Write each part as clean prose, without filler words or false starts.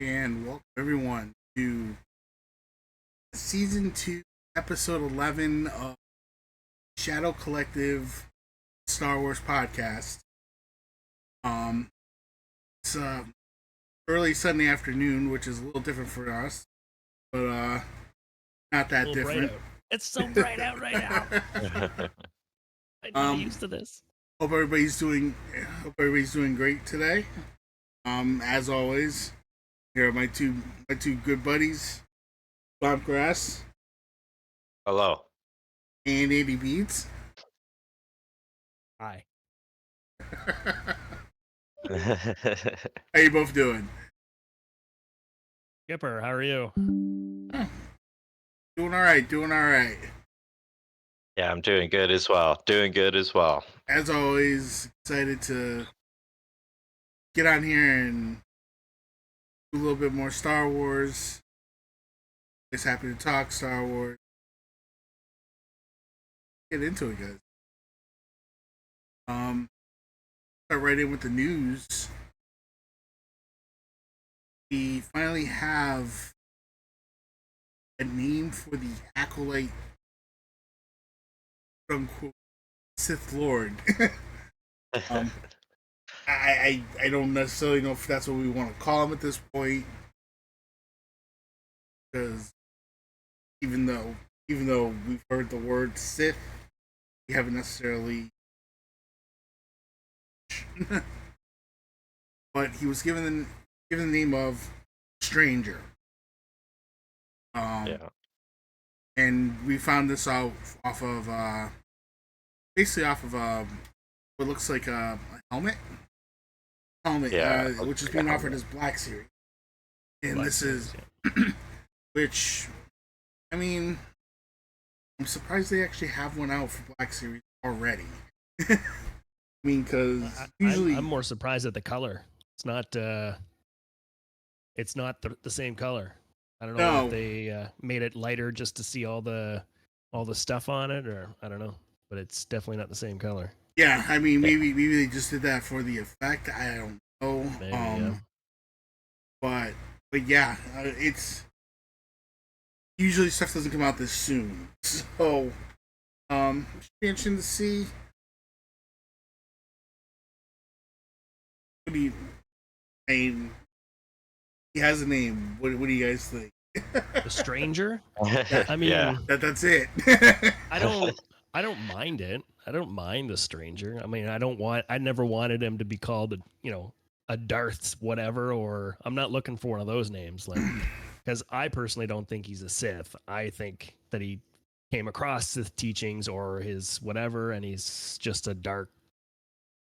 and welcome everyone to season 2, episode 11 of Shadow Collective Star Wars podcast. It's early Sunday afternoon, which is a little different for us, but not that different. It's so bright out right now. I'm not used to this. Hope everybody's doing great today. As always, here are my two good buddies, Bob Grass. Hello. And Andy Beats. Hi. How you both doing? Skipper, how are you? Doing all right. Yeah, I'm doing good as well. As always, excited to get on here and do a little bit more Star Wars. Just happy to talk Star Wars. Get into it, guys. Start right in with the news. We finally have a name for the ACOLYTE, quote unquote, Sith Lord. I don't necessarily know if that's what we want to call him at this point, because even though we've heard the word Sith, we haven't necessarily. But he was given the name of Stranger. Yeah. And we found this out off of basically off of what looks like a helmet. Yeah, Which is being offered as Black Series. And Black this Series, is which, I mean, I'm surprised they actually have one out for Black Series already. I mean, because usually I'm more surprised at the color. It's not the same color. I don't know if they made it lighter just to see all the stuff on it, or I don't know, but it's definitely not the same color. Yeah, I mean, maybe they just did that for the effect. I don't know. Maybe, yeah. But yeah, it's usually stuff doesn't come out this soon, so it should be interesting to see. What do you? I mean, he has a name. What do you guys think? The Stranger. I mean, yeah. That's it. I don't mind it. I don't mind the Stranger. I mean, I never wanted him to be called a Darth whatever, or I'm not looking for one of those names, like, because I personally don't think he's a Sith. I think that he came across Sith teachings or his whatever, and he's just a dark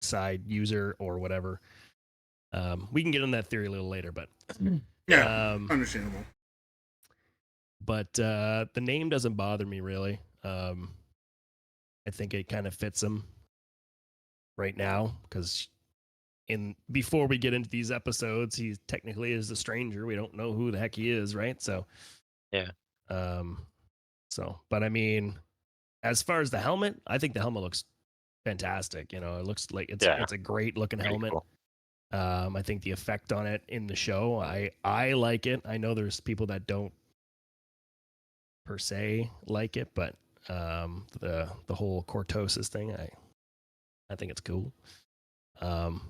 side user or whatever. We can get on that theory a little later, but yeah, understandable. But the name doesn't bother me really. I think it kind of fits him right now, because before we get into these episodes, he technically is the Stranger. We don't know who the heck he is, right? So Yeah. But I mean, as far as the helmet, I think the helmet looks fantastic. It looks like it's a great looking helmet. Cool. I think the effect on it in the show, I like it. I know there's people that don't per se like it, but the whole cortosis thing, I think it's cool.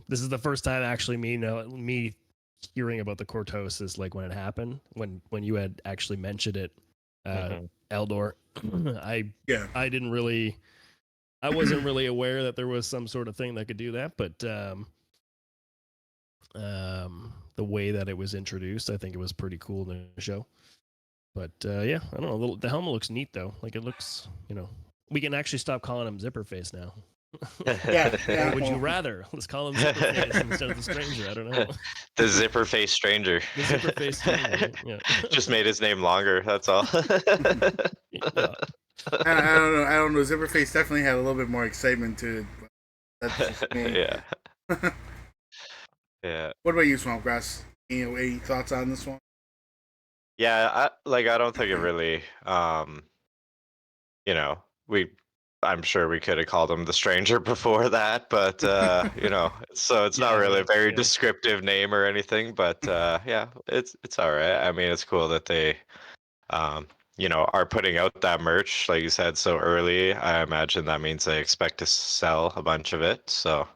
This is the first time actually me hearing about the cortosis, like when it happened, when you had actually mentioned it, Eldor. I wasn't really aware that there was some sort of thing that could do that, but the way that it was introduced, I think it was pretty cool in the show. But yeah, I don't know. The helmet looks neat though. Like, it looks, we can actually stop calling him Zipperface now. Yeah. Or would you rather? Let's call him Zipperface instead of the Stranger. I don't know. The Zipperface Stranger. The Zipperface Stranger. Yeah. Just made his name longer. That's all. Yeah. I don't know. Zipperface definitely had a little bit more excitement to it. But that's just me. Yeah. Yeah. What about you, Swampgrass? Any thoughts on this one? Yeah. I don't think it really. We I'm sure we could have called him the Stranger before that, but so it's not Yeah, really a that's very true. descriptive name or anything. But yeah, it's all right. I mean, it's cool that they are putting out that merch, like you said, so early. I imagine that means they expect to sell a bunch of it. So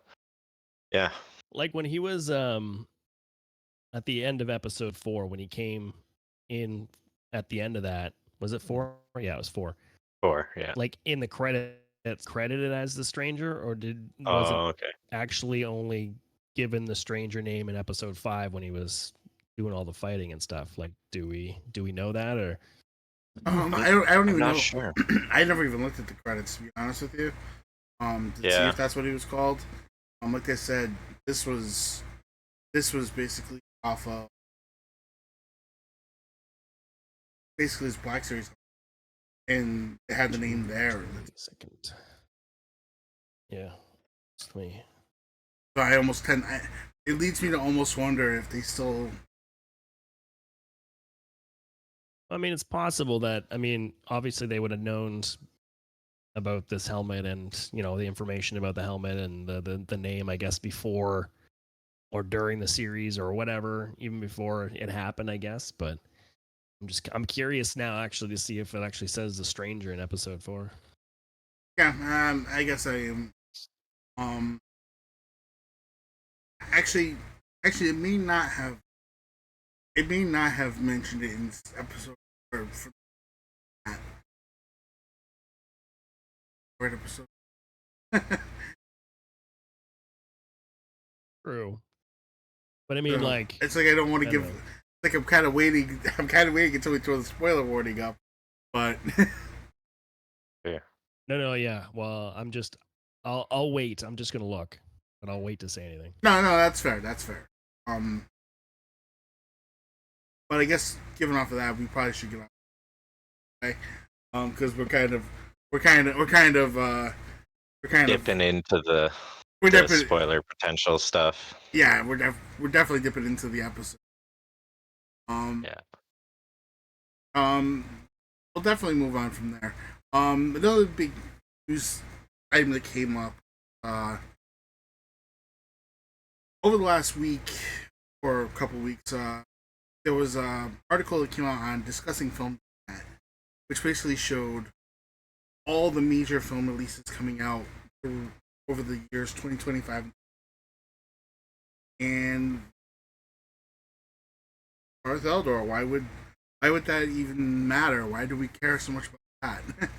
yeah, Like when he was at the end of episode 4, when he came in at the end of that, was it 4? Yeah, it was 4. yeah. Like in the credits, credited as the Stranger, or was it Oh, okay. actually only given the Stranger name in episode 5 when he was doing all the fighting and stuff? Like, do we know that, or I don't I'm even not know. sure. I never even looked at the credits, to be honest with you. To see Yeah, if that's what he was called. Like I said, this was basically off of basically his Black Series, and it had the name there. Wait a second. Yeah, it's me. So it leads me to almost wonder if they still. I mean, it's possible that, I mean, obviously they would have known about this helmet and the information about the helmet and the name, I guess, before or during the series or whatever, even before it happened, I guess. But I'm curious now actually to see if it actually says the Stranger in episode 4. Yeah, I guess I am. Um, actually, it may not have. It may not have mentioned it in this episode or for that third episode. True, but I mean, So like, it's like I don't want to I don't give. know. Like I'm kind of waiting. I'm kind of waiting until we throw the spoiler warning up. But yeah. No, yeah. Well, I'll wait. I'm just gonna look, but I'll wait to say anything. no, that's fair. That's fair. Um, but I guess given off of that, we probably should get off. Okay? Because we're kind of Dipping into the we're the definitely spoiler potential stuff. yeah we're definitely dipping into the episode. Um, Yeah. um, we'll definitely move on from there. Another big news item that came up over the last week or a couple weeks. There was an article that came out on discussing film, which basically showed all the major film releases coming out over the years 2025 and Darth Eldor. Why would that even matter? Why do we care so much about that?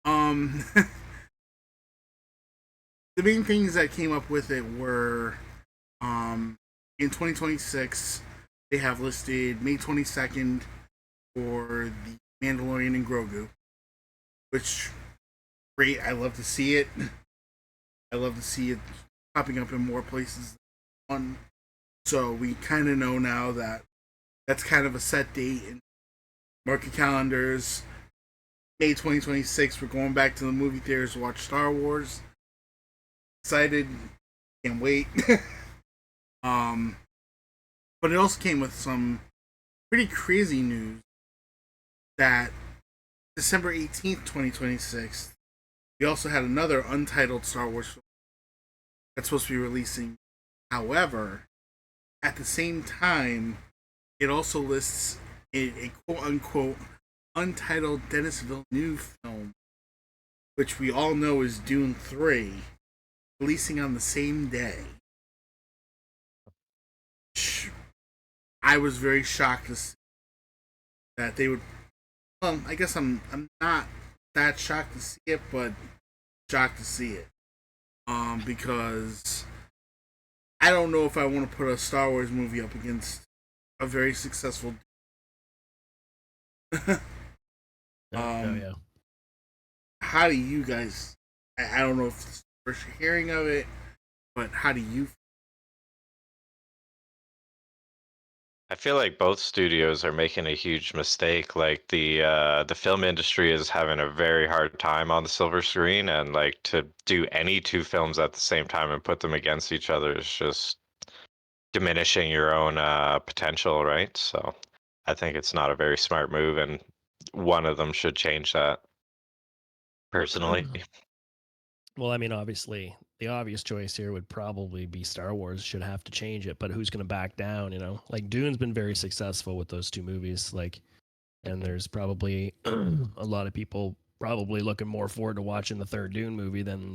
um, the main things that came up with it were in 2026 they have listed May 22nd for the Mandalorian and Grogu, which great. I love to see it. I love to see it popping up in more places than one. So we kind of know now that that's kind of a set date in market calendars. May 2026, we're going back to the movie theaters to watch Star Wars. Excited, can't wait. um, but it also came with some pretty crazy news that December 18th, 2026, we also had another untitled Star Wars film that's supposed to be releasing. However, at the same time, it also lists a quote unquote untitled Dennis Villeneuve film, which we all know is Dune 3, releasing on the same day. I was very shocked to see that they would. Well, I guess I'm not that shocked to see it, but shocked to see it. Because I don't know if I want to put a Star Wars movie up against a very successful. Yeah. How do you guys? I don't know if it's the first hearing of it, but how do you? I feel like both studios are making a huge mistake. Like the film industry is having a very hard time on the silver screen, and like to do any two films at the same time and put them against each other is just diminishing your own potential, right? So I think it's not a very smart move, and one of them should change that. Personally, Well, I mean, obviously, the obvious choice here would probably be Star Wars should have to change it, but who's going to back down, you know? Like Dune's been very successful with those two movies, like and there's probably a lot of people probably looking more forward to watching the third Dune movie than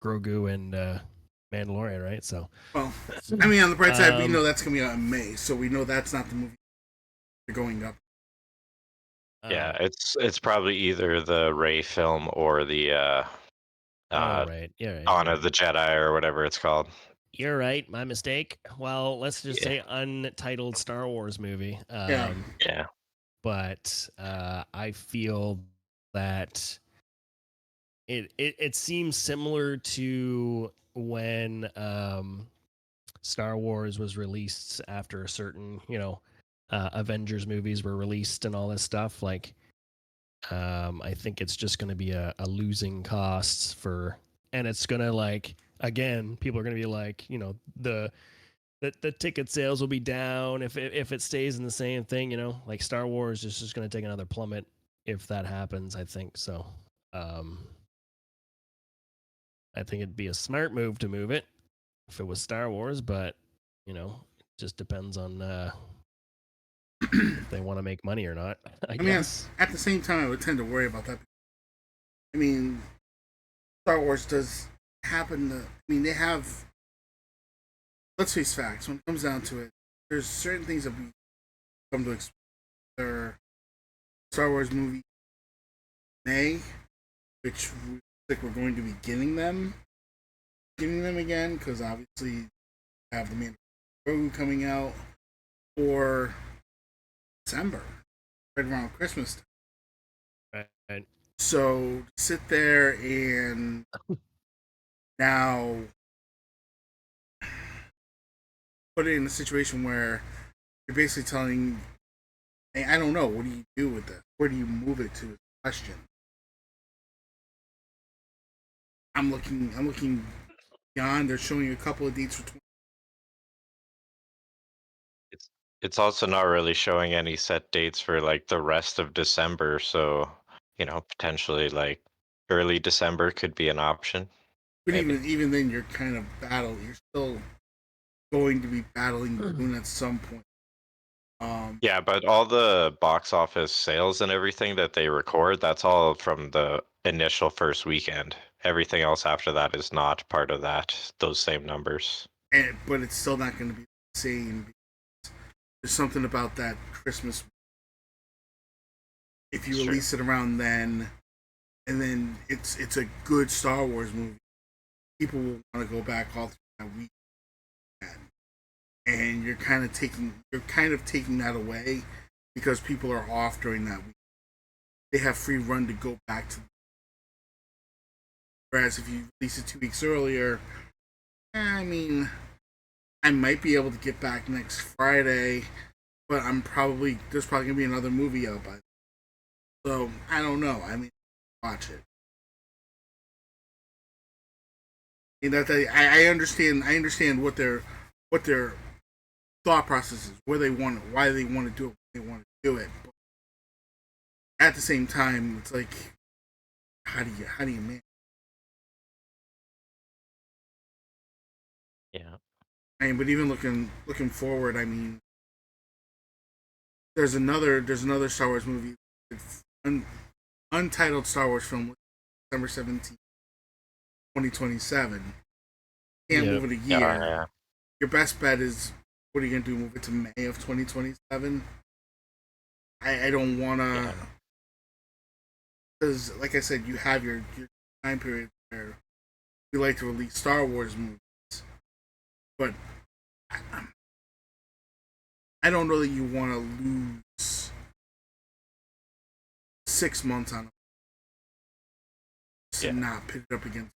Grogu and Mandalorian, right? So, Well, I mean, on the bright side, we know um, that's coming out in May, so we know that's not the movie they're going up. Yeah, um, it's probably either the Ray film or the oh uh right, yeah, right. Dawn of the Jedi or whatever it's called. You're right, my mistake. Well, let's just Yeah. say untitled Star Wars movie. Yeah, Yeah. But I feel that it seems similar to when Star Wars was released after a certain, Avengers movies were released and all this stuff. Like, I think it's just going to be a losing costs for, and it's going to like, again, people are going to be like, the ticket sales will be down if it stays in the same thing, like Star Wars is just going to take another plummet if that happens, I think. So, um, I think it'd be a smart move to move it if it was Star Wars, but it just depends on if they want to make money or not, I I mean, guess. at the same time, I would tend to worry about that. I mean, Star Wars does happen to. I mean, they have. Let's face facts. When it comes down to it, there's certain things that we come to expect. Their Star Wars movie May, which like we're going to be getting them again because obviously we have the Mandalorian coming out, or December, right around Christmas time. Right. So sit there and now put it in a situation where you're basically telling, hey, I don't know, what do you do with this? Where do you move it to? Is the question. I'm looking beyond. They're showing you a couple of dates for It's it's also not really showing any set dates for like the rest of December, so potentially like early December could be an option, but maybe. even then you're kind of battle. You're still going to be battling Dune at some point. Um, Yeah, but all the box office sales and everything that they record, that's all from the initial first weekend. Everything else after that is not part of those same numbers. but it's still not going to be the same. There's something about that Christmas. If you It's true. release it around then, and then it's a good Star Wars movie, people will want to go back all through that weekend, and you're kind of taking that away because people are off during that week. They have free run to go back to. Whereas if you release it 2 weeks earlier, I mean, I might be able to get back next Friday, but there's probably gonna be another movie out by then. So I don't know. I mean, watch it. You know, I understand. I understand what their thought process is, where they want it, why they want to do it, when they want to do it. But at the same time, it's like, how do you manage? Yeah. I mean, but even looking forward, I mean, there's another Star Wars movie, un, untitled Star Wars film, December 17th, 2027. Can't Yeah. move it a Yeah, year. yeah. Your best bet is, what are you gonna do? Move it to May of 2027? I don't wanna, Yeah. because like I said, you have your time period where you like to release Star Wars movies, but I, I don't know that you want to lose 6 months on it to Yeah. not pit it up against.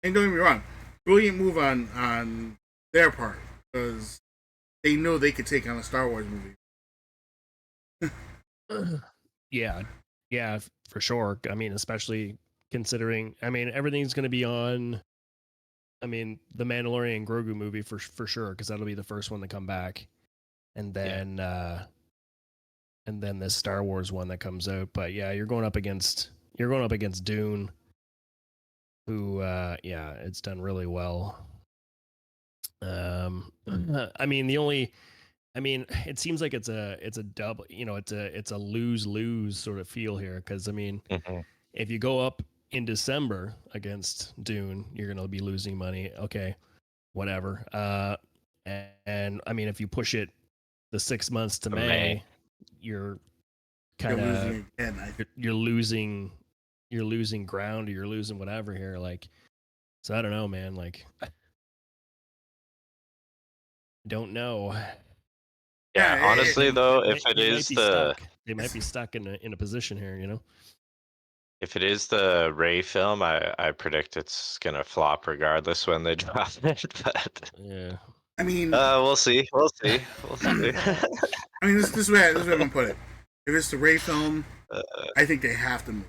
And don't get me wrong, brilliant move on their part because they know they could take on a Star Wars movie. Yeah, yeah, for sure. I mean, especially considering, I mean, everything's going to be on. I mean, the Mandalorian Grogu movie for sure, because that'll be the first one to come back, and Yeah. then this Star Wars one that comes out. But yeah, you're going up against you're going up against Dune, who it's done really well. I mean, it seems like it's a double, it's a lose-lose sort of feel here, because I mean, if you go up in December against Dune, you're going to be losing money. Okay, whatever. And I mean, if you push it the 6 months to May, you're kind of losing again. You're losing ground, or you're losing whatever here. Like, so I don't know, man. Like, don't know. Yeah, honestly though, if it is the they might be stuck in a position here, you know. If it is the Ray film, I predict it's gonna flop regardless when they drop it. But yeah, I mean, we'll see. We'll see. We'll see. I mean, this is where I'm gonna put it. If it's the Ray film, I think they have to move.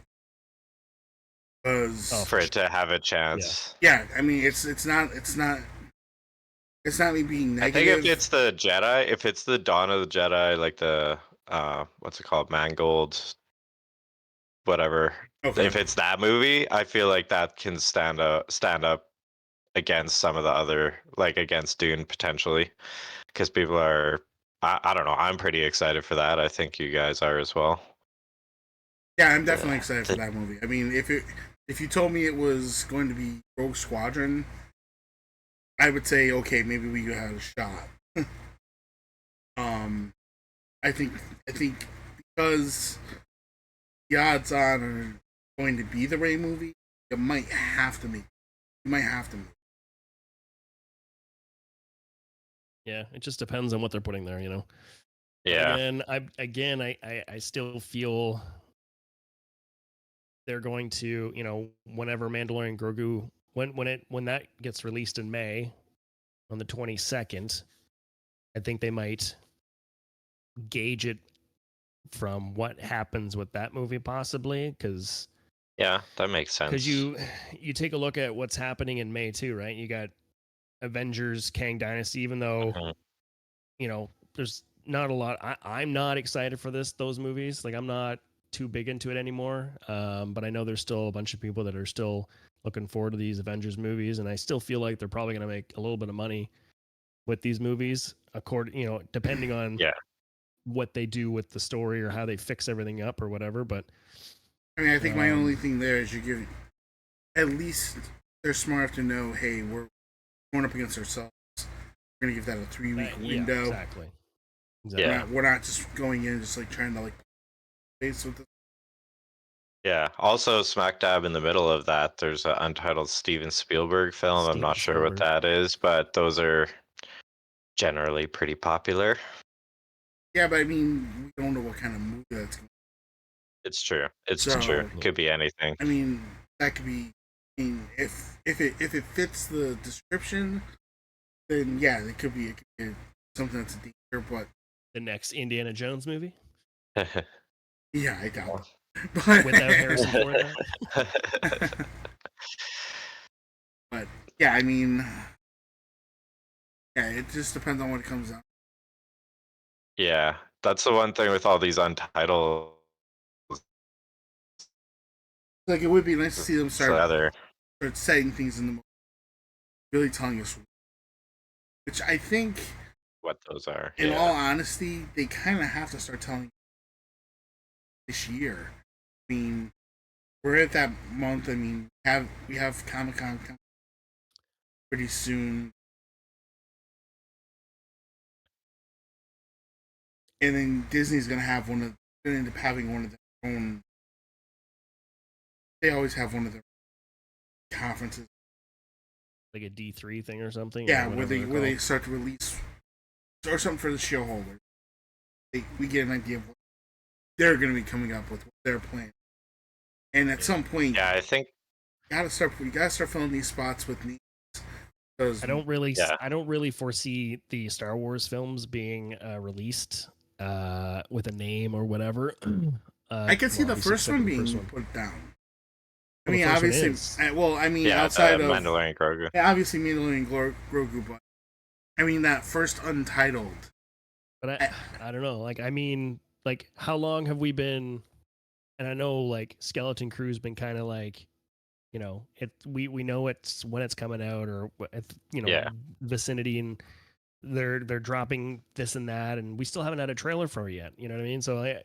For it to have a chance. Yeah, I mean, it's not me being negative. I think if it's the Jedi, if it's the Dawn of the Jedi, like the what's it called, Mangold, whatever. Okay. If it's that movie, I feel like that can stand up against some of the other, like against Dune potentially, because people are. I don't know. I'm pretty excited for that. I think you guys are as well. Yeah, I'm definitely excited for that movie. I mean, if you told me it was going to be Rogue Squadron, I would say okay, maybe we could have a shot. I think because the odds on are going to be the Ray movie, you might have to make. Yeah, it just depends on what they're putting there, you know. Yeah. I still feel they're going to, you know, whenever Mandalorian Grogu when that gets released in May on the 22nd, I think they might gauge it from what happens with that movie possibly, because yeah, that makes sense. Because you take a look at what's happening in May too, right? You got Avengers, Kang Dynasty, even though you know there's not a lot. I'm not excited for those movies. Like, I'm not too big into it anymore. But I know there's still a bunch of people that are still looking forward to these Avengers movies, and I still feel like they're probably going to make a little bit of money with these movies, depending on what they do with the story or how they fix everything up or whatever. But I mean, I think my only thing there is you give, at least they're smart enough to know, hey, we're going up against ourselves. We're gonna give that a 3-week window. Exactly. Yeah. We're not just going in just like trying to like face with it. Yeah. Also, smack dab in the middle of that, there's an untitled Steven Spielberg film. I'm not sure what that is, but those are generally pretty popular. Yeah, but I mean, we don't know what kind of movie that's going to be. It's true. It's true. It could be anything. I mean, that could be. I mean, if it fits the description, then yeah, it could be something that's a danger. But the next Indiana Jones movie. Yeah, I doubt. But without Harrison Ford. But yeah, I mean, yeah, it just depends on what it comes out. Yeah, that's the one thing with all these untitled. Like, it would be nice to see them start setting things in the really telling us, which I think what those are. In all honesty, they kind of have to start telling this year. I mean, we're at that month. I mean, we have Comic-Con coming pretty soon. And then Disney's gonna end up having one of their own. They always have one of their conferences, like a D3 thing or something. Yeah, where they start to release or something for the shareholders. We get an idea of what they're going to be coming up with, what their plan. And at some point, I think you gotta start filling these spots with names. I don't really foresee the Star Wars films being released with a name or whatever. I can see the first one being put down. I mean, obviously, outside of Mandalorian Grogu. Yeah, obviously Mandalorian Grogu, but I mean that first Untitled. But I don't know. Like, I mean, like, how long have we been and I know like Skeleton Crew's been kind of like, you know, we know it's when it's coming out or you know, Yeah. vicinity, and they're dropping this and that, and we still haven't had a trailer for it yet. You know what I mean? So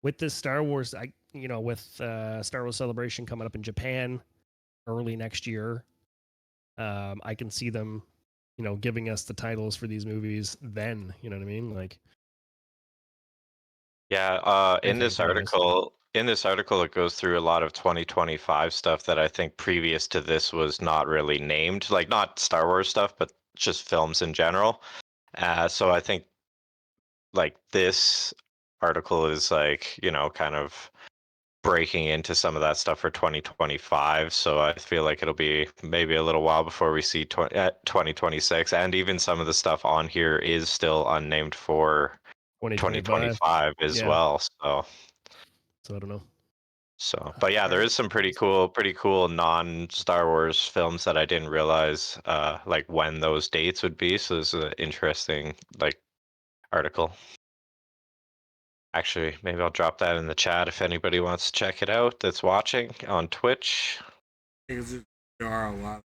with this Star Wars, with Star Wars Celebration coming up in Japan early next year, I can see them, you know, giving us the titles for these movies then. You know what I mean? Like, Yeah, I think, anyways. in this article, it goes through a lot of 2025 stuff that I think previous to this was not really named, like not Star Wars stuff, but just films in general. So I think like this article is like, you know, kind of breaking into some of that stuff for 2025. So I feel like it'll be maybe a little while before we see 2026. And even some of the stuff on here is still unnamed for 2025. 2025 as Yeah. well. So I don't know. But yeah, All there right. is some pretty cool non-Star Wars films that I didn't realize, like when those dates would be. So this is an interesting like article. Actually, maybe I'll drop that in the chat if anybody wants to check it out that's watching on Twitch. Because there are a lot.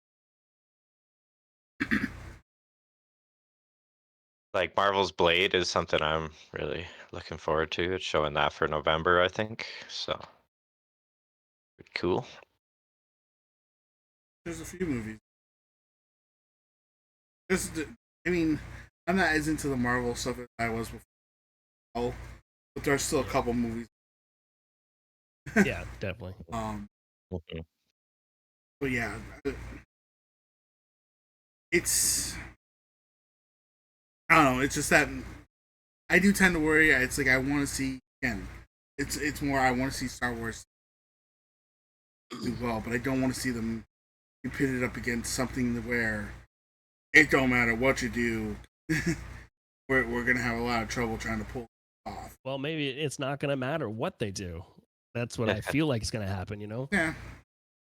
Like Marvel's Blade is something I'm really looking forward to. It's showing that for November, I think. So pretty cool. There's a few movies. I mean, I'm not as into the Marvel stuff as I was before, but there's still a couple movies. Yeah, definitely. Mhm. But yeah, it's I don't know. It's just that I do tend to worry. It's like I want to see again. It's more I want to see Star Wars do well, but I don't want to see them be pitted up against something where it don't matter what you do. we're gonna have a lot of trouble trying to pull it off. Well, maybe it's not going to matter what they do. That's what I feel like is going to happen, you know? Yeah,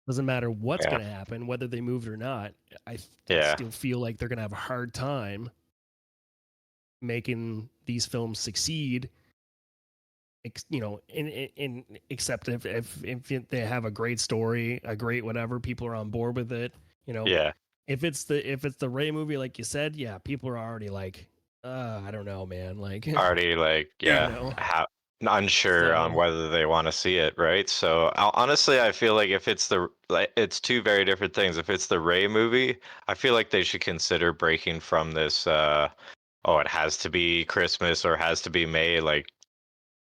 Doesn't matter what's Yeah. going to happen, whether they moved or not. I Yeah. still feel like they're going to have a hard time making these films succeed. You know, in except if they have a great story, a great whatever, people are on board with it. You know, Yeah. if it's the Ray movie, like you said, yeah, people are already like, I don't know, man. Like, Already like Yeah. you know, unsure on so whether they want to see it, right? So honestly, I feel like if it's two very different things. If it's the Ray movie, I feel like they should consider breaking from this. Oh, it has to be Christmas or it has to be May. Like,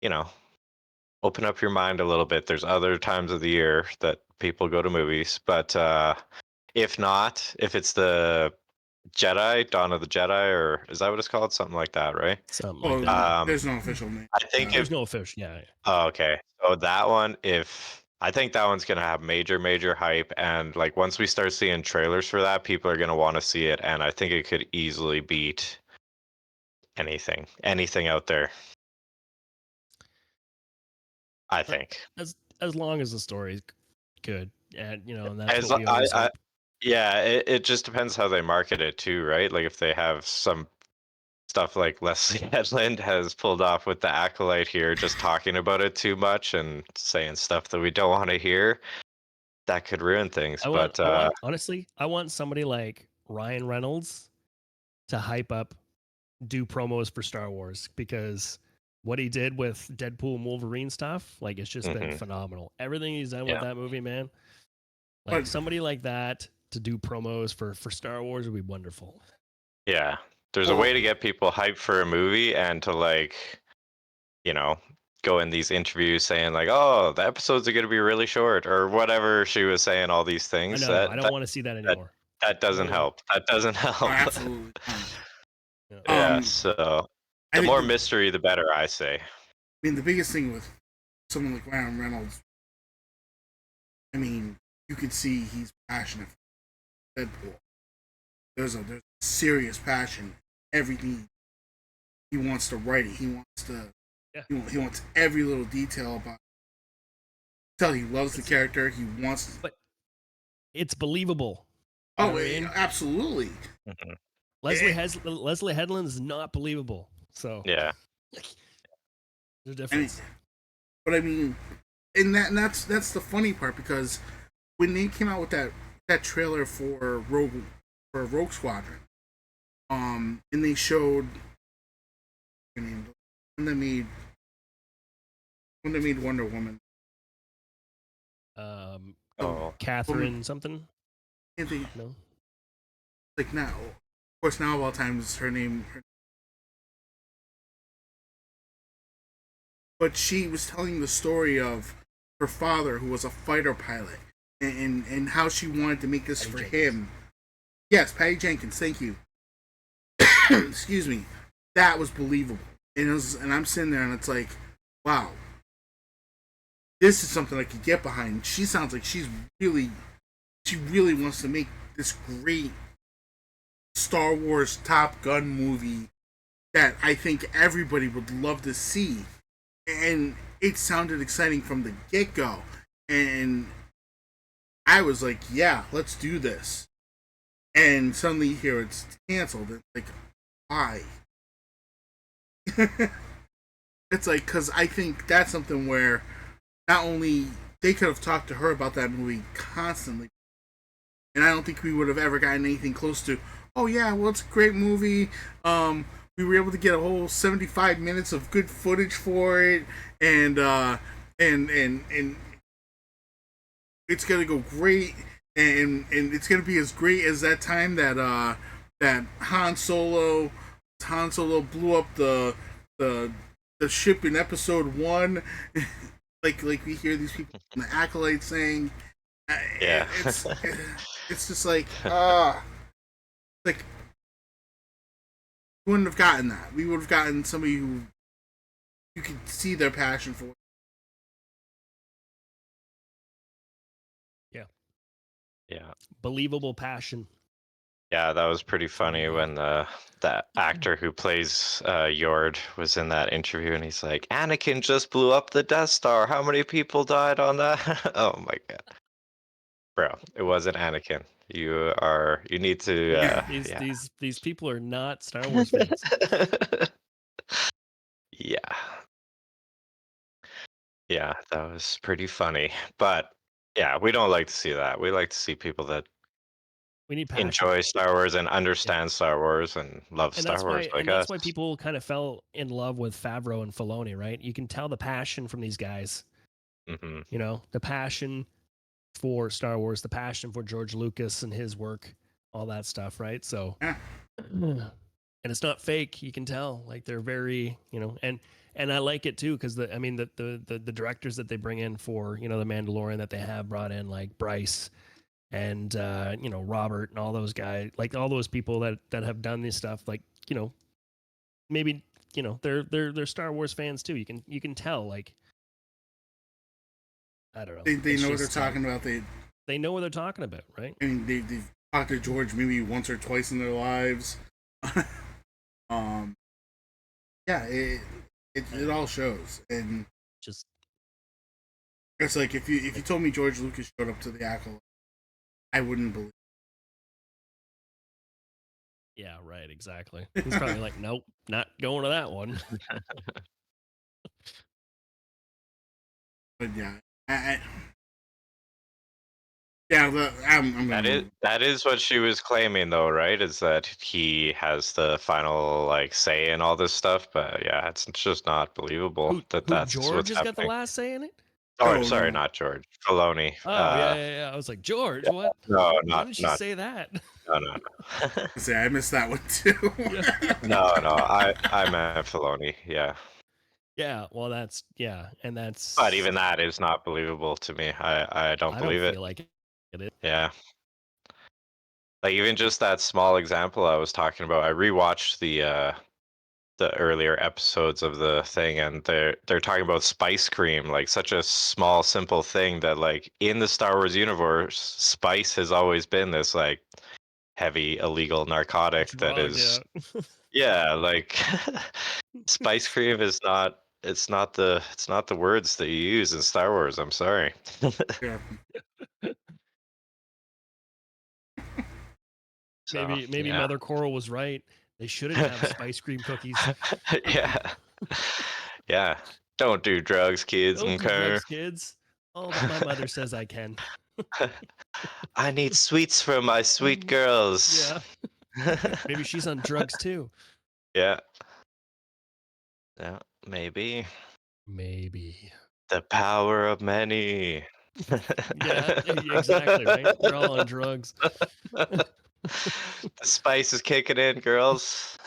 you know, open up your mind a little bit. There's other times of the year that people go to movies, but if not, if it's the Jedi, Dawn of the Jedi, or is that what it's called? Something like that, right? something like well, that. there's no official name. I think There's if no fish. Yeah, Oh, okay. So that one, if I think that one's gonna have major hype, and like once we start seeing trailers for that, people are gonna want to see it, and I think it could easily beat anything out there. I think. as long as the story's good, and you know, and that's As what we always I hope. yeah, it just depends how they market it too, right? Like if they have some stuff like Leslie Headland has pulled off with the Acolyte here, just talking about it too much and saying stuff that we don't want to hear, that could ruin things. But I want honestly, I want somebody like Ryan Reynolds to hype up, do promos for Star Wars, because what he did with Deadpool and Wolverine stuff, like it's just been mhm, phenomenal. Everything he's done with yeah. that movie, man. Like But somebody like that to do promos for Star Wars would be wonderful. Yeah. There's a well, way to get people hyped for a movie and to like, you know, go in these interviews saying like, "Oh, the episodes are going to be really short" or whatever she was saying all these I things know. I that don't want to see that that anymore. that I doesn't don't want. help. That doesn't help. absolutely. Yeah. Yeah, Um, so I the think more mystery the better, I say. I mean the biggest thing with someone like Ryan Reynolds, I mean, you can see he's passionate for Deadpool. There's a serious passion. Everything he wants to write it. He wants to. Yeah. He wants every little detail about. Tell he loves the character. He wants. But it's believable. You know Oh, what I mean? absolutely. Mhm. Leslie Headland is not believable. So Yeah. there's a And, difference. but I mean, and that's the funny part, because when they came out with that trailer for Rogue Squadron, and they showed when they made Wonder Woman. Oh, Catherine something. And they, No. like now, of course, now of all times, her name. But she was telling the story of her father, who was a fighter pilot, and how she wanted to make this Patty for Jenkins. him. Yes, Patty Jenkins. Thank you. Excuse me. That was believable, and I'm sitting there, and it's like, wow, this is something I could get behind. She sounds like she really wants to make this great Star Wars Top Gun movie that I think everybody would love to see. And it sounded exciting from the get go. And I was like, yeah, let's do this. And suddenly you hear it's canceled. It's like, why? It's like, because I think that's something where not only they could have talked to her about that movie constantly, and I don't think we would have ever gotten anything close to, oh yeah, well, it's a great movie. We were able to get a whole 75 minutes of good footage for it, and it's gonna go great, and it's gonna be as great as that time that that Han Solo blew up the ship in Episode 1. like we hear these people in the ACOLYTE saying, yeah. it's just like like we wouldn't have gotten that. We would have gotten somebody who you could see their passion for. Yeah. Believable passion. Yeah, that was pretty funny when that actor who plays Yord was in that interview, and he's like, "Anakin just blew up the Death Star. How many people died on that?" Oh my god, bro, it wasn't Anakin. You need to Yeah. These people are not Star Wars fans. Yeah. Yeah, that was pretty funny. But yeah, we don't like to see that. We like to see people that We need passion. enjoy Star Wars and understand Star Wars and love And Star Wars like that's us. why people kind of fell in love with Favreau and Filoni, right? You can tell the passion from these guys. Hmm. You know, the passion for Star Wars, the passion for George Lucas and his work, all that stuff, right? So, Yeah. and it's not fake. You can tell, like they're very, you know, and I like it too because the directors that they bring in for the Mandalorian that they have brought in, like Bryce and Robert and all those guys, like all those people that have done this stuff, like maybe they're Star Wars fans too. You can tell, like, I don't know. They know what they're talking about. They know what they're talking about, right? I mean, they've talked to George maybe once or twice in their lives. Yeah, it all shows, and Just it's like if you told me George Lucas showed up to the ACOLYTE, I wouldn't believe. yeah, right, exactly. He's probably like, nope, not going to that one. But yeah, yeah, I'm gonna. That is what she was claiming, though, right? Is that he has the final like say in all this stuff? But yeah, it's just not believable that Who that's George what's has got the happening. last say in it? Oh, Oh sorry, no, not George. Filoni. Oh yeah. I was like, George, Yeah, what? no, Why didn't you not say that? no. say I missed that one too. Yeah. No. I meant Filoni. Yeah, Yeah, well, and that's. but even that is not believable to me. I don't I don't believe it. feel like it is. Yeah. Like even just that small example I was talking about, I rewatched the earlier episodes of the thing, and they're talking about spice cream, like such a small simple thing that like in the Star Wars universe, spice has always been this like heavy illegal narcotic that Drug, is yeah. yeah, like spice cream is not it's not the words that you use in Star Wars. I'm sorry. Yeah. So Maybe yeah. Mother Coral was right. They shouldn't have spice cream cookies. Yeah. Yeah. Don't do drugs, kids. Don't do Okay. drugs, kids. Oh, but my mother says I can. I need sweets for my sweet girls. Yeah. Maybe she's on drugs too. Yeah. Yeah, maybe. Maybe. The power of many. Yeah, exactly, right? They're all on drugs. The spice is kicking in, girls.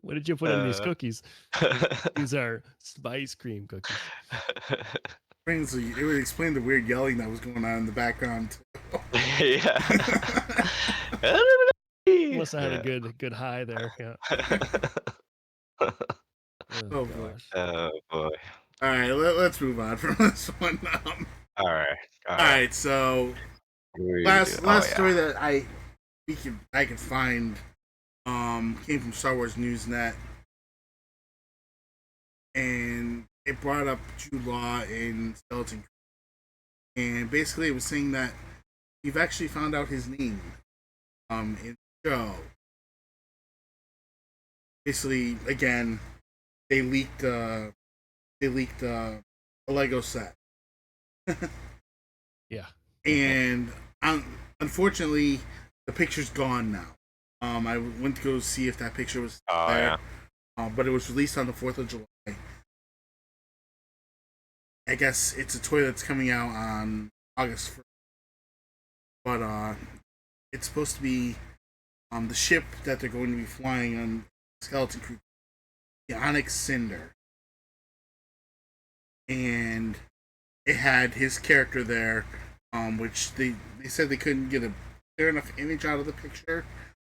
What did you put in these cookies? These are spice cream cookies. It would explain the weird yelling that was going on in the background. Yeah. Must have had a good high there. Yeah. Oh boy. Gosh. Oh boy. All right, let's move on from this one. All right. All right. So last story that I could find came from Star Wars Newsnet, and it brought up Jude Law in Skeleton Crew, and basically it was saying that you've actually found out his name in the show. Basically, again, they leaked a Lego set. Yeah. And unfortunately, the picture's gone now. I went to go see if that picture was there, but it was released on the 4th of July. I guess it's a toy that's coming out on August 1st. But it's supposed to be the ship that they're going to be flying on Skeleton Crew, the Onyx Cinder. And it had his character there, which they said they couldn't get a clear enough image out of the picture.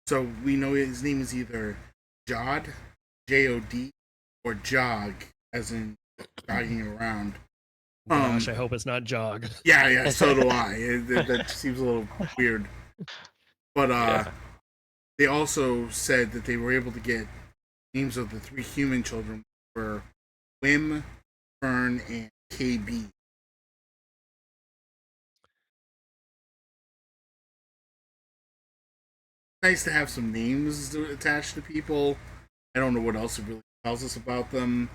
So we know his name is either Jod, Jod, or Jog, as in jogging around. Gosh, I hope it's not Jog. Yeah, so do I. That seems a little weird. But they also said that they were able to get names of the 3 human children for Wim, Fern, and KB. Nice to have some names attached to people. I don't know what else it really tells us about them.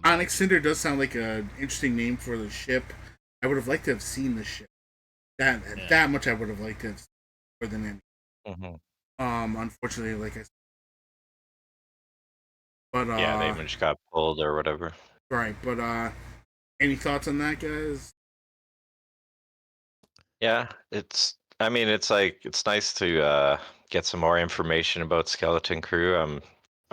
Onyx Cinder does sound like an interesting name for the ship. I would have liked to have seen the ship. That much I would have liked to have seen more than any. Unfortunately, like I said. But yeah, the image got pulled or whatever. Right, but any thoughts on that, guys? Yeah, I mean, it's nice to get some more information about Skeleton Crew. I'm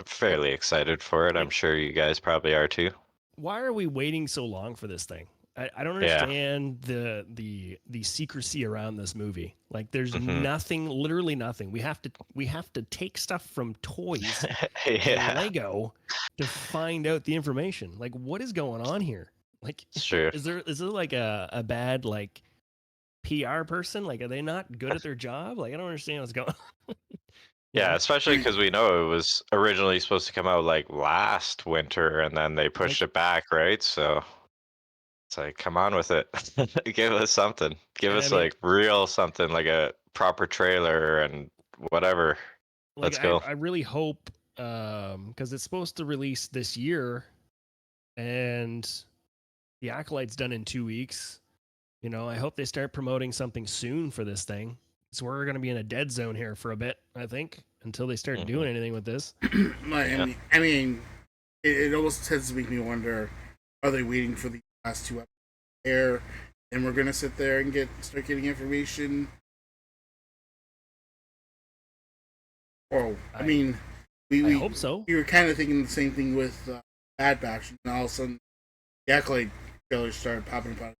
fairly excited for it. I'm sure you guys probably are too. Why are we waiting so long for this thing? I don't understand the secrecy around this movie. Like, there's nothing, literally nothing. We have to take stuff from toys and Lego to find out the information. Like, what is going on here? Like, sure. is there like a bad like PR person? Like, are they not good at their job? Like, I don't understand what's going on. Yeah, especially because we know it was originally supposed to come out like last winter, and then they pushed it back, right? So it's like, come on with it. Give us something. Give us like real something, like a proper trailer and whatever. Like, Let's go. I really hope, because it's supposed to release this year, and the Acolyte's done in 2 weeks. You know, I hope they start promoting something soon for this thing. So we're going to be in a dead zone here for a bit, I think, until they start doing anything with this. I mean, it almost tends to make me wonder: are they waiting for the last 2 episodes to air, and we're gonna sit there and start getting information? Oh, I mean, we hope so. We were kind of thinking the same thing with Bad Batch, and all of a sudden, the Acolyte trailers started popping up.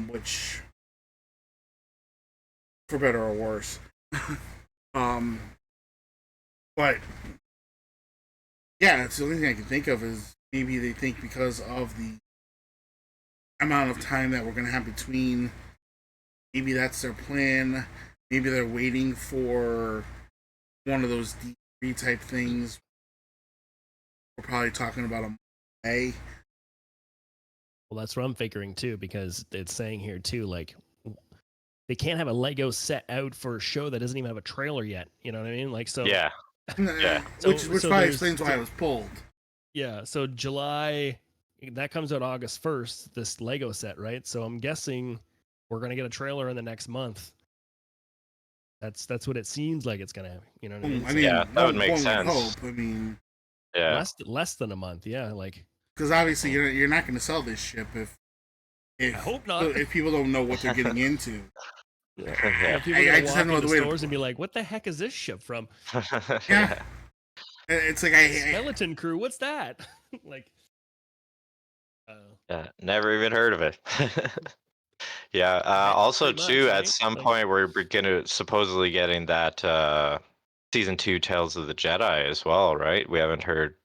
Which, for better or worse, but yeah, it's the only thing I can think of is maybe they think because of the amount of time that we're gonna have between, maybe that's their plan. Maybe they're waiting for one of those D3 type things. We're probably talking about a May. Well, that's what I'm figuring too, because it's saying here too, like, they can't have a Lego set out for a show that doesn't even have a trailer yet. You know what I mean? Like, so yeah. Which probably explains why it was pulled. Yeah, so July, that comes out August 1st, this Lego set, right? So I'm guessing we're going to get a trailer in the next month. That's what it seems like it's going to, you know what I mean? I So mean, Yeah, that would make one would sense. hope. I mean, Yeah. less than a month, yeah, like because obviously Mhm. you're not going to sell this ship I hope not. if people don't know what they're getting into. Yeah. Yeah. People are going I to just have walk no into other way to. stores and be like, "What the heck is this ship from?" Yeah, Yeah. it's like Skeleton Crew, what's that? Like uh, Yeah. Never even heard of it. Yeah. Also, pretty much, too, at right? some Like point we're gonna supposedly getting that season 2 Tales of the Jedi as well, right? We haven't heard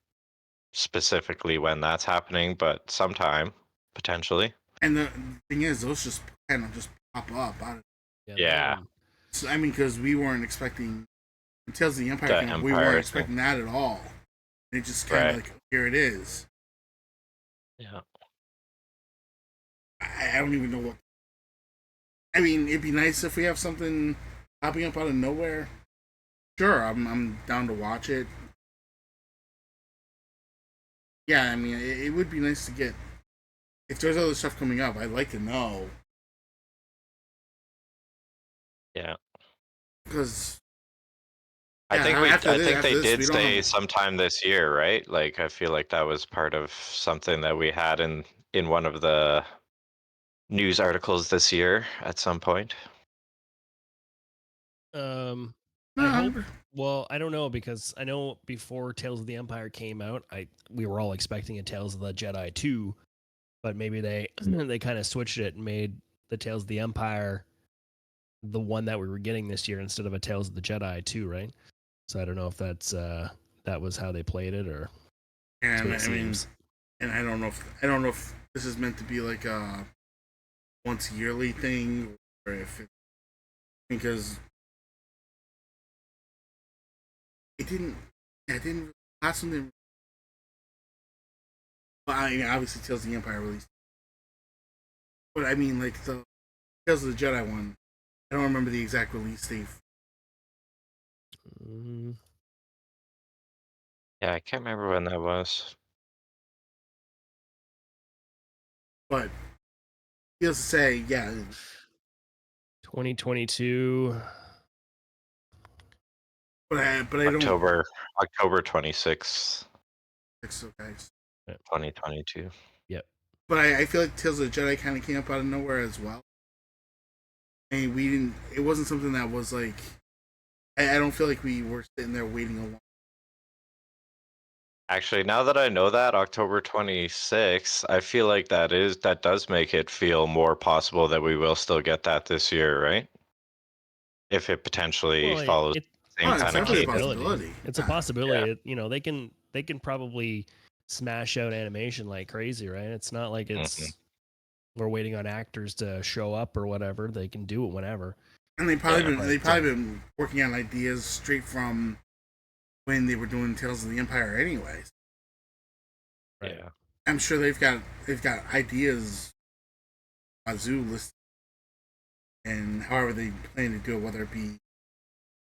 specifically when that's happening, but sometime potentially. and the thing is, those just kind of just pop up. yeah, that Yeah. one. So, I mean, because we weren't expecting when Tales of the Empire The came up, we weren't Empire thing. expecting that at all. It just kind of Right. like here it is. Yeah. I don't even know what. I mean, it'd be nice if we have something popping up out of nowhere. Sure, I'm down to watch it. Yeah, I mean, it would be nice to get if there's other stuff coming up. I'd like to know Yeah. because I think we after I think after they this, did we don't say know. sometime this year, right? Like I feel like that was part of something that we had in one of the news articles this year at some point. I No, hope. Well, I don't know because I know before Tales of the Empire came out, we were all expecting a Tales of the Jedi 2, but maybe they they kind of switched it and made the Tales of the Empire the one that we were getting this year instead of a Tales of the Jedi 2, right? So I don't know if that was how they played it or that's and what it I mean, seems. and I don't know if this is meant to be like a once yearly thing or if it because it didn't. Yeah, it didn't. Last one didn't. Well, I mean, obviously Tales of the Empire released, but I mean, like the Tales of the Jedi one. I don't remember the exact release date, Mm, Yeah, I can't remember when that was. but feels to say, yeah. 2022. But I don't. October 26th, It's okay. 2022. Yep. But I feel like Tales of the Jedi kind of came up out of nowhere as well. And we didn't. It wasn't something that was like. I don't feel like we were sitting there waiting a long. Actually, now that I know that October 26th, I feel like that does make it feel more possible that we will still get that this year, right? If it potentially Well, follows the same Oh, it's a it's kind of definitely a cadence. possibility. possibility. It's a Yeah. possibility. Yeah. They can probably smash out animation like crazy, right? It's not like Hmm. we're waiting on actors to show up or whatever. They can do it whenever. And Yeah. they But probably been working on ideas straight from when they were doing Tales of the Empire, anyways. right. Yeah. I'm sure they've got ideas, Wazoo list, and however they plan to do it, whether it be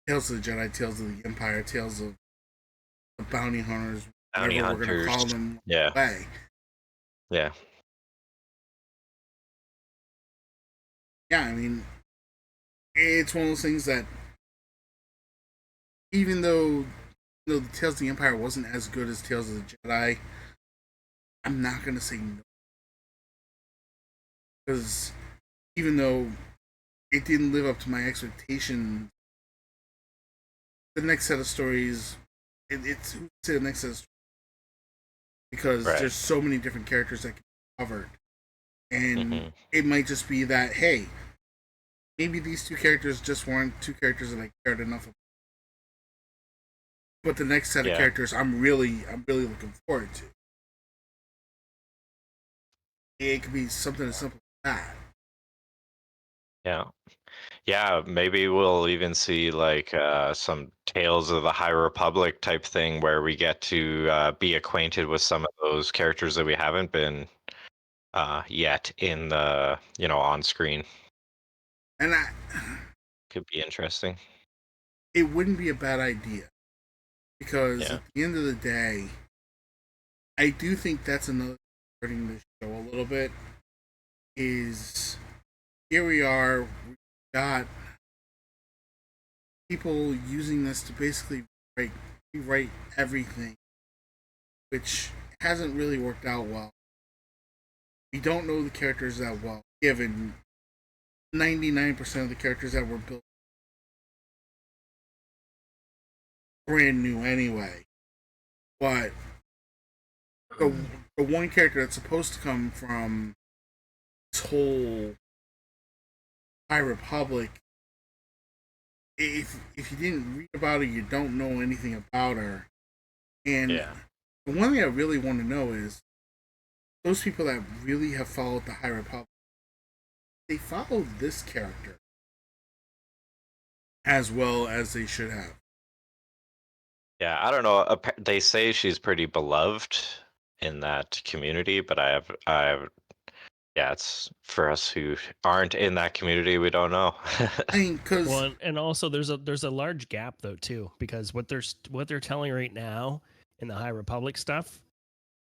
Tales of the Jedi, Tales of the Empire, Tales of the Bounty Hunters, Bounty whatever we're gonna hunters. call them. Yeah. Way. Yeah. Yeah, I mean, it's one of those things that even though the Tales of the Empire wasn't as good as Tales of the Jedi, I'm not gonna say no because even though it didn't live up to my expectation, the next set of stories, it's the next set of stories because Right. there's so many different characters that can be covered, and Hmm. it might just be that hey, maybe these two characters just weren't two characters that I cared enough about. But the next set of Yeah. characters, I'm really looking forward to. It could be something as simple as that. Yeah. Yeah, maybe we'll even see like some Tales of the High Republic type thing where we get to be acquainted with some of those characters that we haven't been yet in the on screen. And Could be interesting. it wouldn't be a bad idea because Yeah. at the end of the day, I do think that's another hurting the show a little bit. Is here we are, we got people using this to basically rewrite everything, which hasn't really worked out well. We don't know the characters that well, given 99% of the characters that were built brand new anyway. But the, the one character that's supposed to come from this whole High Republic, if you didn't read about her, you don't know anything about her. And the one thing I really want to know is those people that really have followed the High Republic, they followed this character as well as they should have. Yeah, I don't know. They say she's pretty beloved in that community, but yeah, it's for us who aren't in that community, we don't know. I mean, because Well, and also there's a large gap though too, because what they're telling right now in the High Republic stuff,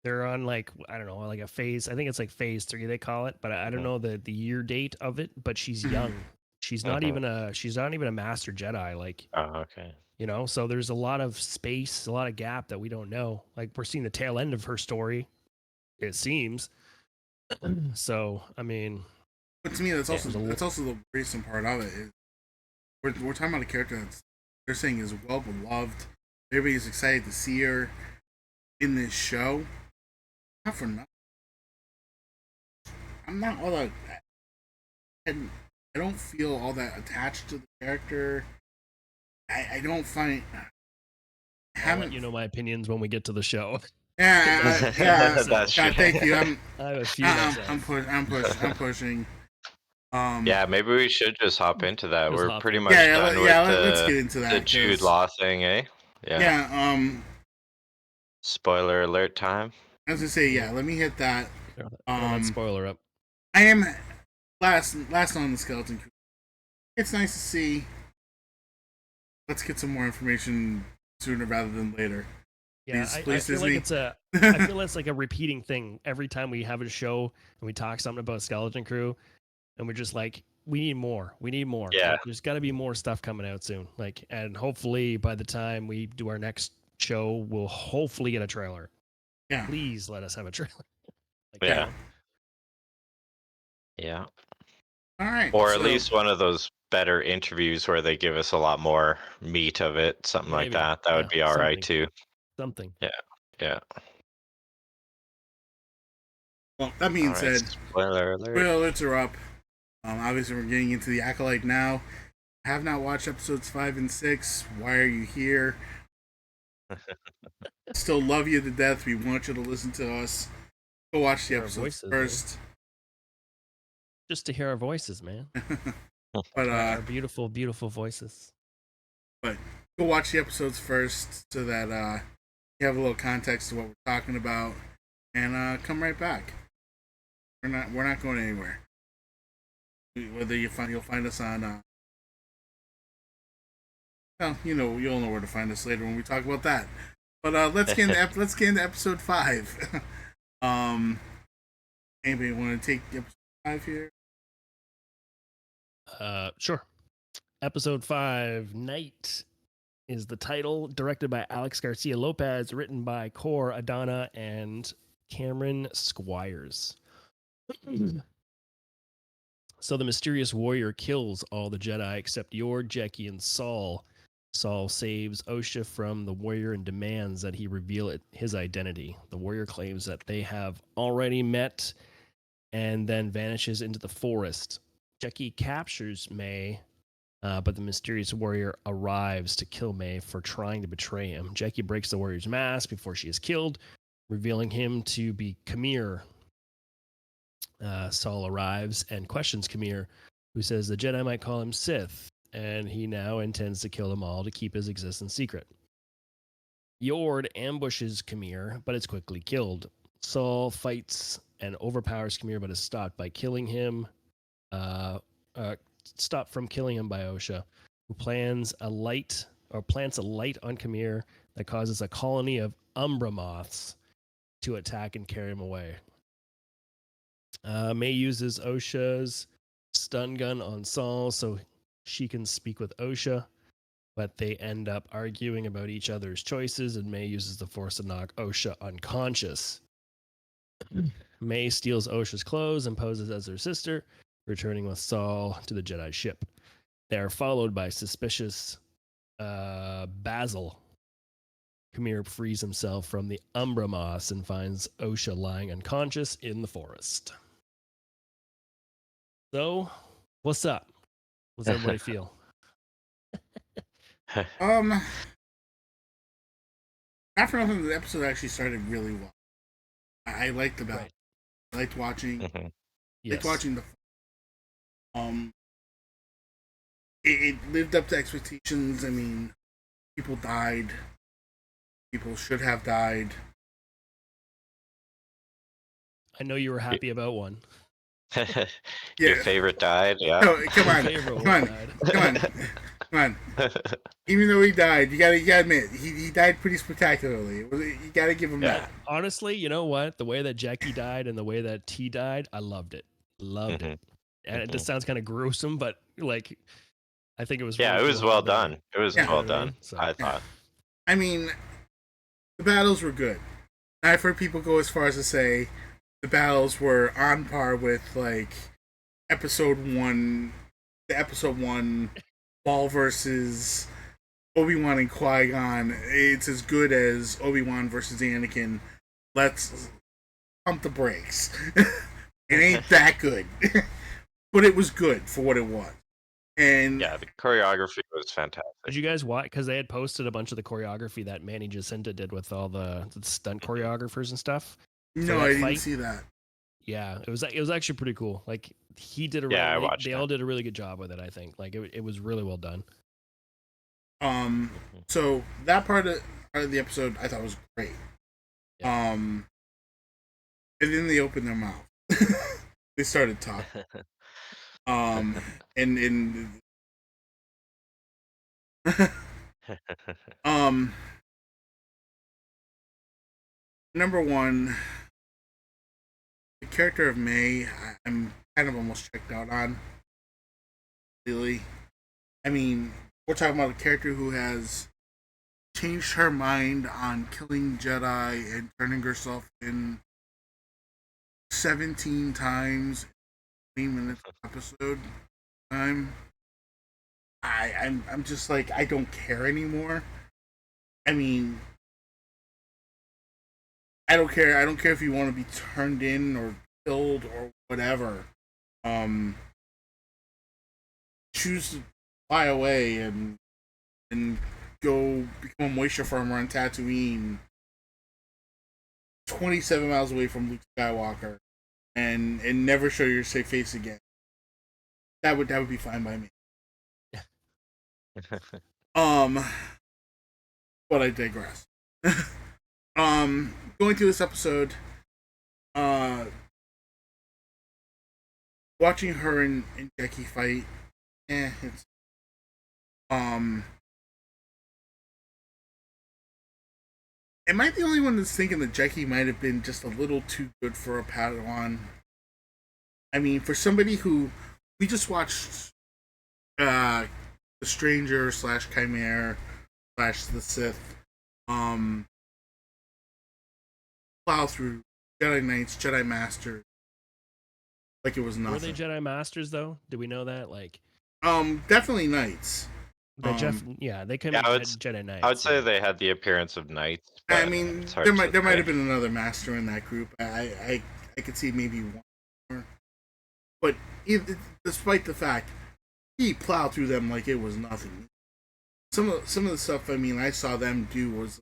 they're on like, I don't know, like a phase. I think it's like phase 3 they call it, but I don't know the year date of it. But she's young. She's not even a master Jedi. Like, Oh, okay. you know, so there's a lot of space, a lot of gap that we don't know. Like we're seeing the tail end of her story, it seems. So I mean, but to me, that's also the worrisome part of it. Is we're talking about a character that's they're saying is well beloved. Everybody's excited to see her in this show. Not for nothing. I'm not all that. I don't feel all that attached to the character. I don't find. I'll let you know my opinions when we get to the show. Yeah, That's God, thank you. I have a few. I'm pushing. Yeah, maybe we should just hop into that. Just We're hop pretty in. much done with let's get into that. the Jude Law thing, eh? Yeah. Spoiler alert time. I was gonna say, yeah. Let me hit that. Throw that spoiler up. I am last on the skeleton crew. It's nice to see. Let's get some more information sooner rather than later. Yeah, please I feel like I feel it's like a repeating thing every time we have a show and we talk something about Skeleton Crew, and we're just like, we need more. Yeah, like, there's got to be more stuff coming out soon. Like, and hopefully by the time we do our next show, we'll hopefully get a trailer. Yeah, please let us have a trailer. Like, yeah. All right, or at least one of those better interviews where they give us a lot more meat of it, something like that. That would be all right too. Something. Yeah. Well, that being said, spoiler alert. Alerts are up. Obviously, we're getting into the Acolyte now. Have not watched episodes 5 and 6. Why are you here? Still love you to death. We want you to listen to us. Go watch the episodes first. Just to hear our voices, man. But our beautiful, beautiful voices. But go watch the episodes first so that you have a little context to what we're talking about, and come right back. We're not going anywhere. Whether you'll find us on well, you'll know where to find us later when we talk about that. But let's get into episode 5. Anybody want to take episode 5 here? Sure. Episode 5, Night, is the title. Directed by Alex Garcia Lopez, written by Cor Adana and Cameron Squires. So the mysterious warrior kills all the Jedi except Yord, Jecki, and Saul. Saul saves Osha from the warrior and demands that he reveal his identity. The warrior claims that they have already met and then vanishes into the forest. Jecki captures May, but the mysterious warrior arrives to kill May for trying to betray him. Jecki breaks the warrior's mask before she is killed, revealing him to be Qimir. Saul arrives and questions Qimir, who says the Jedi might call him Sith, and he now intends to kill them all to keep his existence secret. Yord ambushes Qimir, but is quickly killed. Saul fights and overpowers Qimir, but is stopped by killing him. Stopped from killing him by Osha, who plants a light on Qimir that causes a colony of Umbra moths to attack and carry him away. May uses Osha's stun gun on Saul so she can speak with Osha, but they end up arguing about each other's choices, and May uses the Force to knock Osha unconscious. May steals Osha's clothes and poses as her sister, returning with Saul to the Jedi ship. They are followed by suspicious Basil. Qimir frees himself from the Umbra Moss and finds Osha lying unconscious in the forest. So, what's up? What's everybody feel? After nothing, the episode actually started really well. I liked the battle. Right. I liked watching. Yes. Liked watching the. It lived up to expectations. I mean, people died. People should have died. I know you were happy about one. Your favorite died, yeah. No, come on, come on. Even though he died, you gotta admit he died pretty spectacularly. You gotta give him that. Honestly, you know what? The way that Jackie died and the way that T died, I loved it. Loved it. And it just sounds kind of gruesome, but like, I think it was. Yeah, really it was cool well done. It was well done. So, I thought. I mean, the battles were good. I've heard people go as far as to say the battles were on par with like episode 1, the episode 1 Maul versus Obi-Wan and Qui-Gon. It's as good as Obi-Wan versus Anakin. Let's pump the brakes. It ain't that good. But it was good for what it was. And yeah, the choreography was fantastic. did you guys watch? Because they had posted a bunch of the choreography that Manny Jacinta did with all the stunt choreographers and stuff. No, I didn't see that. Yeah, it was actually pretty cool. Like he did I watched they all did a really good job with it. I think like it was really well done. So that part of the episode I thought was great. Yeah. And then they opened their mouth. They started talking. And number one, the character of May, I'm kind of almost checked out on. Really, I mean, we're talking about a character who has changed her mind on killing Jedi and turning herself in 17 times, 20 minutes episode time. I'm just like, I don't care anymore. I mean, I don't care. I don't care if you want to be turned in or killed or whatever. Choose to fly away and go become a moisture farmer on Tatooine, 27 miles away from Luke Skywalker, and never show your safe face again. That would be fine by me. But I digress. Going through this episode, watching her and Jackie fight, it's am I the only one that's thinking that Jackie might have been just a little too good for a Padawan? I mean, for somebody who we just watched The Stranger / Qimir / the Sith plow through Jedi Knights, Jedi Masters like it was nothing. Were they Jedi Masters though? Did we know that? Like, definitely Knights. They came in Jedi Knights. I would say they had the appearance of Knights. I mean, there might have been another Master in that group. I could see maybe one more. But despite the fact, he plowed through them like it was nothing. Some of the stuff I saw them do was,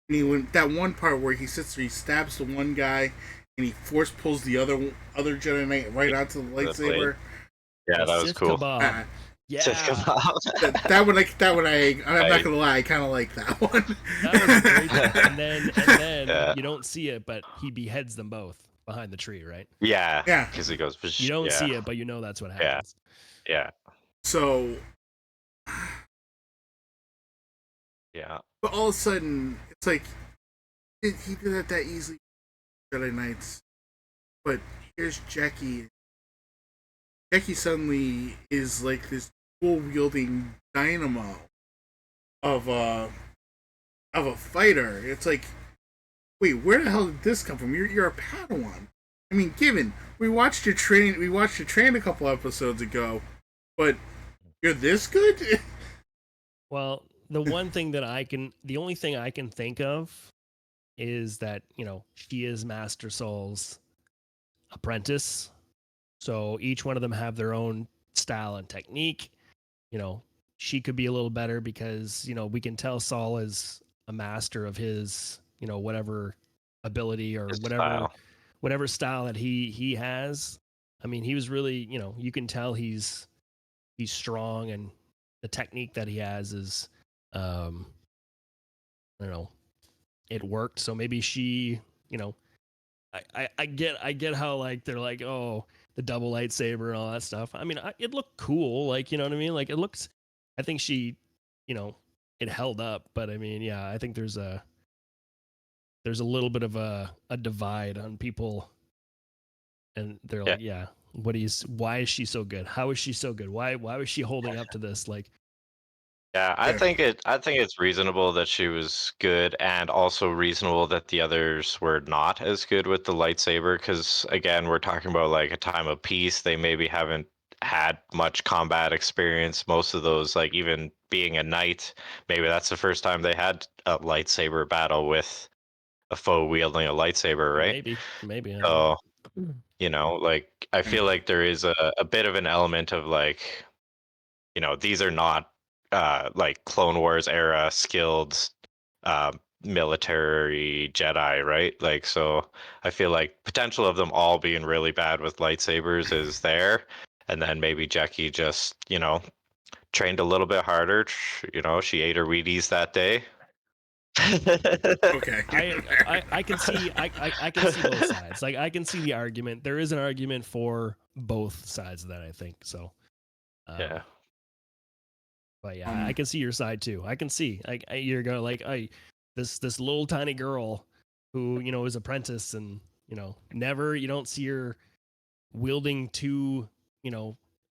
that one part where he sits there, he stabs the one guy, and he force pulls the other Jedi Knight right onto the lightsaber. Yeah, that was cool. Yeah, that one. I'm not gonna lie, I kind of like that one. That was great. And then you don't see it, but he beheads them both behind the tree, right? Yeah. Because he goes. You don't see it, but you know that's what happens. Yeah. So. Yeah. But all of a sudden, it's like he did that easily. Jedi Knights, but here's Jackie. Jackie suddenly is like this dual wielding dynamo of a fighter. It's like, wait, where the hell did this come from? You're a Padawan. I mean, given we watched you train a couple episodes ago, but you're this good? Well, the only thing I can think of is that, she is Master Soul's apprentice. So each one of them have their own style and technique. She could be a little better because, we can tell Saul is a master of his, whatever ability or His whatever style. whatever style that he has. I mean, he was really, you can tell he's strong, and the technique that he has is I don't know, it worked. So maybe she, I get how, like, they're like, oh, the double lightsaber and all that stuff. I mean, it looked cool, like, you know what I mean? Like, it looks, I think she, you know, it held up, but I mean, yeah, I think there's a little bit of a divide on people, and they're Yeah. like, yeah, why is she so good? How is she so good? Why was she holding up to this? Like, Yeah, I think it's reasonable that she was good, and also reasonable that the others were not as good with the lightsaber, because again, we're talking about like a time of peace. They maybe haven't had much combat experience. Most of those, like even being a knight, maybe that's the first time they had a lightsaber battle with a foe wielding a lightsaber, right? maybe, I don't know. So, like I feel like there is a bit of an element of like, these are not like Clone Wars era skilled uh, military Jedi, right? Like, so I feel like potential of them all being really bad with lightsabers is there, and then maybe Jackie just, trained a little bit harder. She ate her Wheaties that day. Okay. I can see I can see both sides. Like, I can see the argument. There is an argument for both sides of that, I think. So, Yeah. but yeah, I can see your side too. I can see, you're going like, this little tiny girl who, is apprentice, and, never, you don't see her wielding two,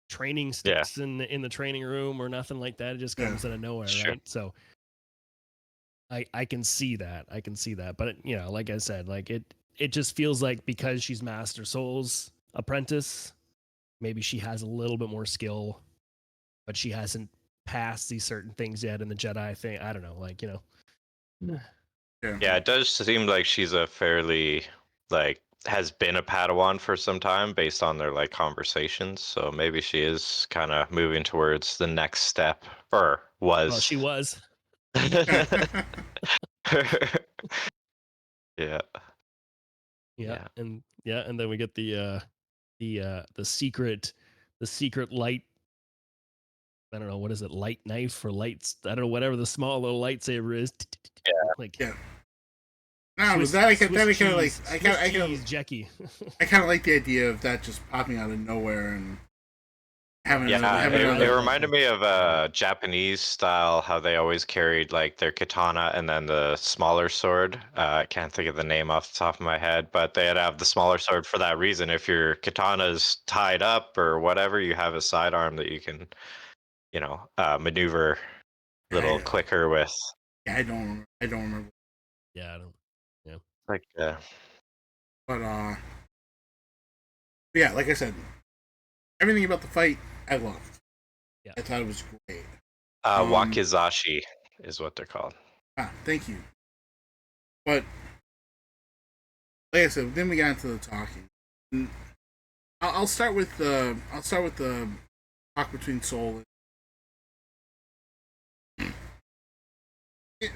training Yeah. sticks in the training room or nothing like that. It just Yeah. comes out of nowhere, Sure. right? So I can see that. I can see that. But like I said, like, it just feels like because she's Master Soul's apprentice, maybe she has a little bit more skill, but she hasn't passed these certain things yet in the Jedi thing. I don't know, like, Yeah, it does seem like she's a fairly, like, has been a Padawan for some time based on their like conversations. So maybe she is kind of moving towards the next step, or well, she was. was. Yeah. Yeah, Yeah. and then we get the secret light. I don't know, what is it, light knife or lights? I don't know, whatever the small little lightsaber is. Like, Yeah. No, but that I kind of like. Cheese, Jackie. I kind of like the idea of that just popping out of nowhere and having Yeah, having it another. reminded me of Japanese style, how they always carried like their katana and then the smaller sword. I can't think of the name off the top of my head, but they'd have the smaller sword for that reason. If your katana's tied up or whatever, you have a sidearm that you can, maneuver a little I, quicker with. I don't remember. Yeah, I don't. Yeah, Like, But yeah, like I said, everything about the fight I loved. yeah. I thought it was great. wakizashi is what they're called. Thank you. But like I said, then we got into the talking. And I'll start with the talk between Soul. It,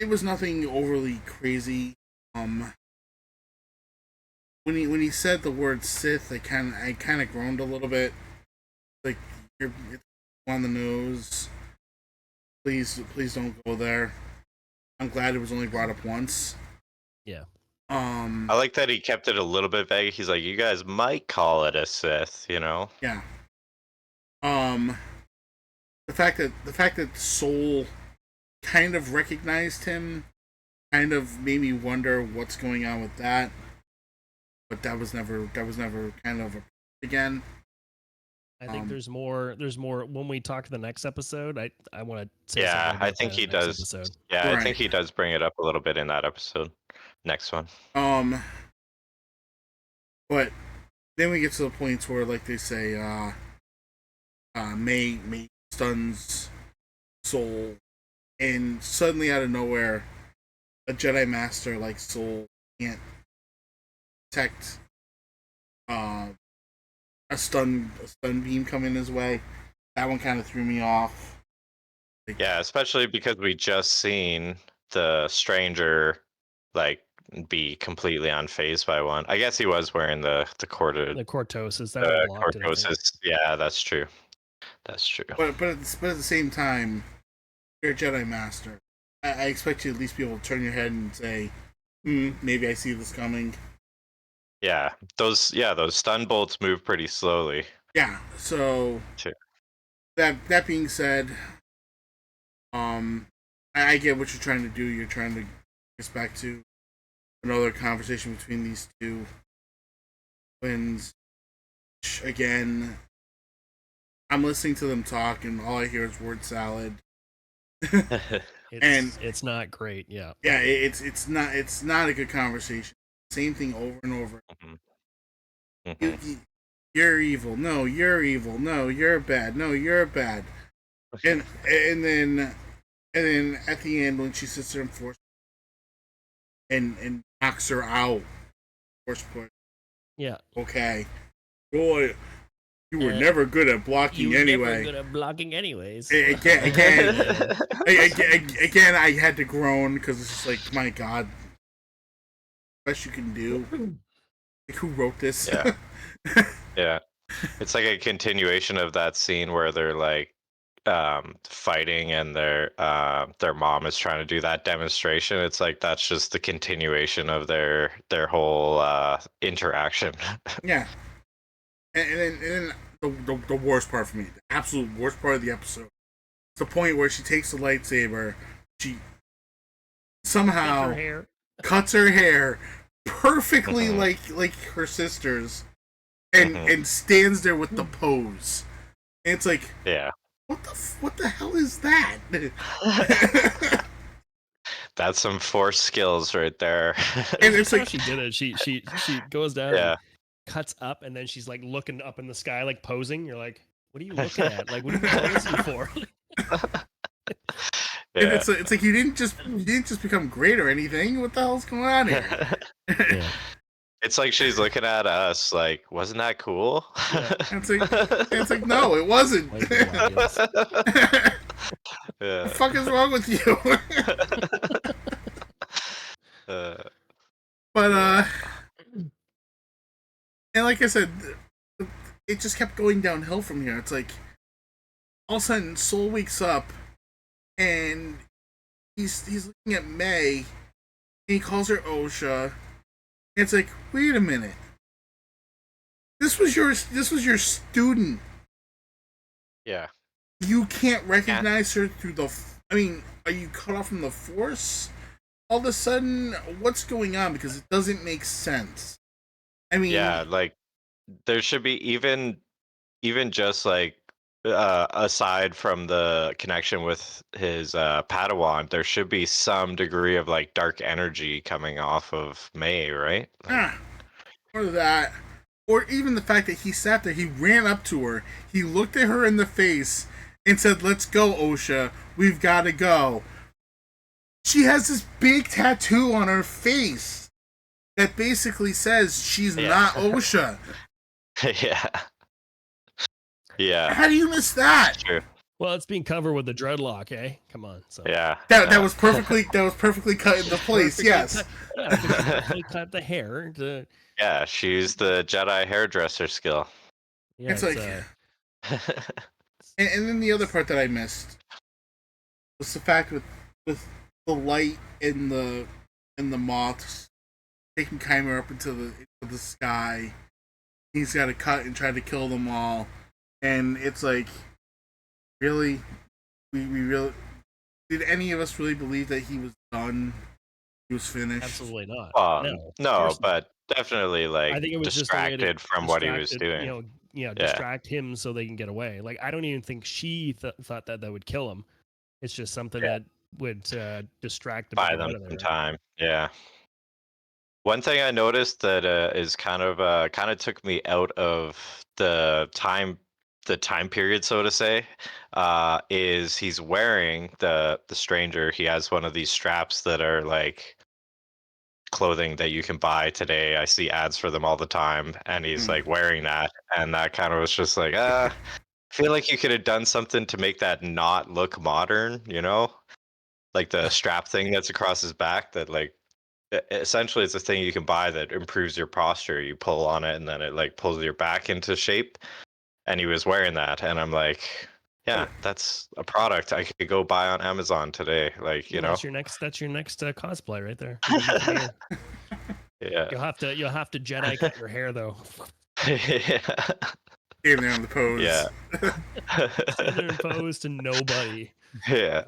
it was nothing overly crazy. When he said the word Sith, I kind of groaned a little bit. Like, it's on the nose. Please don't go there. I'm glad it was only brought up once. Yeah. I like that he kept it a little bit vague. He's like, you guys might call it a Sith, Yeah. The fact that Soul kind of recognized him kind of made me wonder what's going on with that. But that was never kind of again. I think there's more. There's more when we talk the next episode. I want to say Yeah, something about I think that he next does. episode. Yeah, Right. I think he does bring it up a little bit in that episode. Next one. But then we get to the points where, like they say, May stuns Soul, and suddenly out of nowhere, a Jedi Master like Soul can't detect a stun beam coming his way. That one kind of threw me off. Like, Yeah, especially because we just seen the stranger like be completely unfazed by one. I guess he was wearing the The Cortosis that one blocked it. I think. cortosis. Yeah, that's true. That's true. but at the same time, you're a Jedi Master. I expect you to at least be able to turn your head and say, maybe I see this coming. Yeah, those stun bolts move pretty slowly. Yeah. So Too. that being said, I get what you're trying to do. You're trying to get us back to another conversation between these two twins. Again, I'm listening to them talk, and all I hear is word salad. It's not great. Yeah. Yeah, it's not a good conversation. Same thing over and over. Mm-hmm. Mm-hmm. You're evil. No, you're evil. No, you're bad. No, you're bad. And then at the end when she sits there and force and knocks her out, force push. Yeah. Okay, boy, you were never good at blocking anyway. Never good at blocking anyways. Again, I had to groan because it's just like, my God, best you can do. Like, who wrote this? Yeah. Yeah. It's like a continuation of that scene where they're like fighting and their mom is trying to do that demonstration. It's like that's just the continuation of their whole interaction. Yeah. And then the worst part for me, the absolute worst part of the episode, it's the point where she takes the lightsaber, she somehow cuts her hair perfectly like her sister's, and stands there with the pose. And it's like, Yeah. What the hell is that? That's some force skills right there. And it's like she did it. She goes down Yeah. and cuts up, and then she's like looking up in the sky, like posing. You're like, what are you looking at? Like, what are you posing for? And it's like you didn't just become great or anything. What the hell's going on here? Yeah. It's like she's looking at us like, wasn't that cool? Yeah. It's like, no, it wasn't. Yeah. What the fuck is wrong with you? But and like I said, it just kept going downhill from here. It's like all of a sudden Soul wakes up and he's looking at May and he calls her Osha. And it's like, wait a minute. This was your student. Yeah. You can't recognize her through the. I mean, are you cut off from the Force? All of a sudden, what's going on? Because it doesn't make sense. I mean, yeah, like there should be even just like aside from the connection with his Padawan, there should be some degree of like dark energy coming off of May, right? Like, or that, or even the fact that he sat there, he ran up to her, he looked at her in the face, and said, "Let's go, Osha. We've got to go." She has this big tattoo on her face that basically says she's not Osha. Yeah. Yeah. How do you miss that? True. Well, it's being covered with the dreadlock, eh? Come on. So. Yeah. That was perfectly cut into place. Yes. Perfectly cut the hair. Yeah, she used the Jedi hairdresser skill. Yeah, it's like, and then the other part that I missed was the fact with the light in the moths taking Qimir up into the sky. He's got to cut and try to kill them all. And it's like, really? We really... Did any of us really believe that he was done? he was finished. Absolutely not. No, of No, course not. but definitely like I think it was just a way to distracted from what he was distract it, doing. Yeah. distract him so they can get away. Like I don't even think she thought that would kill him. It's just something that would distract him and Buy get them out of some there. time. Yeah. One thing I noticed that is kind of took me out of the time period, so to say, is he's wearing the stranger. He has one of these straps that are like clothing that you can buy today. I see ads for them all the time, and he's like wearing that, and that kind of was just like, I feel like you could have done something to make that not look modern, you know? Like the strap thing that's across his back that like essentially it's a thing you can buy that improves your posture. You pull on it and then it like pulls your back into shape. And he was wearing that, and I'm like, yeah, that's a product I could go buy on Amazon today. Like, you know, That's your next cosplay right there. You can Qimir. yeah. You'll have to Jedi cut your hair though. Yeah. Came there on the pose. Yeah. Stand there and pose to nobody. Yeah.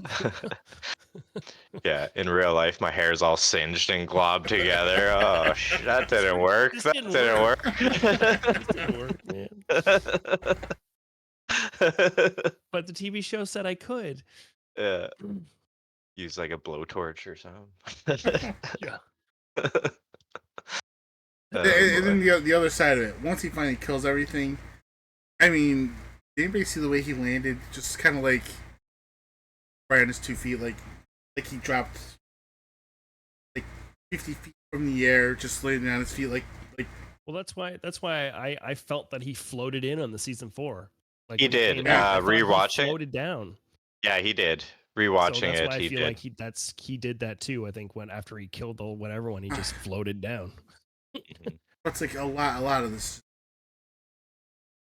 Yeah, in real life, my hair's all singed and globbed together. Oh, that didn't work. This That didn't didn't work. This didn't work, man. But the TV show said I could. Yeah. Use like a blowtorch or something. Yeah. And then the other side of it, once he finally kills everything, I mean, did anybody see the way he landed? Just kind of like right on his 2 feet, like he dropped like 50 feet from the air, just landing on his feet, like. Well, that's why I felt that he floated in on the season 4. Like He when did. came out, I thought he Rewatching. floated down. Yeah, he did. So Rewatching that's it, why I he feel did. like he did that too. I think when after he killed the whatever one, he just floated down. That's like a lot of this.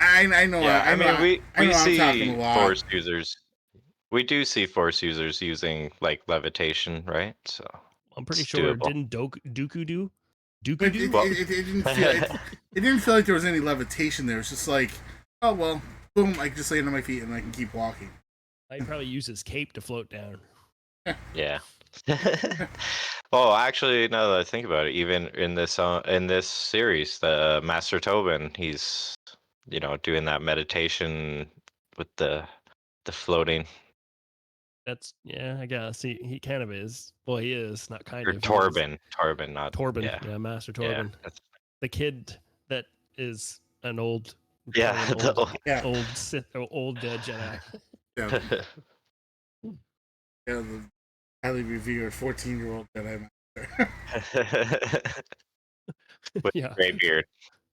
I know. Yeah, I mean, we I'm talking see a lot. Force users. We do see Force users using like levitation, right? So I'm pretty it's sure doable. didn't Dooku do? It didn't feel like there was any levitation there. It's just like, oh well, boom, I can just land on my feet and I can keep walking. I'd probably use his cape to float down. Yeah. Oh, actually, now that I think about it, even in this series, the Master Tobin, he's doing that meditation with the floating. That's I guess he kind of is. Well, he is not kind Or of. Torben, not Torben, Yeah, Master yeah, Torben, the kid that is an old, yeah, old Sith, old Jedi. Yeah, the highly revered 14-year-old Jedi Master. With Yeah,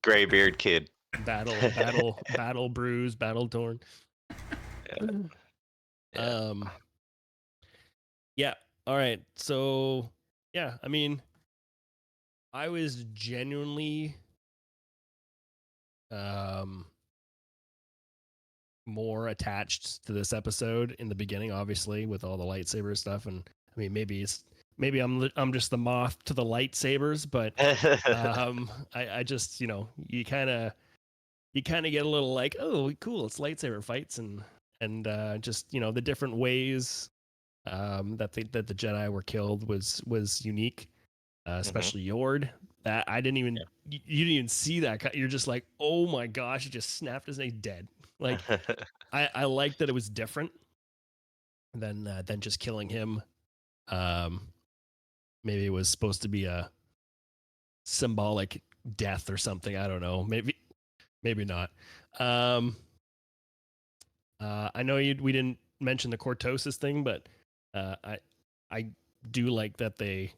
gray beard kid. battle bruised, battle torn. Yeah. Yeah. All right. So yeah, I mean, I was genuinely more attached to this episode in the beginning, obviously, with all the lightsaber stuff. And I mean, maybe I'm just the moth to the lightsabers, but I just you kind of get a little like, oh, cool, it's lightsaber fights and just the different ways that the Jedi were killed was unique, especially Yord. That I didn't even you didn't even see that. You're just like, oh my gosh, he just snapped his neck, dead. Like I like that it was different than just killing him. Maybe it was supposed to be a symbolic death or something. I don't know. Maybe not. I know we didn't mention the cortosis thing, but I do like that they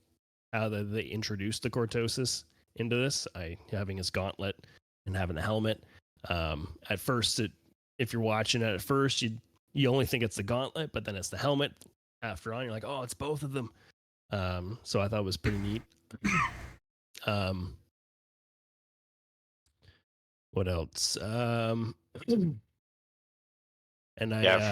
introduced the cortosis into this. Having his gauntlet and having the helmet. At first, if you're watching it at first, you only think it's the gauntlet, but then it's the helmet. After on, you're like, oh, it's both of them. So I thought it was pretty neat. What else? And for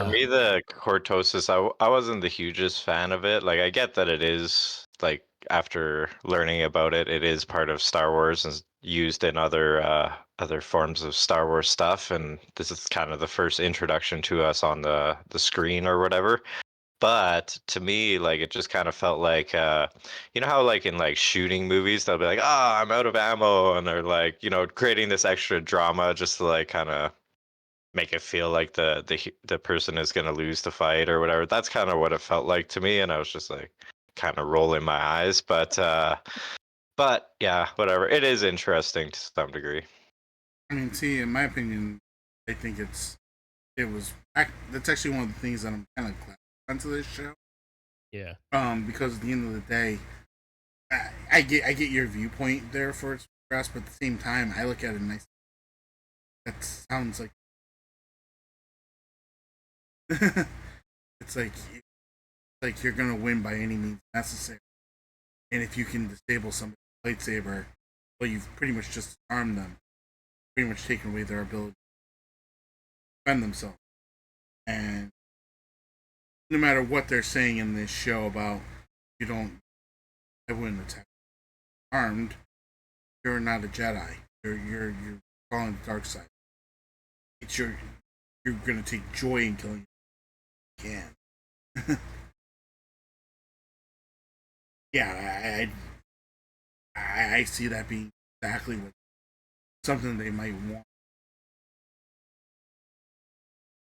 me, the cortosis, I wasn't the hugest fan of it. Like, I get that it is, like, after learning about it, it is part of Star Wars and used in other forms of Star Wars stuff. And this is kind of the first introduction to us on the screen or whatever. But to me, like it just kind of felt like you know how like in like shooting movies they'll be like, "Ah, I'm out of ammo," and they're like, creating this extra drama just to like kind of make it feel like the person is going to lose the fight or whatever. That's kind of what it felt like to me, and I was just like kind of rolling my eyes, but yeah, whatever. It is interesting to some degree. I mean, see, in my opinion, I think that's actually one of the things that I'm kind of glad onto this show. Yeah. Because at the end of the day, I get your viewpoint there for us, but at the same time, I look at it and that sounds like it's like you're gonna win by any means necessary, and if you can disable somebody's lightsaber, well, you've pretty much just armed them, pretty much taken away their ability to defend themselves, and no matter what they're saying in this show about you don't, I wouldn't attack armed. You're not a Jedi. You're following the dark side. It's you're gonna take joy in killing. You can. Yeah, I see that being exactly what something they might want.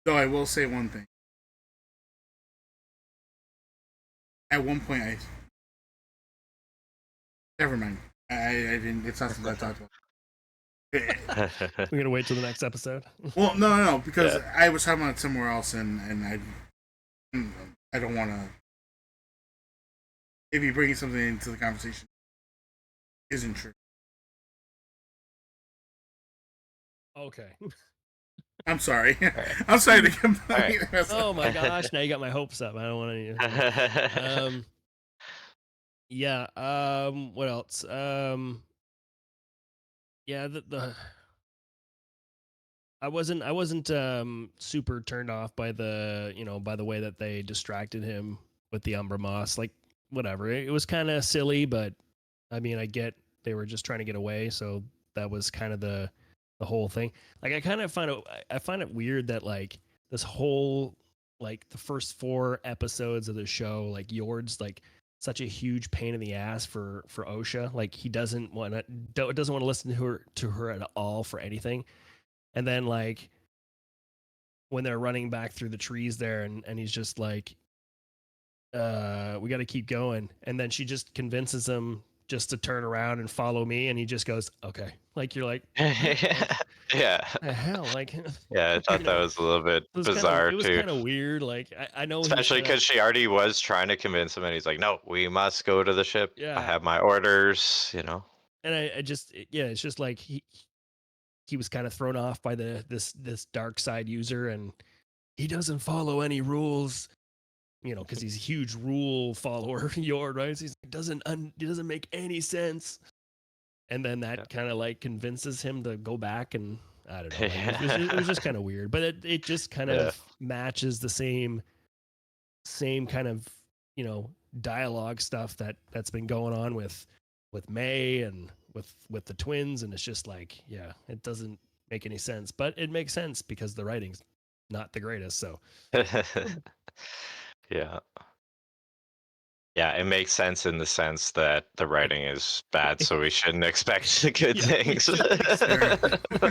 Though I will say one thing. At one point, I never mind. I didn't. It's not something I talked about. We're gonna wait till the next episode. Well, no, because I was talking about it somewhere else, and I don't want to. If you bring something into the conversation, isn't true. Okay. I'm sorry. Right. I'm sorry to completely Right. Oh my gosh! Now you got my hopes up. I don't want to. Yeah. What else? Yeah. The I wasn't super turned off by by the way that they distracted him with the Umbra Moss. Like whatever. It was kind of silly, but I mean, I get they were just trying to get away, so that was kind of the whole thing. Like I find it weird that like this whole like the first 4 episodes of the show, like Yord's like such a huge pain in the ass for Osha. Like he doesn't want to listen to her at all for anything. And then like when they're running back through the trees there and he's just like we got to keep going, and then she just convinces him just to turn around and follow me, and he just goes okay. Like you're like, Yeah. the hell, like Yeah, I thought that was a little bit bizarre it was too. kind of weird. Like I know Especially because she already was trying to convince him, and he's like, "No, we must go to the ship. I yeah, have my orders." and I just yeah, it's just like he was kind of thrown off by this dark side user, and he doesn't follow any rules, because he's a huge rule follower. Yord, right? So it doesn't make any sense. And then that kind of like convinces him to go back, and I don't know. Like, it was just kind of weird, but it just kind of matches the same kind of dialogue stuff that's been going on with May and with the twins, and it's just like it doesn't make any sense, but it makes sense because the writing's not the greatest. So Yeah. Yeah, it makes sense in the sense that the writing is bad, so we shouldn't expect good things. We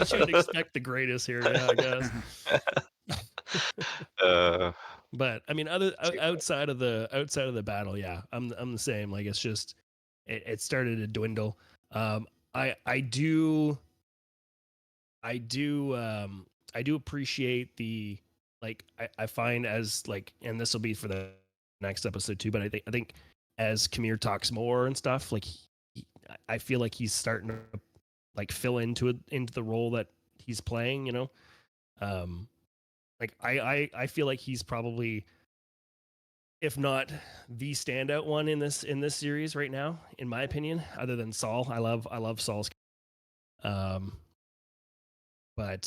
shouldn't expect the greatest here, I guess. But I mean, outside of the battle, I'm the same. Like it's just it started to dwindle. I do appreciate the like I find as like, and this will be for the next episode too, but I think as Qimir talks more and stuff, like I feel like he's starting to like fill into the role that he's playing, like I feel like he's probably, if not the standout one in this series right now, in my opinion, other than Saul. I love Saul's but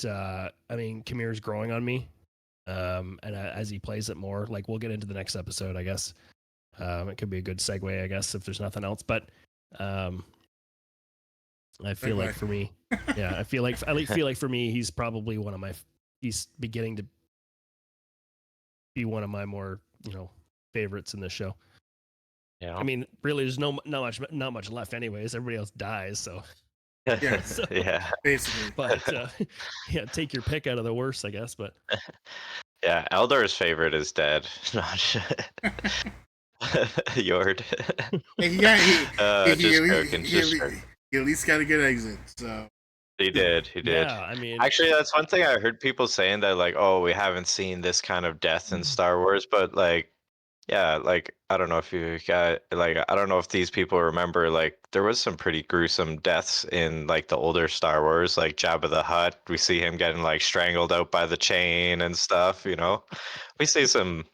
I mean, Qamir's growing on me. And as he plays it more, like we'll get into the next episode, I guess. It could be a good segue, I guess, if there's nothing else. But I feel like for me, I feel like for me, he's probably he's beginning to be one of my more favorites in this show. Yeah. I mean, really, there's not much left, anyways. Everybody else dies, so Yeah. so, Yeah. Basically. But yeah, take your pick out of the worst, I guess. But Yeah. Eldor's favorite is dead. Not Yord. He, Just joking. Just joking. he at least got a good exit. So He did. He did. yeah, I mean, Actually, that's one thing I heard people saying that, like, oh, we haven't seen this kind of death in Star Wars, but like, yeah, like I don't know if you got like I don't know if these people remember, like there was some pretty gruesome deaths in like the older Star Wars, like Jabba the Hutt. We see him getting like strangled out by the chain and stuff. You know, we see some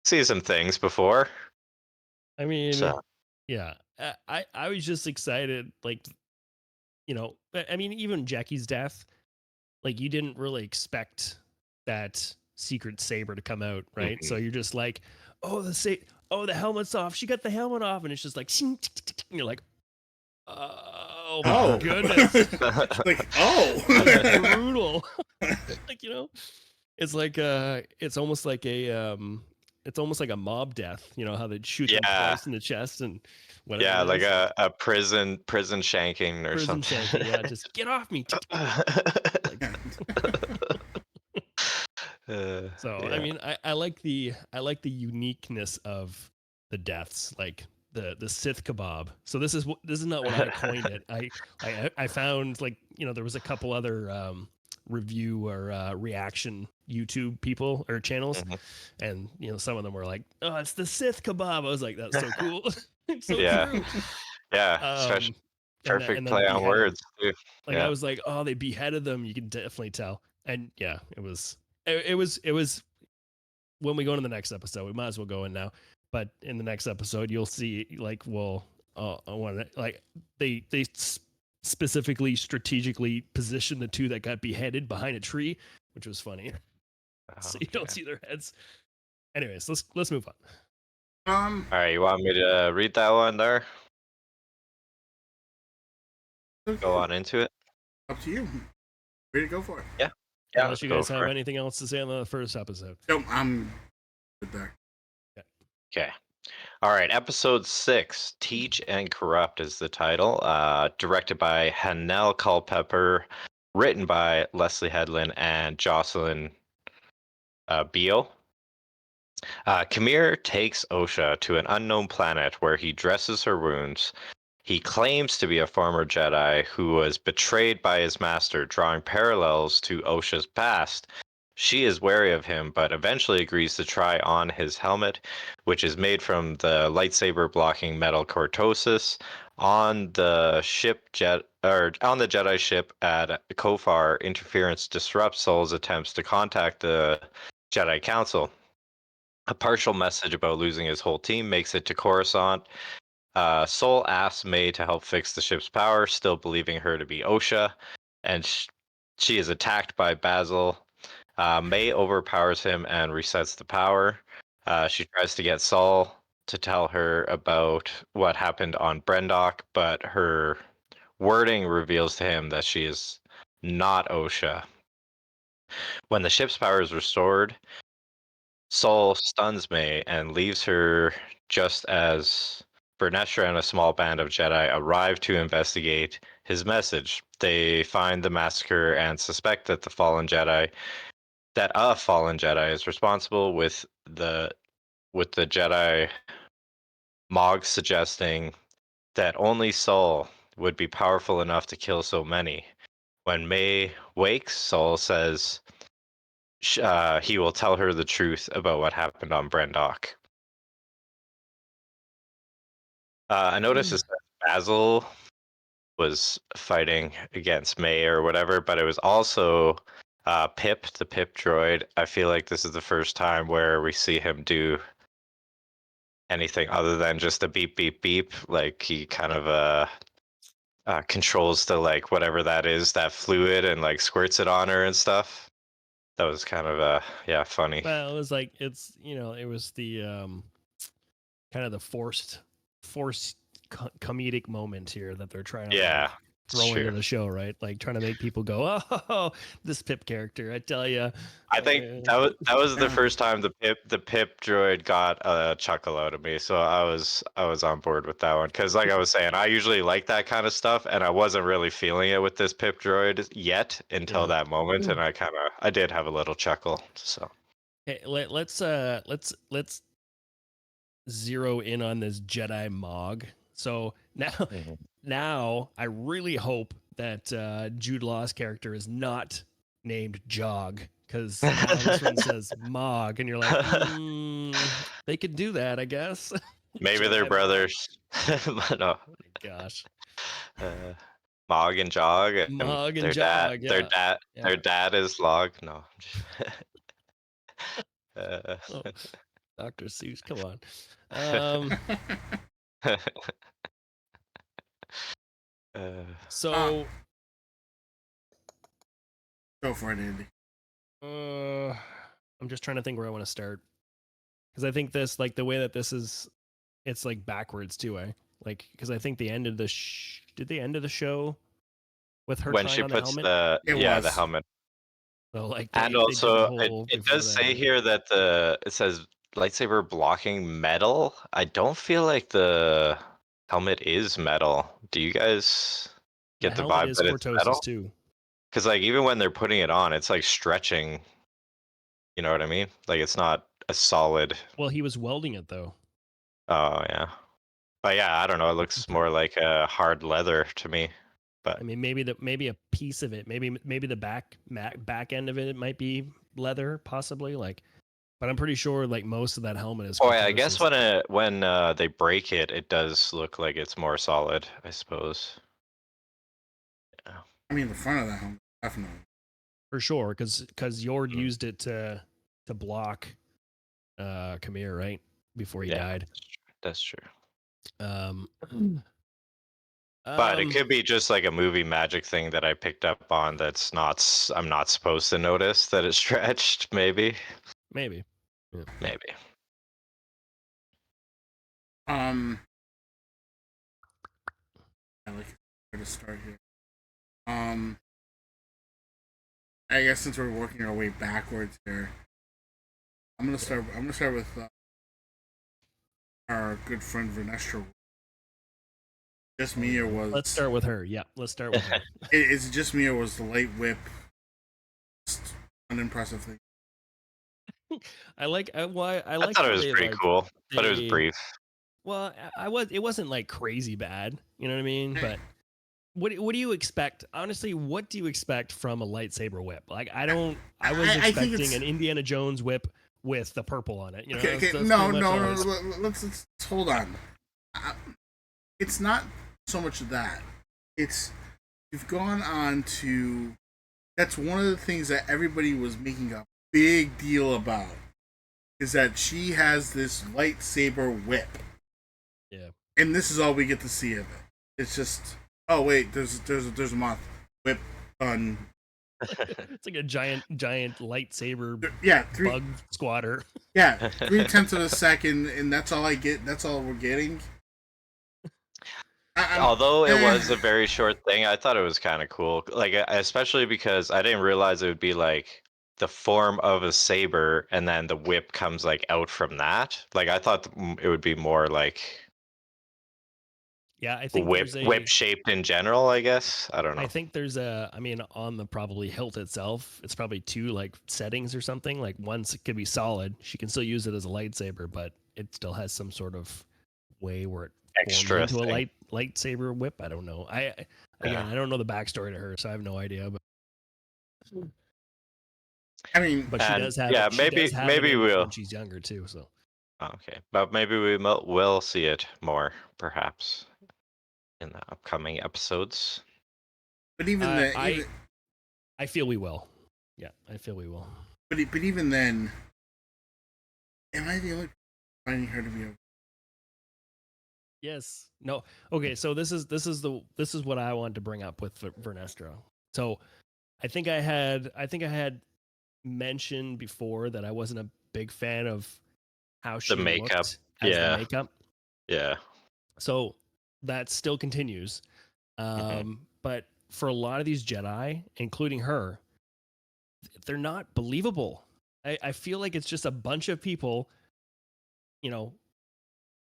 things before. I mean, So yeah, I was just excited, like, you know, I mean, even Jackie's death, like, you didn't really expect that secret saber to come out, right? So you're just like, oh, the helmet's off. She got the helmet off, and it's just like, and you're like, oh my goodness, like, oh, brutal. Like, you know, it's like it's almost like a mob death. You know how they'd shoot them yeah, twice in the chest and whatever. yeah, it like is. a prison shanking or Prison something. shanking. Yeah, just get off me. Like, so yeah. I mean, I like the uniqueness of the deaths, like the Sith kebab. So this is not what I coined it. I found, like, you know, there was a couple other review or reaction YouTube people or channels, and you know, some of them were like, oh, it's the Sith kebab. I was like, that's so cool. It's so Yeah. true. Yeah, perfect and then play on beheaded. words too. Like, Yeah. I was like, oh, they beheaded them. You can definitely tell. And yeah, it was when we go into the next episode, we might as well go in now. But in the next episode, you'll see, like, well, I want to, like, they specifically strategically positioned the two that got beheaded behind a tree, which was funny. So you don't see their heads. Anyways, let's move on. All right, you want me to read that one there? Go on into it. Up to you. Ready to go for it? Yeah. Unless you guys have anything else to say on the first episode. Nope, I'm good there. Okay. All right, episode 6, Teach and Corrupt is the title. Directed by Hanel Culpepper, written by Leslie Headland and Jocelyn Beale. Qimir takes Osha to an unknown planet where he dresses her wounds. He claims to be a former Jedi who was betrayed by his master, drawing parallels to Osha's past. She is wary of him, but eventually agrees to try on his helmet, which is made from the lightsaber-blocking metal cortosis. On the Jedi ship at Khofar, interference disrupts Sol's attempts to contact the Jedi Council. A partial message about losing his whole team makes it to Coruscant. Sol asks May to help fix the ship's power, still believing her to be Osha, and she is attacked by Basil. May overpowers him and resets the power. She tries to get Sol to tell her about what happened on Brendok, but her wording reveals to him that she is not Osha. When the ship's power is restored, Sol stuns May and leaves her just as Vernestra and a small band of Jedi arrive to investigate his message. They find the massacre and suspect that a fallen Jedi is responsible, with the Jedi Mog suggesting that only Sol would be powerful enough to kill so many. When May wakes, Sol says he will tell her the truth about what happened on Brendok. I noticed that Basil was fighting against May or whatever, but it was also Pip, the Pip droid. I feel like this is the first time where we see him do anything other than just a beep, beep, beep. Like, he kind of controls the, like, whatever that is, that fluid, and like squirts it on her and stuff. That was kind of funny. Well, it was like, it's, you know, it was the kind of the forced comedic moment here that they're trying to Yeah. throw into true. the show, right? Like trying to make people go, "Oh, this Pip character." I tell you, I think that was the Yeah. first time the Pip droid got a chuckle out of me, so I was on board with that one because, like I was saying, I usually like that kind of stuff, and I wasn't really feeling it with this Pip droid yet until Yeah. that moment, and I did have a little chuckle. So Hey, let's zero in on this Jedi Mog. So now I really hope that Jude Law's character is not named Jog, because now this one says Mog, and you're like, they could do that, I guess. maybe they're Jedi Mog. brothers. But no, Gosh, Mog and Jog, and Mog and their dad, Jog, their yeah. dad, Yeah. their dad is Log. No. Oh, Dr. Seuss, come on. So Go for it, Andy. I'm just trying to think where I want to start, because I think this, like the way that this is, it's like backwards too, like, because I think the end of the did the end of the show with her when trying she on the puts helmet. the It the was. helmet. So like And they did the also, it, whole it before does say that. here that it says lightsaber blocking metal. I don't feel like the helmet is metal. Do you guys The get the helmet vibe is that it's Cortos's metal? too. Because like even when they're putting it on, it's like stretching. You know what I mean? Like it's not a solid. Well, he was welding it though. Oh yeah. But yeah, I don't know. It looks more like a hard leather to me. But I mean, maybe a piece of it, maybe the back end of it might be leather, possibly. Like, but I'm pretty sure like most of that helmet is. oh yeah, I guess Cortos's. when they break it, it does look like it's more solid. I suppose. Yeah. I mean, the front of the helmet, definitely. For sure, because Yord Mm. used it to block Qimir, right, before he Yeah, died. that's true. Um, But it could be just like a movie magic thing that I picked up on that's not I'm not supposed to notice that it's stretched, maybe. maybe. Yeah. Maybe. I like where to start here. I guess since we're working our way backwards here, I'm gonna start with our good friend Vernestra. Just me or was Let's start with her. Yeah, let's start with her. it's just me or was the light whip just unimpressive thing? I like why I I like thought how it was they pretty like cool, but it was they. brief. Well, it wasn't like crazy bad. You know what I mean? But what do you expect? Honestly, what do you expect from a lightsaber whip? Like I was I think expecting it's an Indiana Jones whip with the purple on it. You know, okay. that's No, pretty much no, all I no. was- Let's hold on. It's not so much that. It's you've gone on to. That's one of the things that everybody was making a big deal about. Is that she has this lightsaber whip. Yeah. And this is all we get to see of it. It's just, oh wait, there's a moth whip on. It's like a giant lightsaber Yeah, bug squatter. Yeah, 0.3 of a second, and that's all I get. That's all we're getting. Although it was a very short thing, I thought it was kind of cool. Like especially because I didn't realize it would be like the form of a saber and then the whip comes like out from that. Like I thought it would be more like Yeah, I think whip shaped in general, I guess. I don't know. I think there's I mean, on the probably hilt itself, it's probably two like settings or something. Like once it could be solid, she can still use it as a lightsaber, but it still has some sort of way where it forms Extra into a thing. lightsaber whip. I don't know. Again, I don't know the backstory to her, so I have no idea. But I mean, but she And does have yeah, it. She does have it maybe in we'll. when she's younger too. So Okay, but maybe we will see it more, perhaps, in the upcoming episodes. but even I feel we will. Yeah, I feel we will. but even then, am I the only person finding her to be okay? Yes. No. Okay. So this is what I wanted to bring up with Vernestra. So I think I had mentioned before that I wasn't a big fan of how she The makeup, looked as the yeah. makeup. Yeah. So that still continues. Mhm. But for a lot of these Jedi, including her, they're not believable. I feel like it's just a bunch of people, you know,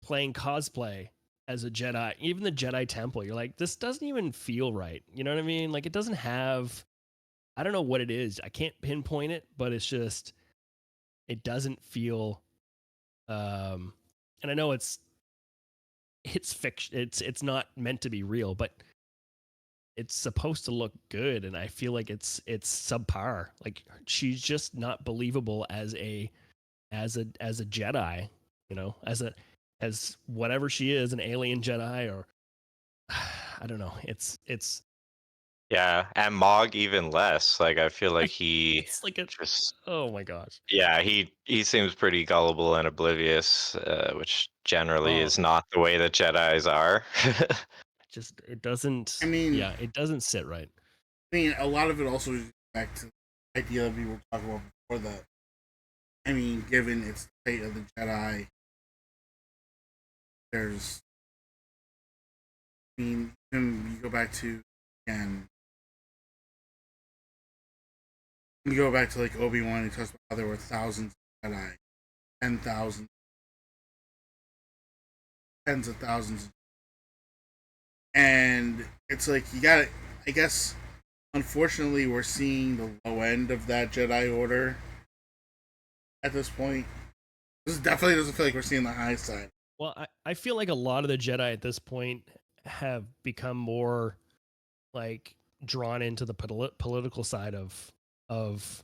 playing cosplay as a Jedi. Even the Jedi Temple, you're like, this doesn't even feel right. You know what I mean? Like, it doesn't have, I don't know what it is. I can't pinpoint it, but it's just, it doesn't feel, and I know it's fiction. It's not meant to be real, but it's supposed to look good, and I feel like it's subpar. Like, she's just not believable as a Jedi, you know, as whatever she is, an alien Jedi, or I don't know. It's Yeah, and Mog even less. Like I feel like he it's like a, just oh my gosh. yeah, he seems pretty gullible and oblivious, which generally Oh, is not the way that Jedis are. just it doesn't. I mean, Yeah, it doesn't sit right. a lot of it also is back to the idea that we were talking about before that. I mean, given its fate of the Jedi, there's. I mean, even you go back to again. You go back to like Obi-Wan. He talks about how there were thousands of Jedi, 10,000, tens of thousands, and it's like you got. I guess, unfortunately, we're seeing the low end of that Jedi Order at this point. This definitely doesn't feel like we're seeing the high side. Well, I feel like a lot of the Jedi at this point have become more like drawn into the political side of of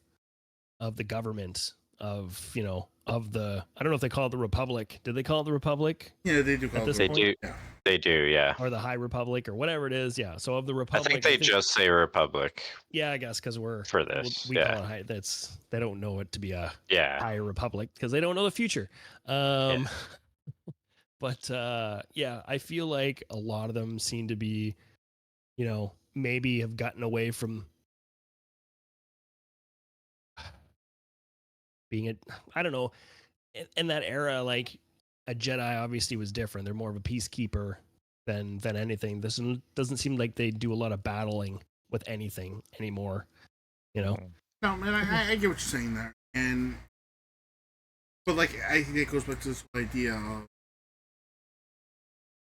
the government, of, you know, of the, I don't know if they call it the Republic. Did they call it the Republic Yeah, they do at call it this the They point? do, yeah. they do, yeah. Or the High Republic or whatever it is. Yeah. So of the I think Republic, I they think, just say Republic yeah, I guess because for this. we Yeah, call it high. That's, they don't know it to be a yeah, higher Republic because they don't know the future. yeah. Um, but yeah, I feel like a lot of them seem to be, you know, maybe have gotten away from being a, I don't know, in that era, like a Jedi obviously was different. They're more of a peacekeeper than anything. This doesn't seem like they do a lot of battling with anything anymore. You know? Mhm. No, man, I get what you're saying there, and but like I think it goes back to this whole idea of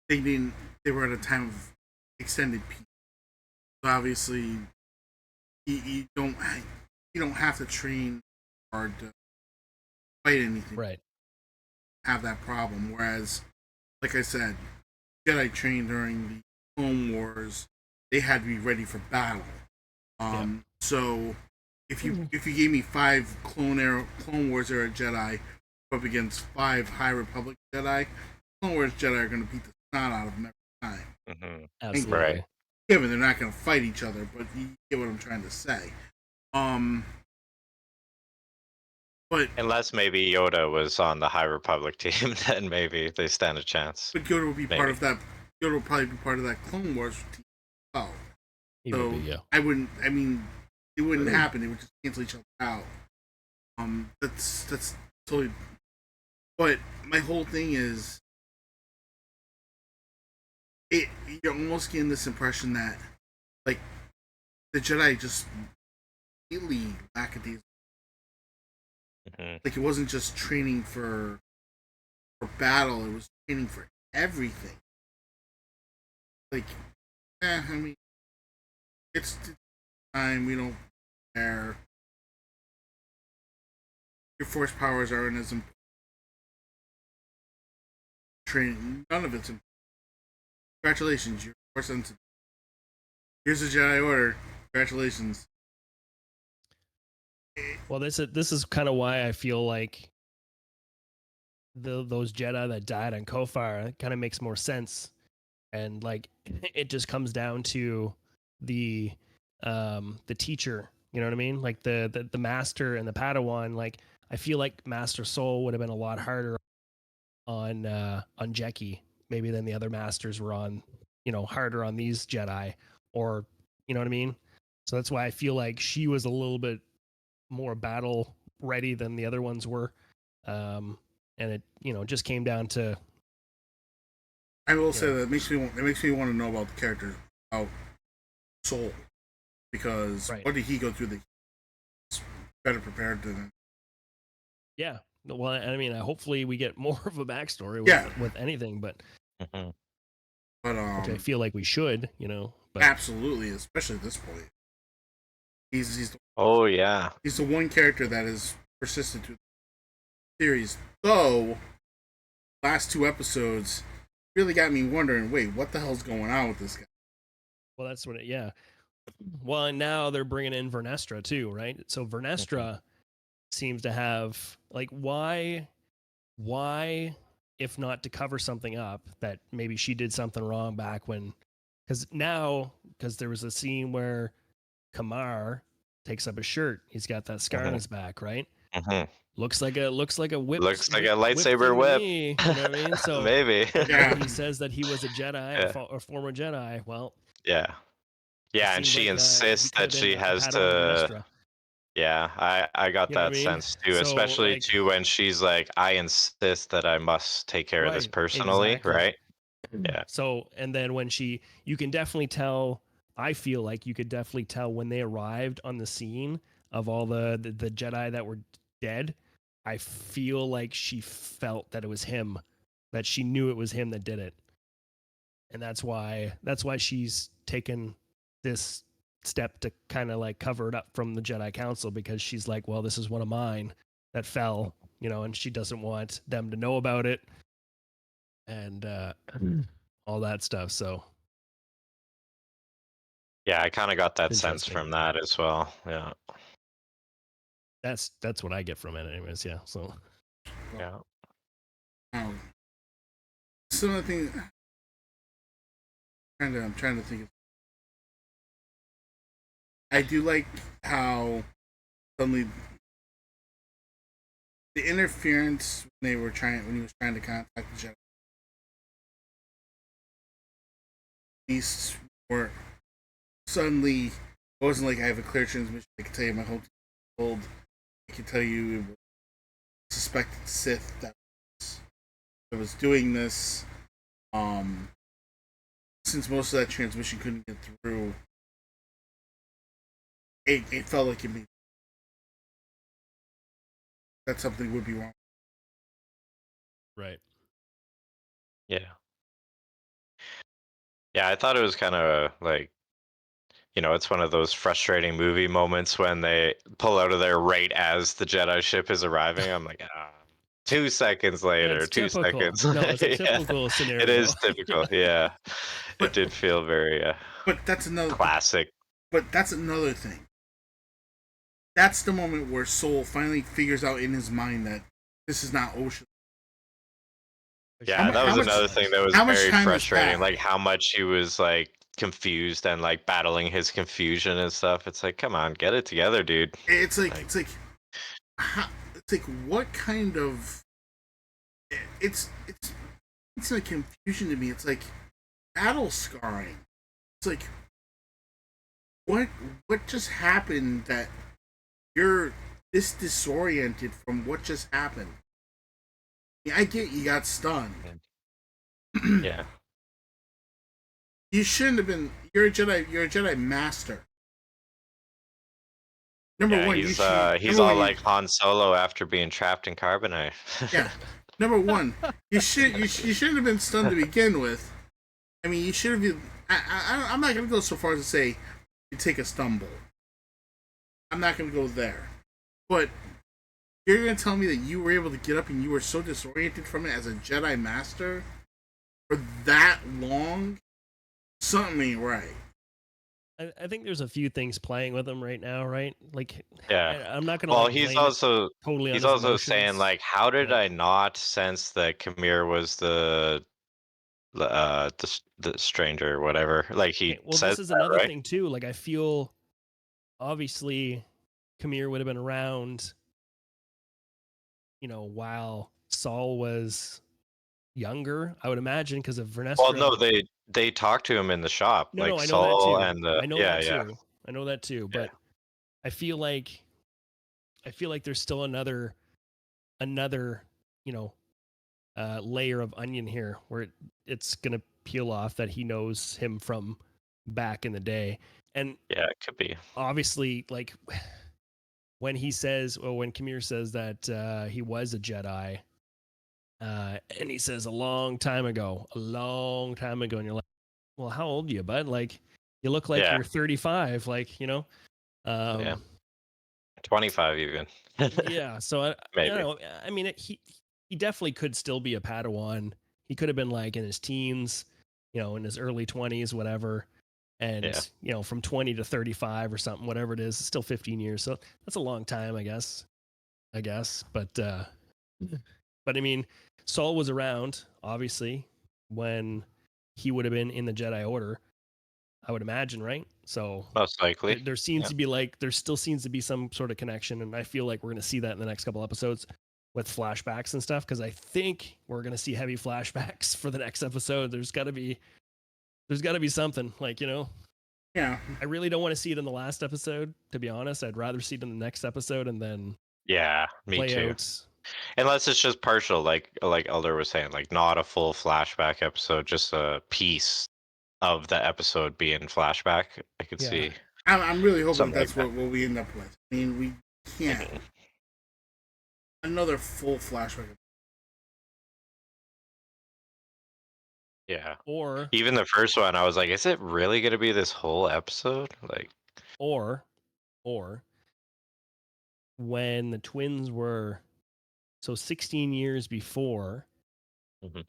they didn't. They were at a time of extended peace. So obviously, you don't have to train hard to fight anything. Right. Have that problem. Whereas, like I said, Jedi trained during the Clone Wars, they had to be ready for battle. So if you gave me 5 Clone Wars era Jedi up against 5 High Republic Jedi, Clone Wars Jedi are going to beat the snot out of them every time. Mhm. Absolutely. Right. Given they're not going to fight each other, but you get what I'm trying to say. Um, but Unless maybe Yoda was on the High Republic team, then maybe they stand a chance. Yoda will be part Maybe. of that. Yoda will probably be part of that Clone Wars team. Oh, He so would be, yeah. I wouldn't. I mean, it wouldn't happen. They would just cancel each other out. That's totally. But my whole thing is, you're almost getting this impression that, like, the Jedi just really lackadaisical. Mhm. Like, it wasn't just training for battle; it was training for everything. Like, I mean, it's time. We don't care. Your force powers aren't as important. Training, none of it's important. Congratulations, you're force sensitive. Here's the Jedi Order. Congratulations. Well, this is kind of why I feel like those Jedi that died on Khofar kind of makes more sense, and like it just comes down to the teacher. You know what I mean? Like the master and the Padawan. Like, I feel like Master Soul would have been a lot harder on Jekki maybe than the other masters were on, you know, harder on these Jedi, or, you know what I mean? So that's why I feel like she was a little bit more battle ready than the other ones were. And it, you know, just came down to, I will say that it makes me want to know about the characters. How Soul, because Right. what did he go through that he's better prepared than? Yeah. Well, I mean, hopefully we get more of a backstory with Yeah. with anything, but Mhm. which I feel like we should, But absolutely, especially at this point, he's Oh yeah. he's the one character that is persistent through the series. Though last two episodes really got me wondering, wait, what the hell's going on with this guy? well, that's what. Yeah. Well, and now they're bringing in Vernestra too, right? So Vernestra seems to have like why if not to cover something up that maybe she did something wrong back when because there was a scene where Qimir takes up his shirt. He's got that scar on his back, right? Mhm. Looks like a Looks like a whip lightsaber thing to whip. me. You know what I mean? So Maybe. Yeah. when he says that he was a Jedi, Yeah. a former Jedi, well, Yeah. it Yeah, and seems she like he insists could that have been she has Padawan to. Vernestra. Yeah, I got You know what I that mean? sense too, So especially like, too when she's like, I insist that I must take care of this right, personally, exactly. right? Yeah. So, and then when you can definitely tell, I feel like you could definitely tell when they arrived on the scene of all the Jedi that were dead. I feel like she felt that it was him, that she knew it was him that did it. And that's why she's taken this step to kind of like cover it up from the Jedi Council, because she's like, well, this is one of mine that fell, and she doesn't want them to know about it and all that stuff. So Yeah, I kind of got that sense interesting. from that as well. Yeah. That's what I get from it, anyways. Yeah. So Yeah. Some of the things I'm trying to think of. I do like how suddenly the interference when when he was trying to contact the Jedi beasts were suddenly, it wasn't like I have a clear transmission. I can tell you my whole told. I can tell you it was suspected Sith that was doing this. Um, since most of that transmission couldn't get through, it felt like that something would be wrong. right. Yeah. Yeah, I thought it was kind of like, it's one of those frustrating movie moments when they pull out of there right as the Jedi ship is arriving. I'm like, 2 seconds Yeah, later, it's two typical. seconds. No, it's a Yeah, typical it scenario. is typical. Yeah, it But did feel very but that's another classic. but that's another thing. That's the moment where Soul finally figures out in his mind that this is not Osha. Yeah, that was another thing that was How much very time has frustrating. passed? Like how much he was like confused and like battling his confusion and stuff. It's like, come on, get it together, dude. It's like Like, it's like what kind of it's it's like confusion to me. It's like battle scarring. It's like what just happened that you're this disoriented from what just happened. Yeah, I get you got stunned. yeah. You shouldn't have been. You're a Jedi. You're a Jedi master. Number Yeah, one, he's number all one, like Han Solo after being trapped in carbonite. yeah. Number one, you shouldn't have been stunned to begin with. I mean, you should have been. I'm not gonna go so far as to say you take a stumble. I'm not gonna go there, but you're gonna tell me that you were able to get up and you were so disoriented from it as a Jedi master for that long. Something ain't right. I think there's a few things playing with him right now, right? Like, Yeah. I'm not gonna Well, like blame it totally on he's his also saying emotions, like, how did but I not sense that Khmer was the stranger or whatever? Like okay, he well, says this is that, another right? thing too. Like, I feel obviously Qimir would have been around, while Saul was younger, I would imagine, because of Well, no, Vernestra. they talk to him in the shop, No, like I know that Saul too. and the I know yeah, that yeah, too. I know that too. yeah. But I feel like there's still another you know layer of onion here where it's gonna peel off that he knows him from back in the day. And Yeah, it could be. obviously, like when he says, or when Qimir says that he was a Jedi, and he says a long time ago, and you're like, well, how old are you, bud? Like, you look like Yeah. you're 35, like, you know? Yeah. 25 even. Yeah. So, you Maybe. know, I mean, he definitely could still be a Padawan. He could have been like in his teens, you know, in his early 20s, whatever. And, Yeah. you know, from 20 to 35 or something, whatever it is, it's still 15 years. So that's a long time, I guess. But I mean, Saul was around, obviously, when he would have been in the Jedi Order, I would imagine, right? So Most likely. there seems to be like, there still seems to be some sort of connection. And I feel like we're going to see that in the next couple episodes with flashbacks and stuff. Cause I think we're going to see heavy flashbacks for the next episode. There's got to be something, like, you know, Yeah. I really don't want to see it in the last episode, to be honest. I'd rather see it in the next episode and then Yeah, me play too. out. Unless it's just partial, like Elder was saying, like not a full flashback episode, just a piece of the episode being flashback. I could Yeah. see I'm really hoping something that's like what we end up with. I mean, we can't. Mhm. Another full flashback. Yeah. Or Even the first one, I was like, is it really going to be this whole episode? Like, or when the twins were, so 16 years before, Mhm.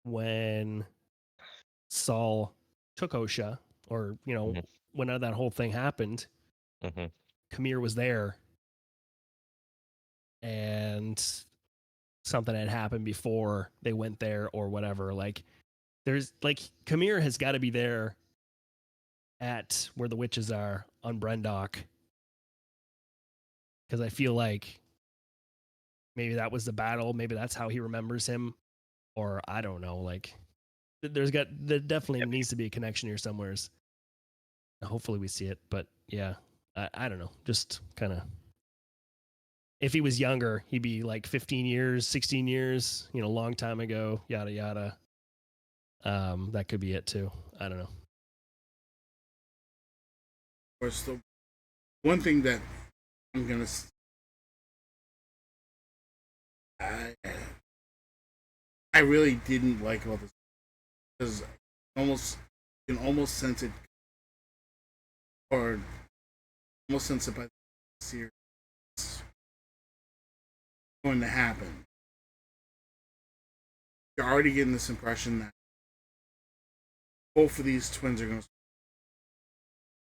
when Saul took Osha, or, you know, Mhm. when that whole thing happened, Mhm. Qimir was there, and something had happened before they went there or whatever. Like, there's like, Qimir has got to be there at where the witches are on Brendock, because I feel like maybe that was the battle, maybe that's how he remembers him, or I don't know. Like, there definitely needs to be a connection here somewheres. Hopefully we see it, but yeah, I don't know. Just kind of, if he was younger, he'd be like 15 years, 16 years, you know, a long time ago, yada yada. That could be it too. I don't know. Or still, one thing that I'm gonna, I, I really didn't like about this because almost you can almost sense it, or almost sense it by the series going to happen. You're already getting this impression that both of these twins are going to.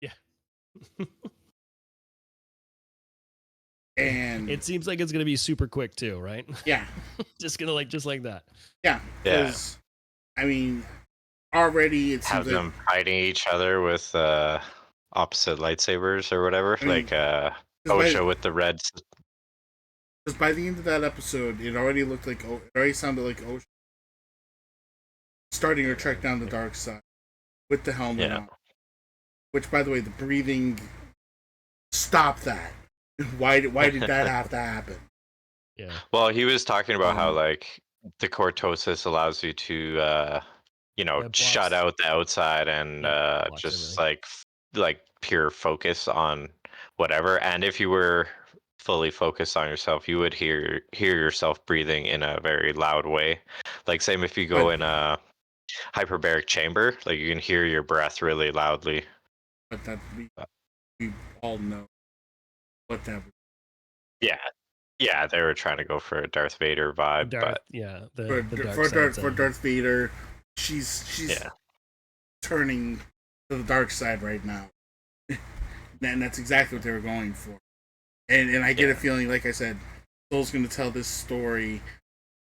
Yeah. And it seems like it's gonna be super quick too, right? Yeah. just like that. Yeah. Because, I mean, already it have seems like them fighting each other with opposite lightsabers or whatever, I mean, like Osha with the red. Because by the end of that episode, it already looked like it already sounded like Osha starting her trek down the dark side with the helmet on. Which, by the way, the breathing, stop that. Why did that have to happen? Yeah. Well, he was talking about how like the cortosis allows you to you know, shut out the outside and just everything. like pure focus on whatever. And if you were fully focused on yourself, you would hear yourself breathing in a very loud way. Like same if you go in a hyperbaric chamber, like you can hear your breath really loudly. But that we all know what that was. Yeah, they were trying to go for a Darth Vader vibe, but for Darth Vader, she's turning to the dark side right now, and that's exactly what they were going for. And I get a feeling, like I said, Soul's going to tell this story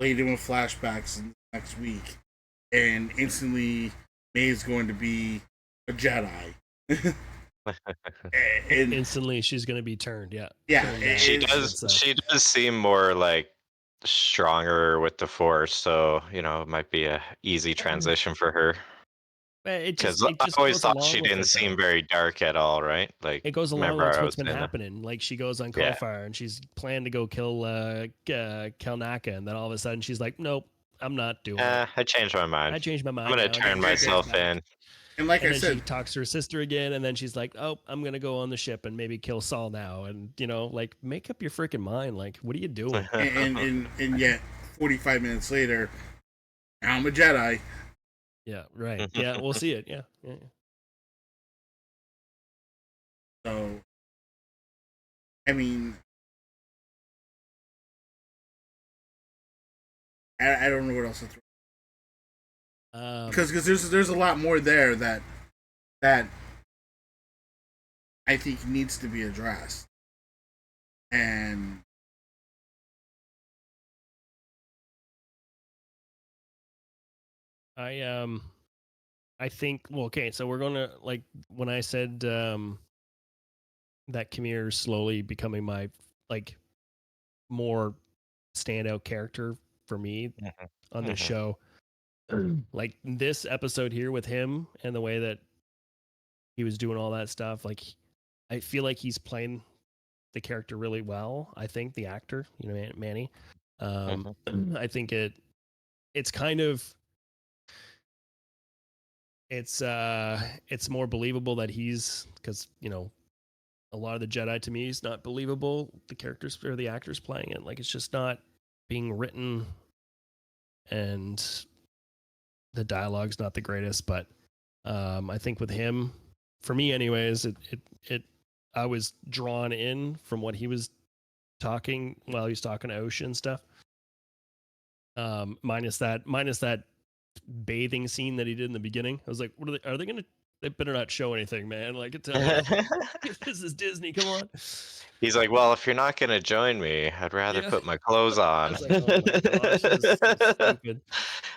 later with flashbacks next week, and instantly May's going to be a Jedi. and instantly she's going to be turned. Yeah, she does seem more like stronger with the Force, so you know it might be a easy transition for her. Because I always thought she didn't seem very dark at all, right? Like it goes along with what's been happening. Like she goes on Khofar and she's planned to go kill Kelnaka, and then all of a sudden she's like, "Nope, I'm not doing it." I changed my mind. I'm gonna turn myself in. And like And I then said, she talks to her sister again, and then she's like, "Oh, I'm gonna go on the ship and maybe kill Saul now." And like, make up your freaking mind. Like, what are you doing? and yet 45 minutes later, I'm a Jedi. Yeah, right. Yeah, we'll see it. Yeah, yeah. So, I mean, I don't know what else to throw. Because there's a lot more there that I think needs to be addressed. And I think, well, okay, so we're gonna, like, when I said that Qimir slowly becoming my, like, more standout character for me on this show, like this episode here with him and the way that he was doing all that stuff, like, I feel like he's playing the character really well. I think the actor, Manny, I think it's kind of, it's more believable that he's, because a lot of the Jedi to me is not believable. The characters or the actors playing it, like, it's just not being written, and the dialogue's not the greatest. But I think with him, for me, anyways, it I was drawn in from what he was talking while he was talking to Osha and stuff. Minus that bathing scene that he did in the beginning. I was like, what are they gonna? They better not show anything, man. Like, this is Disney. Come on. He's like, well, if you're not gonna join me, I'd rather Yeah. put my clothes I on. was like, oh my gosh, this is so stupid.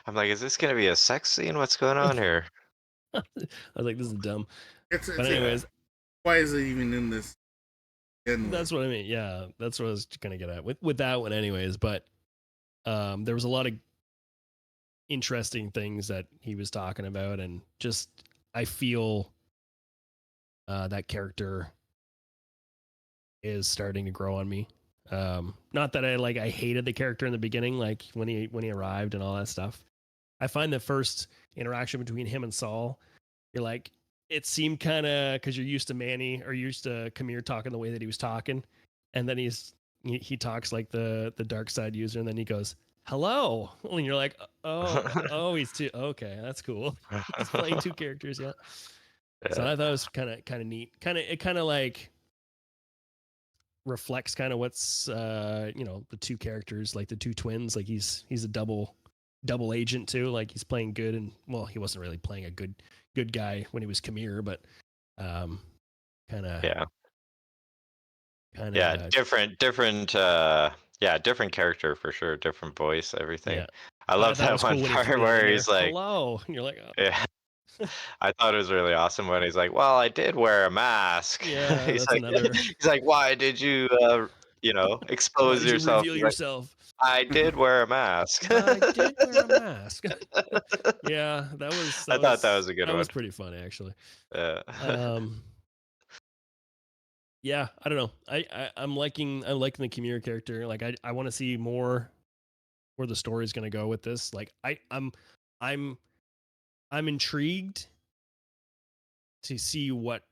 I'm like, is this gonna be a sex scene? What's going on here? I was like, this is dumb. it's But anyways, why is it even in this? that's what I mean. Yeah, that's what I was gonna get at with that one, anyways. But there was a lot of interesting things that he was talking about, and just I feel that character is starting to grow on me. Not that I hated the character in the beginning, like when he arrived and all that stuff. I find the first interaction between him and Saul, you're like, it seemed kind of, because you're used to Manny or used to Qimir talking the way that he was talking, and then he talks like the dark side user, and then he goes, hello, and you're like, oh, he's too okay, that's cool. He's playing two characters, yeah. So I thought it was kind of neat. It kind of like reflects kind of what's the two characters, like the two twins. Like he's a double agent too. Like he's playing good, and well, he wasn't really playing a good guy when he was Qimir, but kind of different character for sure, different voice, everything. Yeah. I love that one cool part where he's like, hello, and you're like, oh. Yeah. I thought it was really awesome when he's like, well, I did wear a mask. Yeah, he's that's like, another. He's like, why did you, expose Why did yourself? you reveal yourself? I did wear a mask. I did wear a mask. Yeah, I thought that was a good one. That was pretty funny, actually. Yeah. Yeah, I don't know. I'm liking the Qimir character. Like I want to see more where the story is going to go with this. Like I'm intrigued to see what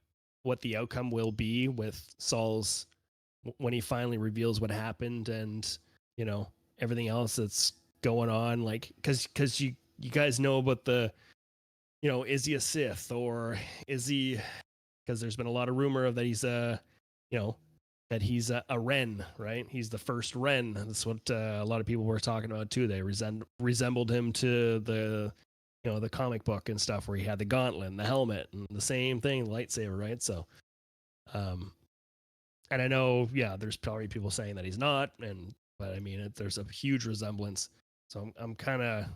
the outcome will be with Saul's when he finally reveals what happened, and everything else that's going on. Like because you guys know about the is he a Sith, or is he, because there's been a lot of rumor of that he's that he's a Ren, right? He's the first Ren. That's what a lot of people were talking about too. They resembled him to the the comic book and stuff, where he had the gauntlet and the helmet and the same thing, the lightsaber, right? So and I know, yeah, there's probably people saying that he's not, but I mean, there's a huge resemblance. So I'm kind of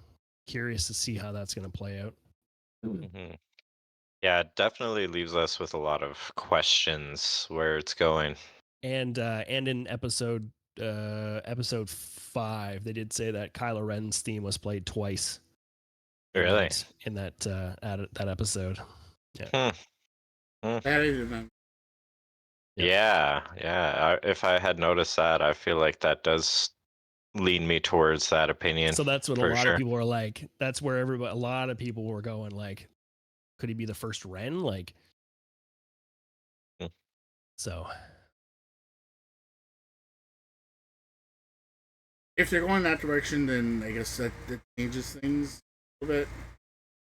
curious to see how that's going to play out. Mm-hmm. Yeah, it definitely leaves us with a lot of questions where it's going. And in episode 5, they did say that Kylo Ren's theme was played twice. Really? In that episode. Yeah. That I didn't know. Yeah. If I had noticed that, I feel like that does lean me towards that opinion. So that's what a lot of people are like. That's where a lot of people were going, like, Could he be the first Ren? Like, Mm. so If they're going that direction, then I guess that changes things a little bit.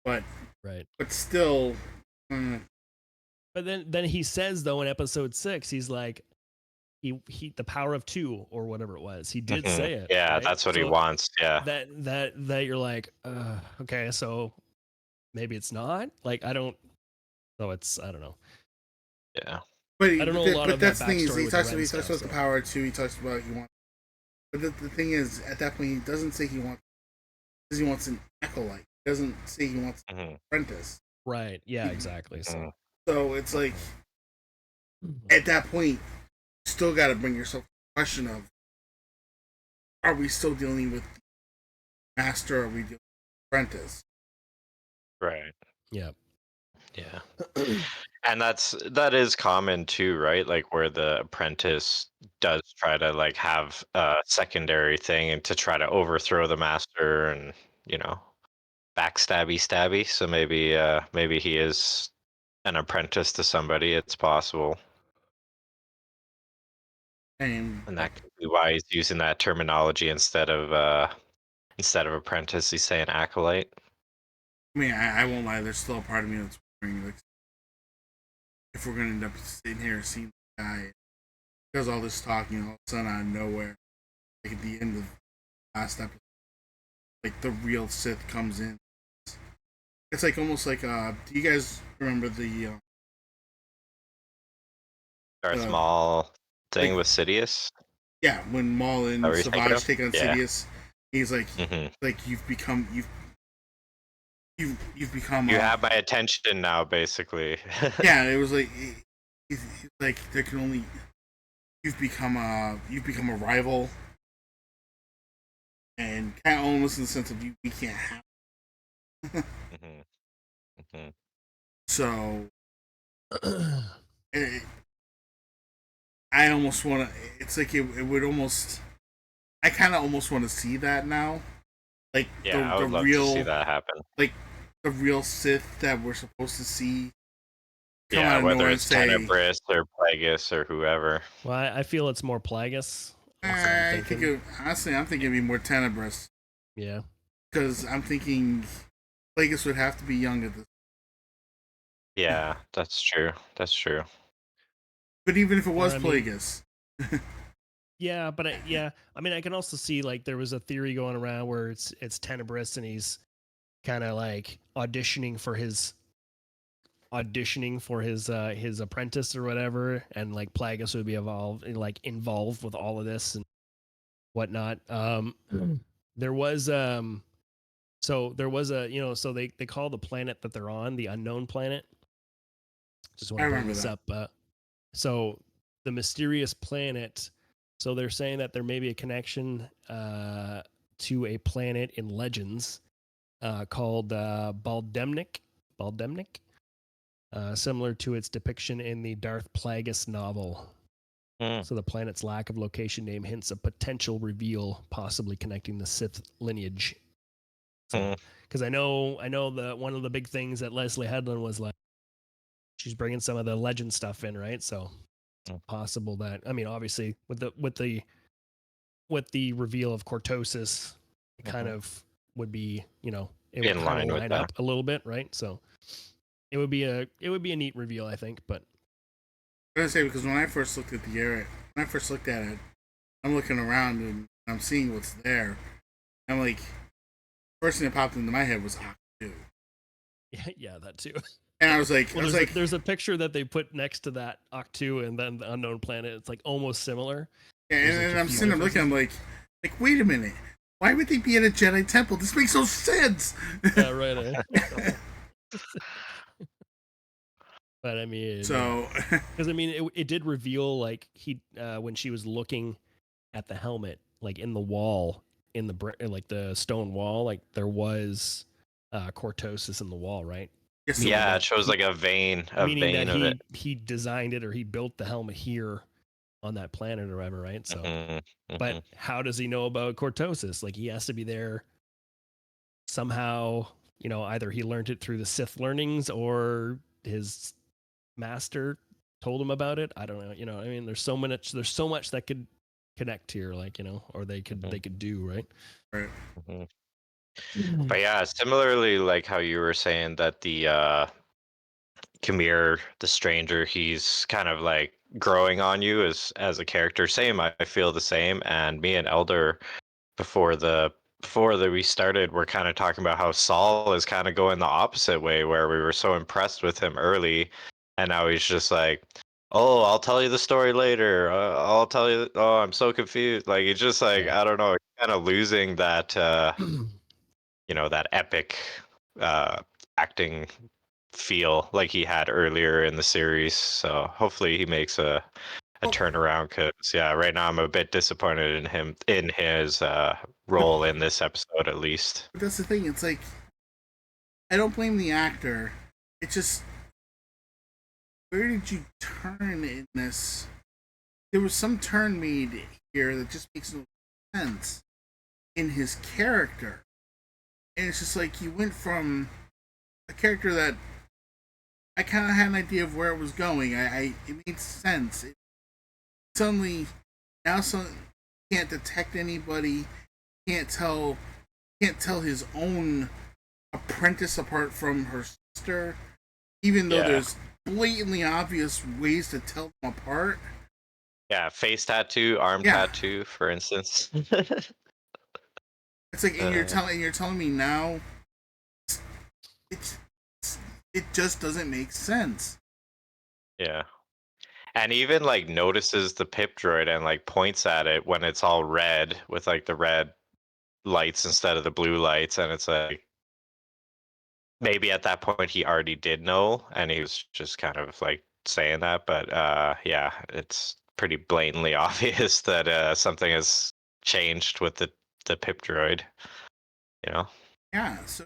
But right. but still, But then he says though in episode 6, he's like he the power of 2 or whatever it was. He did say it. Yeah, right? that's what he So wants. Yeah. that you're like, okay, so maybe it's not. Like I don't. So it's I don't know. Yeah. but I don't know a lot but of that that's the thing is backstory he with talks the about Ren he talks stuff. about the power too. He talks about he wants. But the thing is, at that point, he doesn't say he wants. He wants an acolyte. He doesn't say he wants an apprentice. Right. Yeah. Exactly. So. So it's like at that point, you still got to bring yourself to the question of: are we still dealing with the master? Or are we dealing with the apprentice? Right. Yeah. Yeah. And that is common too, right? Like where the apprentice does try to like have a secondary thing and to try to overthrow the master and, you know, stabby. So maybe he is an apprentice to somebody. It's possible. And And that could be why he's using that terminology instead of apprentice, he's saying acolyte. I mean, I won't lie. There's still a part of me that's wondering, like, if we're gonna end up sitting here seeing the guy does all this talking, all of a sudden out of nowhere, like at the end of the last episode, like the real Sith comes in. It's like almost like do you guys remember the Darth Maul thing like, with Sidious? yeah, when Maul and Are you thinking Savage of? take on Yeah. Sidious, he's like like you've become You have my attention now, basically. yeah, it was like he's like there can only you've become a rival, and kind of almost in the sense of we can't have. So I almost want to. It's like it would almost. I kind of almost want to see that now, like yeah, I the would love real, to see that happen. like the real Sith that we're supposed to see. Come Yeah, out of whether nowhere it's and say, Tenebris or Plagueis or whoever. Well, I feel it's more Plagueis. I think honestly, I'm thinking it'd be more Tenebris. Yeah, because I'm thinking Plagueis would have to be young at this. Yeah, that's true. That's true. But even if it was Or, I mean- Plagueis, yeah, but I mean, I can also see like there was a theory going around where it's Tenebris and he's kind of like auditioning for his apprentice or whatever, and like Plagueis would be involved with all of this and whatnot. There was there was a so they call the planet that they're on the unknown planet. Just want I to bring remember this that. up. So the mysterious planet. So they're saying that there may be a connection to a planet in Legends called Baldemnik, similar to its depiction in the Darth Plagueis novel. So the planet's lack of location name hints a potential reveal, possibly connecting the Sith lineage. So, because I know that one of the big things that Leslie Headland was like, she's bringing some of the legend stuff in, right? So it's possible that, I mean, obviously with the reveal of Cortosis, it kind of would be, it would kind of line up a little bit, right? So it would be a neat reveal, I think. But I'm gonna say because when I first looked at it, I'm looking around and I'm seeing what's there. I'm like, first thing that popped into my head was Octo. Yeah, that too. And I was like, there's a picture that they put next to that Octu and then the unknown planet. It's like almost similar. Yeah, and I'm sitting there looking. I'm like, wait a minute. Why would they be at a Jedi temple? This makes no sense. Yeah, right. But I mean, so because I mean, it did reveal like when she was looking at the helmet, like in the wall, in the like the stone wall, like there was cortosis in the wall, right? Yeah, it shows like a vein of it. He designed it or he built the helmet here on that planet or whatever, right? So, but how does he know about cortosis? Like he has to be there somehow you know, either he learned it through the Sith learnings or his master told him about it. I don't know. You know, I mean, there's so much that could connect here, like, you know, or they could do, right? Right. But yeah, similarly, like how you were saying that the Qimir, the stranger, he's kind of like growing on you as a character. Same, I feel the same. And me and Elder before we started, we're kind of talking about how Saul is kind of going the opposite way, where we were so impressed with him early, and now he's just like, "Oh, I'll tell you the story later. I'll tell you. Oh, I'm so confused." Like he's just like, Yeah. I don't know, kind of losing that, you know, that epic acting feel like he had earlier in the series. So hopefully he makes a Oh, turnaround, because yeah, right now I'm a bit disappointed in him in his role in this episode at least. but that's the thing. It's like I don't blame the actor. It's just where did you turn in this? There was some turn made here that just makes no sense in his character, and it's just like you went from a character that I kind of had an idea of where it was going. It made sense. Suddenly now some can't detect anybody, can't tell his own apprentice apart from her sister, even though Yeah. there's blatantly obvious ways to tell them apart. Yeah, face tattoo, arm Yeah. tattoo, for instance. It's like, and you're telling me now, it's it just doesn't make sense. Yeah. And even like notices the pip droid and like points at it when it's all red with like the red lights instead of the blue lights, and it's like maybe at that point he already did know and he was just kind of like saying that, but yeah, it's pretty blatantly obvious that something has changed with the pip droid, you know. Yeah. So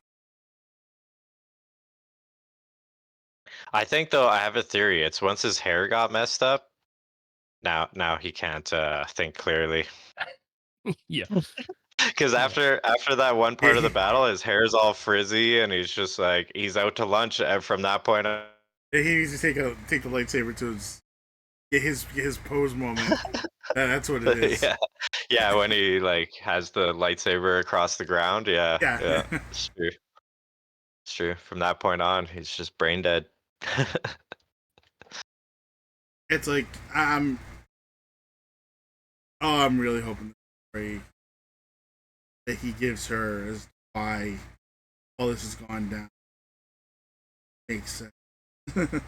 I think though, I have a theory. It's once his hair got messed up, now he can't think clearly. Yeah. Because Yeah. after that one part of the battle, his hair's all frizzy and he's just like he's out to lunch, and from that point on. he needs to take the lightsaber to get his pose moment. That's what it is. Yeah, yeah, when he like has the lightsaber across the ground. Yeah, Yeah. yeah, it's true. It's true. From that point on, he's just brain dead. It's like I'm really hoping that he gives her as why all this has gone down. Makes sense.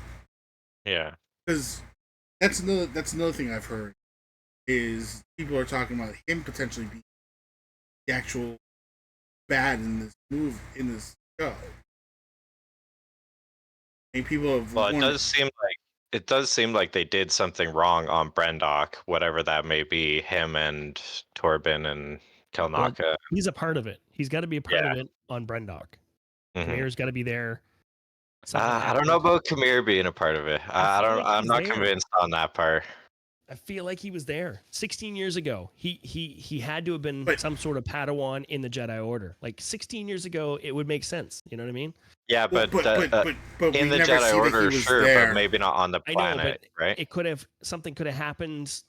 Yeah. Because that's another thing I've heard is people are talking about him potentially being the actual bad in this show. And people have Well, wondered, it does seem like they did something wrong on Brendok, whatever that may be. Him and Torben and Well, Telnaka. he's a part of it. He's got to be a part Yeah. of it on Brendok. Hmm. Qamir's got to be there. Something I don't know happened. about Qimir being a part of it. I feel like I'm he's not there. convinced on that part. I feel like he was there 16 years ago. He had to have been But- some sort of Padawan in the Jedi Order. Like 16 years ago, it would make sense. You know what I mean? Yeah, well, but we in the never Jedi see that he Order, was sure, there. but maybe not on the I know, planet, but right? it could have something could have happened.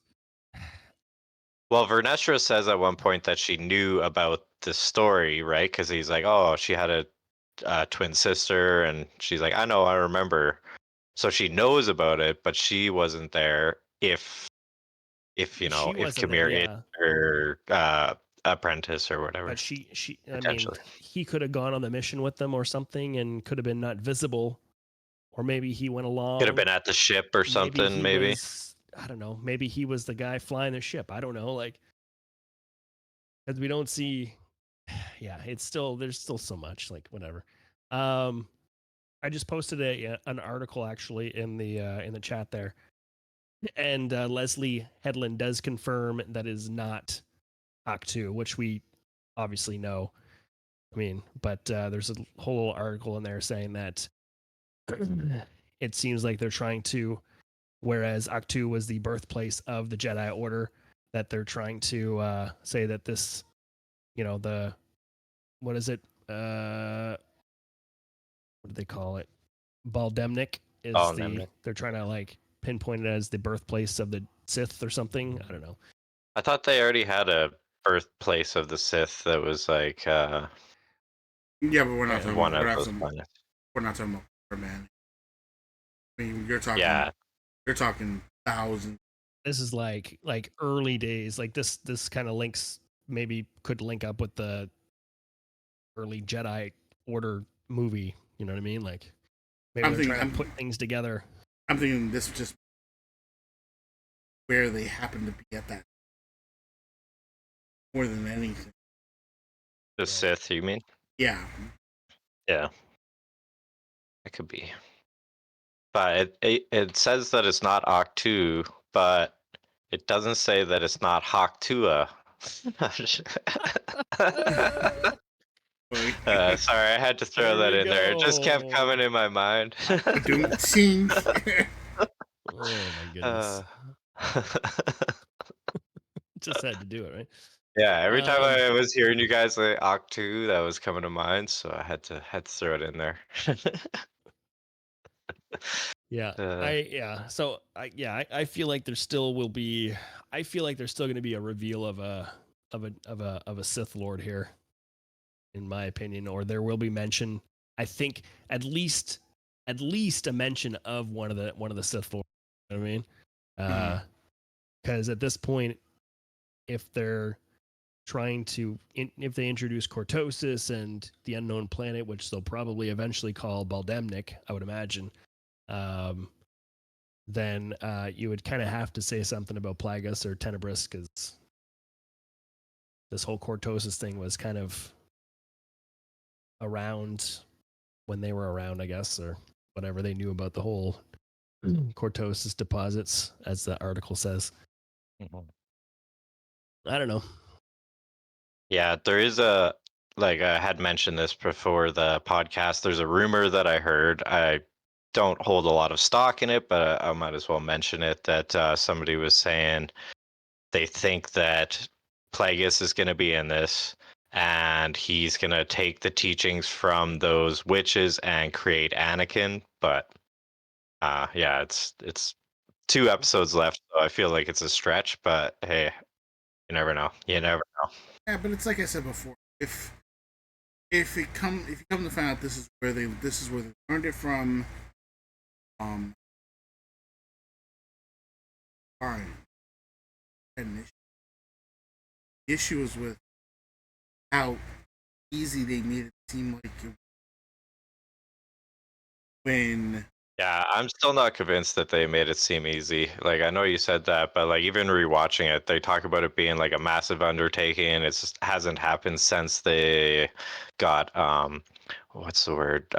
Well, Vernestra says at one point that she knew about the story, right? Because he's like, "Oh, she had a twin sister," and she's like, "I know, I remember." So she knows about it, but she wasn't there. If you know, She if wasn't there, Qimir is yeah. her apprentice or whatever, But she. I mean, potentially he could have gone on the mission with them or something, and could have been not visible, or maybe he went along. could have been at the ship or Maybe something. he Maybe. was. I don't know. Maybe he was the guy flying the ship. I don't know. Like, because we don't see. Yeah, it's still there's still so much. Like, whatever. I just posted an article actually in the chat there, and Leslie Headland does confirm that is not Octu, which we obviously know. I mean, but there's a whole article in there saying that it seems like they're trying to, whereas Octu was the birthplace of the Jedi Order, that they're trying to say that this, you know, the what is it? what do they call it? Baldemnik is Oh, they're trying to like pinpoint it as the birthplace of the Sith or something. I don't know. I thought they already had a birthplace of the Sith that was like Yeah, but we're not talking one about of those planets. we're not talking about man. I mean, Yeah, you're talking thousands. This is like early days. Like this kind of links maybe could link up with the early Jedi Order movie. You know what I mean? Like maybe they're trying to put things together. I'm thinking this was just where they happen to be at that more than anything. the Sith, you mean? Yeah. Yeah, it could be. But it says that it's not Octu, but it doesn't say that it's not Hawktua. Sorry, I had to throw that in there. It just kept coming in my mind. Oh my goodness. Just had to do it, right? Yeah, every time I was hearing you guys say Octu, that was coming to mind, so I had to throw it in there. Yeah. So I feel like there still will be. I feel like there's still going to be a reveal of a Sith Lord here, in my opinion, or there will be mention. I think at least a mention of one of the Sith Lords. You know what I mean? Because at this point, if they're trying to, if they introduce Cortosis and the unknown planet, which they'll probably eventually call Baldemnik, I would imagine. Then you would kind of have to say something about Plagueis or Tenebris, because this whole Cortosis thing was kind of around when they were around, I guess, or whatever they knew about the whole Cortosis deposits, as the article says. I don't know. Yeah, there is like I had mentioned this before the podcast. There's a rumor that I heard. I don't hold a lot of stock in it, but I might as well mention it, that somebody was saying they think that Plagueis is going to be in this, and he's going to take the teachings from those witches and create Anakin. But yeah, it's 2 episodes left, so I feel like it's a stretch. But hey, you never know. You never know. Yeah, but it's like I said before. If you come to find out this is where they learned it from. All right. And the issue is with how easy they made it seem like it when. Yeah, I'm still not convinced that they made it seem easy. Like, I know you said that, but like even rewatching it, they talk about it being like a massive undertaking. It just hasn't happened since they got what's the word?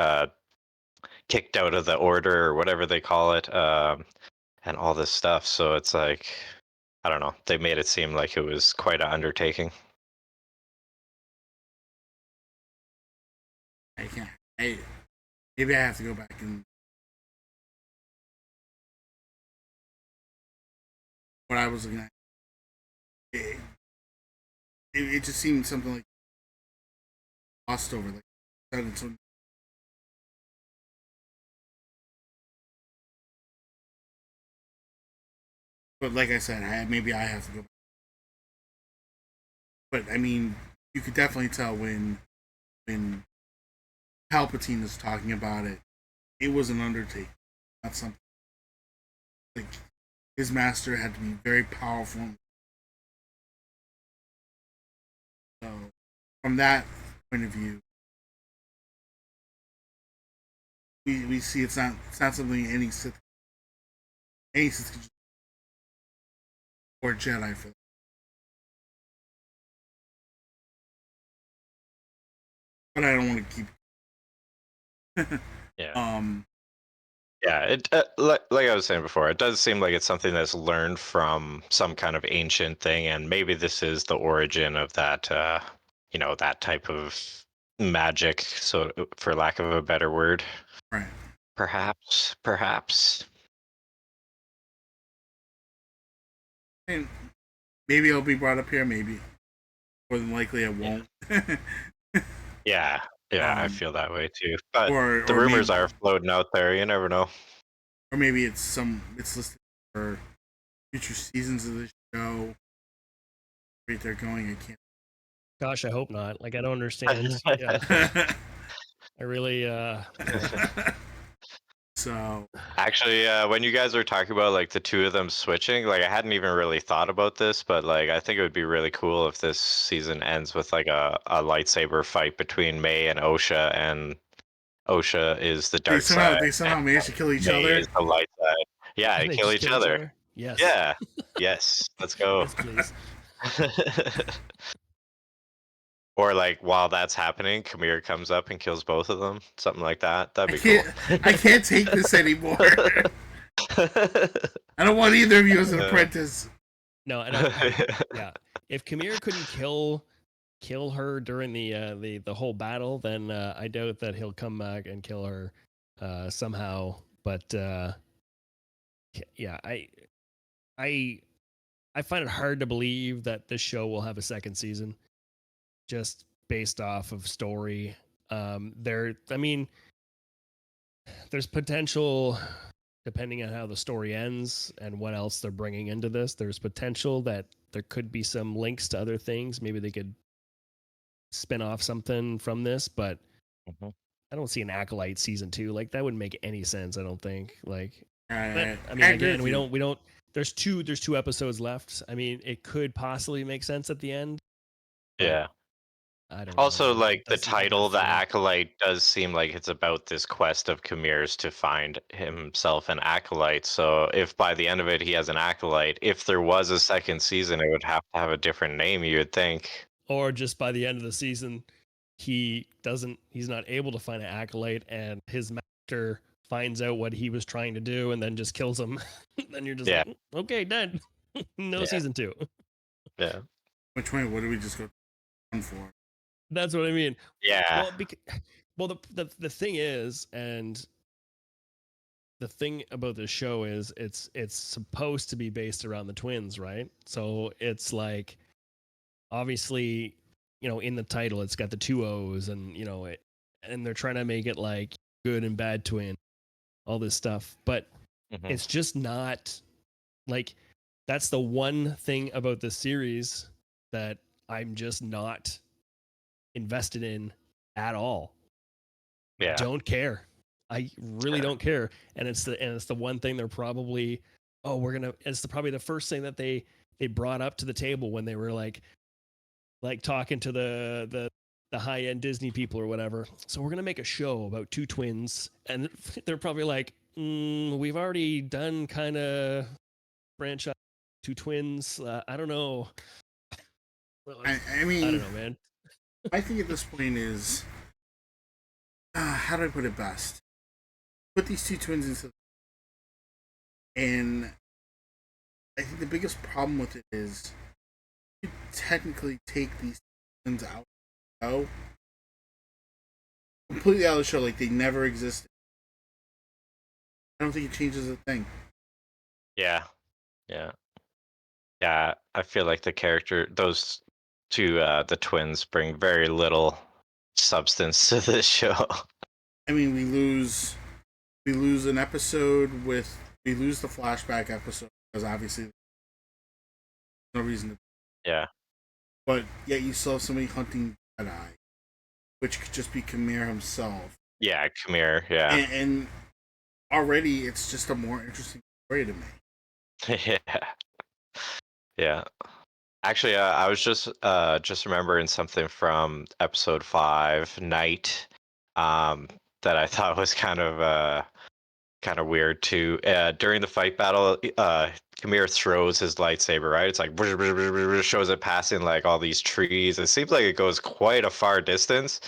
Kicked out of the order or whatever they call it, and all this stuff. So it's like, I don't know. They made it seem like it was quite an undertaking. I can't. Maybe I have to go back and what I was looking at. It just seemed something like lost over. Like sounded so. But like I said, maybe I have to go back. But I mean, you could definitely tell when Palpatine is talking about it. It was an undertaking, not something like his master had to be very powerful. So, from that point of view, we see it's not something any Sith or Jedi for. But I don't want to keep. Yeah. Yeah, it like I was saying before, it does seem like it's something that's learned from some kind of ancient thing, and maybe this is the origin of that, that type of magic. So, for lack of a better word, Right. perhaps. And maybe it'll be brought up here. Maybe more than likely it won't. Yeah, Yeah, I Um, feel that way too. But the or rumors maybe, are floating out there. You never know. or maybe it's listed for future seasons of the show. Where they're going, I Gosh, I hope not. Like, I don't understand. Yeah, can't. I really, So Actually, when you guys were talking about like the two of them switching, like I hadn't even really thought about this, but like I think it would be really cool if this season ends with like a lightsaber fight between May and Osha, and Osha is the dark side, they somehow managed to kill each May other. is the light side. Yeah, and they they kill just each kill each other. other. Yes, Yeah. Yes. Let's go. yes, please. Or like while that's happening, Qimir comes up and kills both of them. Something like that. That'd I be cool. can't I can't take this anymore. I don't want either of you as an apprentice. No, I don't. Yeah, if Qimir couldn't kill her during the whole battle, then I doubt that he'll come back and kill her somehow. But yeah, I I find it hard to believe that this show will have a second season, just based off of story. I mean, there's potential depending on how the story ends and what else they're bringing into this. There's potential that there could be some links to other things. Maybe they could spin off something from this, but Mhm. I don't see an Acolyte season 2. Like, that wouldn't make any sense, I don't think. Like, but I I mean, agree again, with you. we don't there's two episodes left. I mean, it could possibly make sense at the end, but Yeah. I don't know, Also, man. like the I got a title, The feeling. Acolyte, does seem like it's about this quest of Khimir's to find himself an acolyte. So, if by the end of it he has an acolyte, if there was a second season, it would have a different name, you would think. Or just by the end of the season, he's not able to find an Acolyte, and his master finds out what he was trying to do and then just kills him. Then you're just Yeah, like, okay, done. No yeah, season 2. yeah, Which way? What did we just go on for? That's what I mean. yeah. Well, the thing is, and the thing about this show is, it's supposed to be based around the twins, right? So it's like, obviously, in the title, it's got the two O's, and and they're trying to make it like good and bad twin, all this stuff, but Hmm. it's just not like, that's the one thing about this series that I'm just not invested in at all. Yeah, Don't care. I really don't care. And it's the one thing they're probably, oh, probably the first thing that they brought up to the table when they were like talking to the high end Disney people or whatever. So we're gonna make a show about two twins, and they're probably like, we've already done kind of franchise two twins. I don't know. I I don't mean, know, man. I think at this point is how do I put it best? Put these two twins into, and I think the biggest problem with it is you technically take these twins out of the show, completely out of the show, like they never existed. I don't think it changes a thing. yeah, yeah, yeah. I feel like those two, the twins, bring very little substance to this show. I mean, we lose an episode with we lose the flashback episode because obviously there's no reason to. Yeah, But yet you still have somebody hunting Jedi, which could just be Khmer himself, yeah, Khmer, yeah, and already it's just a more interesting story to me. yeah, yeah. Actually, I was just remembering something from episode 5, Night, um, that I thought was kind of weird too. During the fight battle, Khmer throws his lightsaber, right? It's like shows it passing like all these trees. It seems like it goes quite a far distance.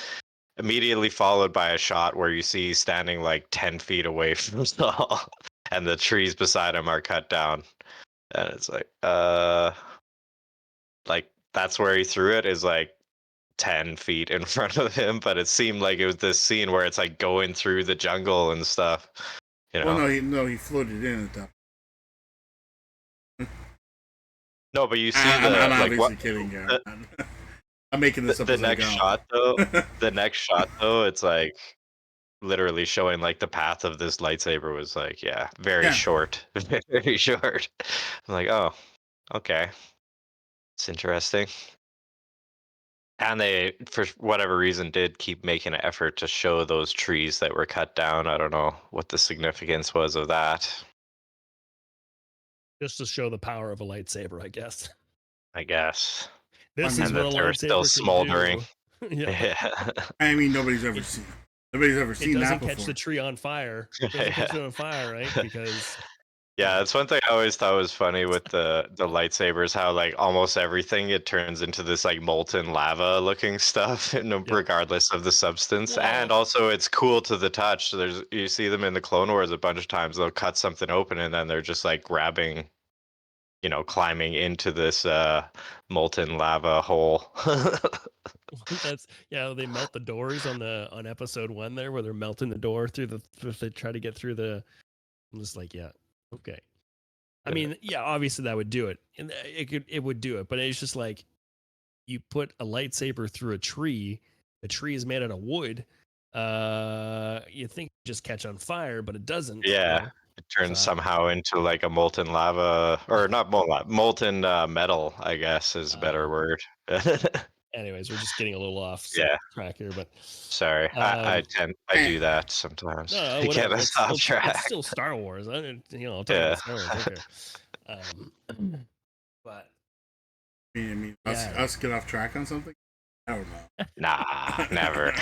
Immediately followed by a shot where you see he's standing like 10 feet away from Saul, and the trees beside him are cut down. And it's like that's where he threw it, is like 10 feet in front of him, but it seemed like it was this scene where it's like going through the jungle and stuff, you Well, know? he floated in at that. No, but you see I'm the like what obviously kidding, the, Gary. I'm making this up The as I next go. shot though, it's like literally showing like the path of this lightsaber was like, yeah, very Yeah. short. Very short. I'm like, oh, okay. It's interesting. And they, for whatever reason, did keep making an effort to show those trees that were cut down. I don't know what the significance was of that, Just to show the power of a lightsaber, I guess. I guess. This I is mean, And what a that they were still lightsaber can smoldering. do. Yeah. Yeah. I mean, nobody's ever It, seen it that doesn't catch before. the tree on fire. It doesn't catch it on fire, right? Because Yeah, that's one thing I always thought was funny with the lightsabers, how like almost everything it turns into this like molten lava looking stuff, yeah. regardless of the substance. And Well, also it's cool to the touch. So there's you see them in the Clone Wars a bunch of times. They'll cut something open and then they're just like grabbing, climbing into this molten lava hole. that's they melt the doors on episode 1 there, where they're melting the door through if they try to get through the. I'm just like, yeah, okay. I mean, yeah, obviously that would do it, and it would do it, but it's just like you put a lightsaber through a tree. The tree is made out of wood. You think it just catch on fire, but it doesn't. Yeah. It turns So, somehow into like a molten lava, or not molten metal, I guess is a better word. anyways, we're just getting a little off Yeah. track here, but Sorry, I Eh, do that sometimes no, to get whatever. us off It's track. still Star Wars. I'll talk Yeah. about Star Wars. I don't care. But yeah, us get off track on something. I don't know. Nah, never.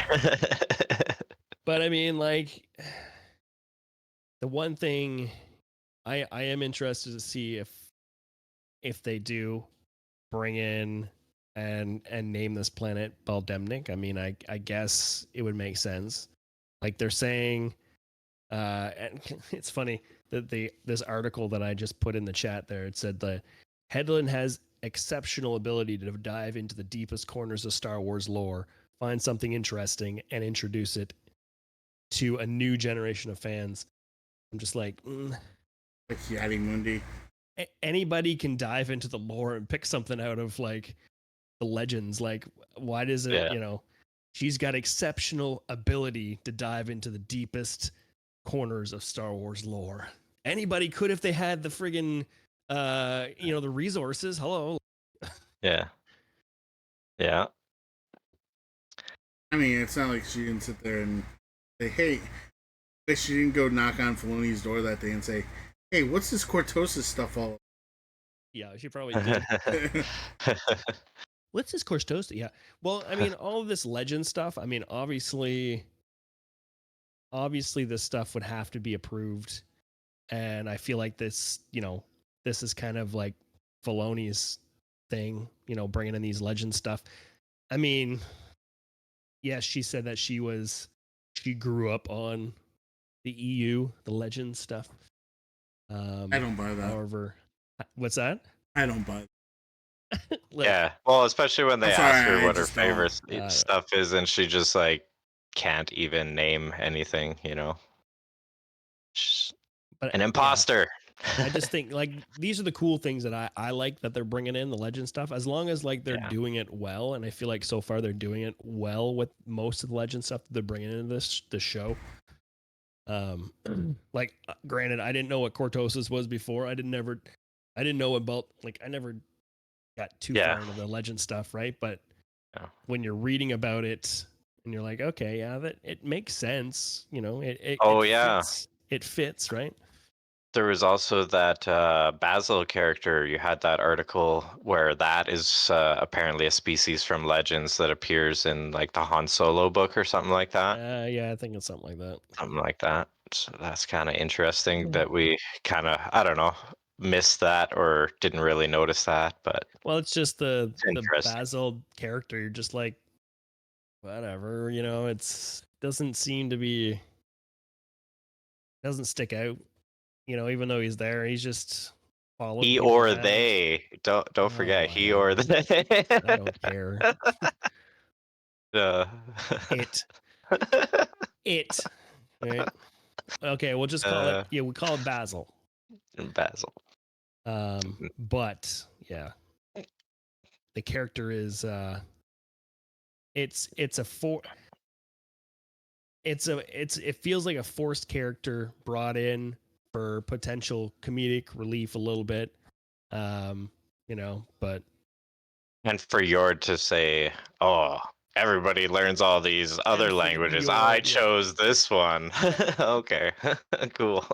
but I mean, like, the one thing I am interested to see if they do bring in and name this planet Baldemnik. I mean, I guess it would make sense. Like they're saying, and it's funny that this article that I just put in the chat there, it said the Headland has exceptional ability to dive into the deepest corners of Star Wars lore, find something interesting, and introduce it to a new generation of fans. I'm just like, Like Yadi Mundi. Anybody can dive into the lore and pick something out of like the legends. Like, why does it, Yeah. She's got exceptional ability to dive into the deepest corners of Star Wars lore. Anybody could if they had the friggin' the resources. Hello. Yeah. Yeah. I mean, it's not like she didn't sit there and say, "Hey," like she didn't go knock on Filoni's door that day and say, "Hey, what's this Cortosis stuff all?" Yeah, she probably did. What's this Cortosis? Yeah. Well, I mean, all of this legend stuff. I mean, obviously, this stuff would have to be approved, and I feel like this is kind of like Filoni's thing, bringing in these legend stuff. I mean, yes, she said that she grew up on the EU, the legend stuff. I don't buy that. However, what's that? I don't buy that. Yeah. Well, especially when they I'm ask sorry, her I what her just don't. favorite stuff is, and she just like can't even name anything. She's But an yeah, imposter. I just think like these are the cool things that I like that they're bringing in the legend stuff, as long as like they're Yeah. doing it well. And I feel like so far they're doing it well with most of the legend stuff that they're bringing into this show. Like granted, I didn't know what Cortosis was before. I didn't know about, like, I never got too Yeah. far into the legend stuff, right? But Yeah. when you're reading about it and you're like, okay, yeah, that it makes sense, Oh, it yeah. fits, right? There was also that Basil character. You had that article where that is apparently a species from Legends that appears in like the Han Solo book or something like that. Yeah, I think it's something like that. Something like that. So that's kind of interesting that we kind of, I don't know, missed that or didn't really notice that, but Well, it's just the interesting. Basil character. You're just like, whatever, it's doesn't seem to be, doesn't stick out, even though he's there. He's just following He people or around. they. Don't forget he or Whatever. they. I don't care. Uh, It. Right. Okay, we'll just call it. Yeah, we call it Basil. Basil. But yeah, the character is it feels like a forced character brought in for potential comedic relief a little bit. But And for Yord to say, "Oh, everybody learns all these other and for languages. I Yord, yeah. chose this one." Okay, cool.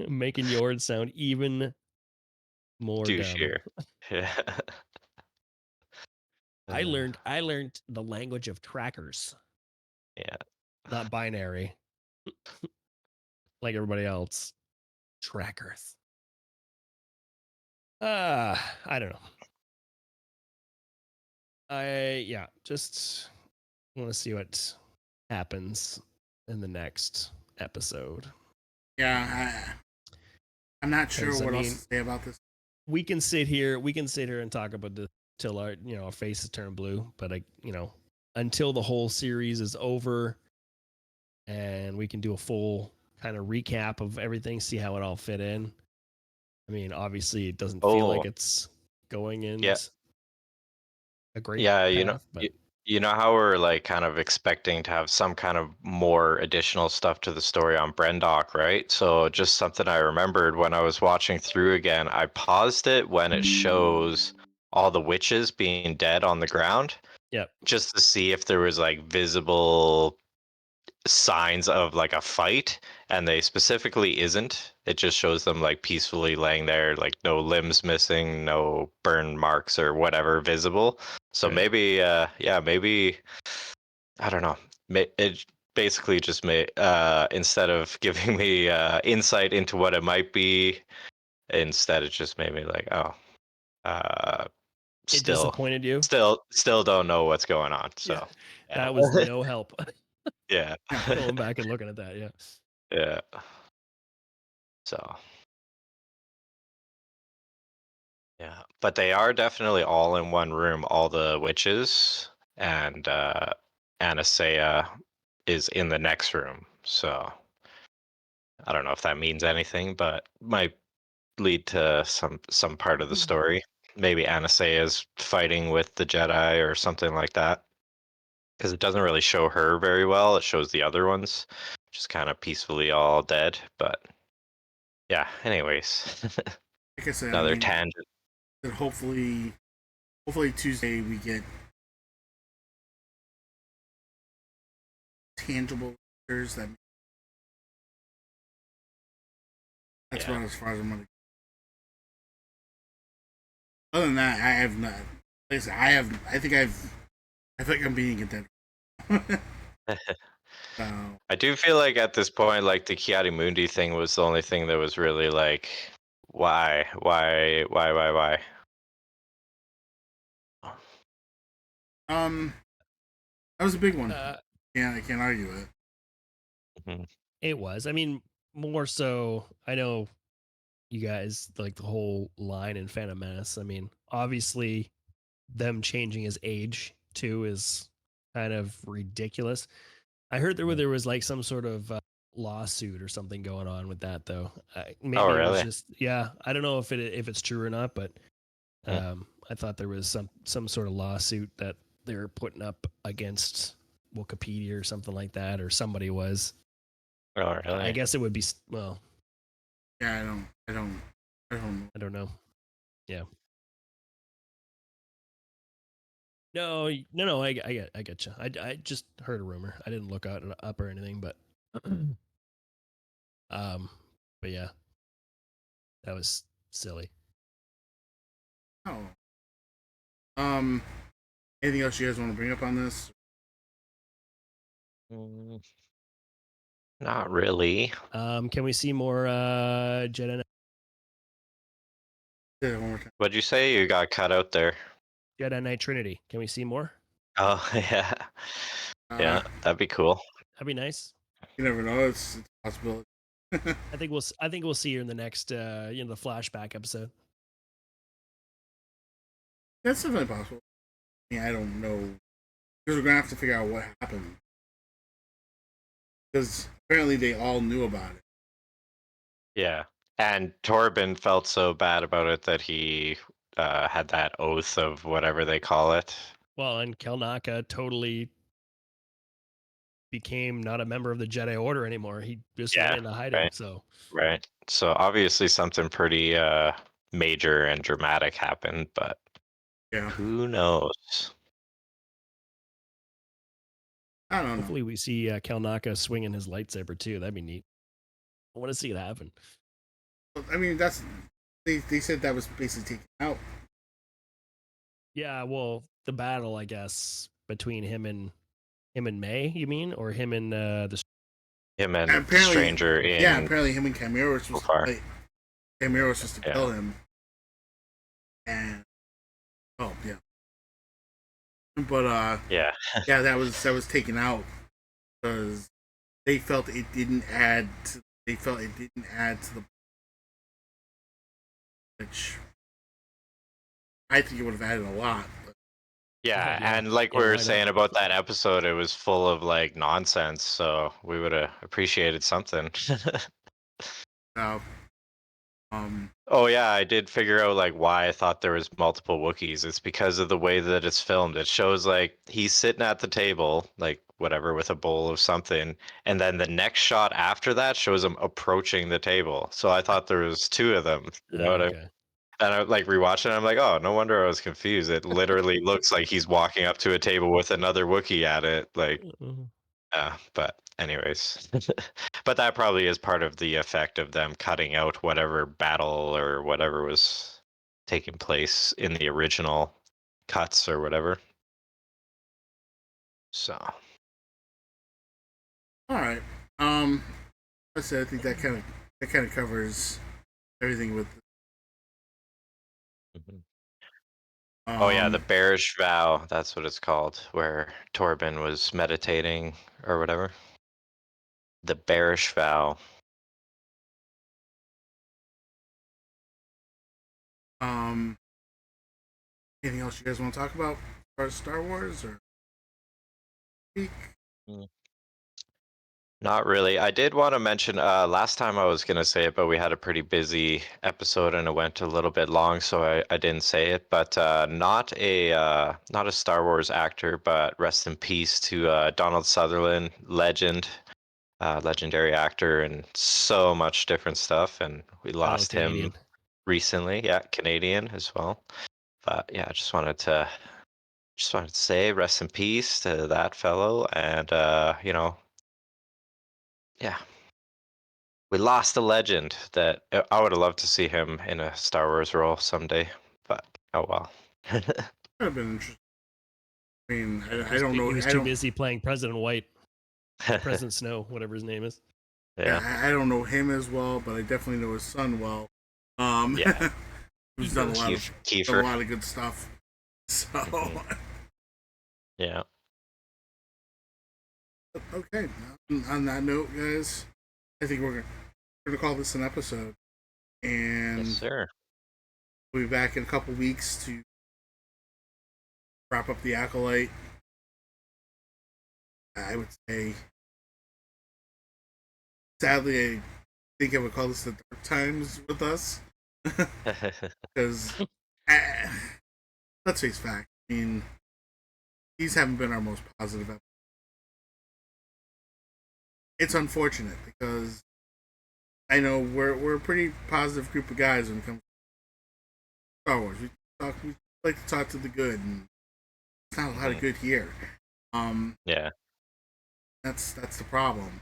Making Yord sound even more dumb. Douchier. Yeah. I learned the language of trackers, Yeah. not binary, like everybody else. Trackers. I don't know. Just want to see what happens in the next episode. Yeah, I'm not sure 'Cause, what else to say about this. We can sit here and talk about this till our our faces turn blue, but until the whole series is over and we can do a full kind of recap of everything, see how it all fit in. I mean, obviously it doesn't feel like it's going in Yeah. a great Yeah, path, but you know how we're like kind of expecting to have some kind of more additional stuff to the story on Brendock, right? So just something I remembered when I was watching through again, I paused it when it shows all the witches being dead on the ground. Yep. Just to see if there was like visible signs of like a fight, and they specifically isn't. It just shows them like peacefully laying there, like no limbs missing, no burn marks or whatever visible. So Right. maybe maybe I don't know, it basically just may instead of giving me insight into what it might be, instead it just made me like, oh, It still disappointed you? still don't know what's going on. So yeah. That was no help. yeah. Going back and looking at that, yeah. Yeah. So yeah, but they are definitely all in one room, all the witches, and Anastasia is in the next room. So I don't know if that means anything, but might lead to some part of the story. Maybe Anastasia is fighting with the Jedi or something like that. Because it doesn't really show her very well. It shows the other ones just kind of peacefully all dead. But yeah, anyways. Like I said, Another tangent. that hopefully Tuesday we get tangible pictures that. That's about as far as I'm gonna. Other than that, I have not. Like I said, I think I feel like I'm being content. I do feel like at this point, like the Kiadi Mundi thing was the only thing that was really like, why? That was a big one. Yeah, I can't argue with it. Mm-hmm. It was. I mean, more so, I know you guys like the whole line in Phantom Menace. I mean, obviously, them changing his age too is kind of ridiculous. I heard there was like some sort of lawsuit or something going on with that, though. Maybe Oh, it was really? just I don't know if it's true or not, but I thought there was some sort of lawsuit that they're putting up against Wikipedia or something like that, or somebody was. Oh, really? I guess it would be well. Yeah, I don't know. Yeah. No. I get you. I just heard a rumor. I didn't look up or anything, but but yeah, that was silly. Oh. Anything else you guys want to bring up on this? Not really. Can we see more Jedi? Yeah, one more time. What'd you say? You got cut out there. Jedi Knight Trinity. Can we see more? Oh, yeah. Yeah, that'd be cool. That'd be nice. You never know. It's a possibility. I think we'll see her in the next the flashback episode. That's definitely possible. I don't know, because we're gonna have to figure out what happened, because apparently they all knew about it. Yeah, and Torben felt so bad about it that he had that oath of whatever they call it. Well, and Kelnaka totally became not a member of the Jedi Order anymore. He just went Yeah, into hiding. right, So right. So obviously something pretty major and dramatic happened, but Yeah, who knows? I don't know. hopefully we see Kelnaka swinging his lightsaber too. That'd be neat. I want to see it happen. I mean, they said that was basically taken out. Yeah, well, the battle, I guess, between him and May, you mean, or him and the Him And and the apparently, stranger yeah, in apparently him and Qimir were supposed to Khofar. fight. Qimir was supposed to Yeah. kill him, and yeah, but Yeah. yeah, that was taken out because they felt it didn't add. They felt it didn't add to the, which I think it would have added a lot. But Yeah, Oh, yeah. and like Yeah, we were right up. saying about that episode, it was full of like nonsense, so we would have appreciated something. uh, um, Oh yeah, I did figure out like why I thought there was multiple Wookiees. It's because of the way that it's filmed. It shows like he's sitting at the table, like whatever, with a bowl of something, and then the next shot after that shows him approaching the table. So I thought there was two of them. You know what I mean? Okay. And I like rewatching it, I'm like, oh, no wonder I was confused. It literally looks like he's walking up to a table with another Wookiee at it. Like, Mhm. but anyways. But that probably is part of the effect of them cutting out whatever battle or whatever was taking place in the original cuts or whatever. So, all right. I said I think that kind of covers everything with. oh yeah, the Um, bearish vow, that's what it's called, where Torben was meditating or whatever. The bearish vow. um, anything else you guys want to talk about as far as Star Wars or? Mm. Not really. I did want to mention last time I was going to say it, but we had a pretty busy episode and it went a little bit long, so I didn't say it. But not a Star Wars actor, but rest in peace to Donald Sutherland, legend, legendary actor, and so much different stuff. And we Fellow lost him Canadian. recently. Yeah, Canadian as well. But yeah, I just wanted to say rest in peace to that fellow, and yeah. We lost a legend that I would have loved to see him in a Star Wars role someday, but oh well. Could have been interesting. I mean, Yeah, I don't know. he was I too don't. busy playing President White, President Snow, whatever his name is. Yeah, Yeah, I don't know him as well, but I definitely know his son well. yeah. Who's done a Kiefer. lot of good stuff. So, Mhm. Yeah. okay. On that note, guys, I think we're gonna call this an episode, Yes, and sir. we'll be back in a couple weeks to wrap up the Acolyte. I would say, sadly, I think I would call this the dark times with us, because let's face fact. I mean, these haven't been our most positive episodes. It's unfortunate because I know we're a pretty positive group of guys when it comes to Star Wars. We like to talk to the good, and it's not a lot of good here. Yeah. That's the problem.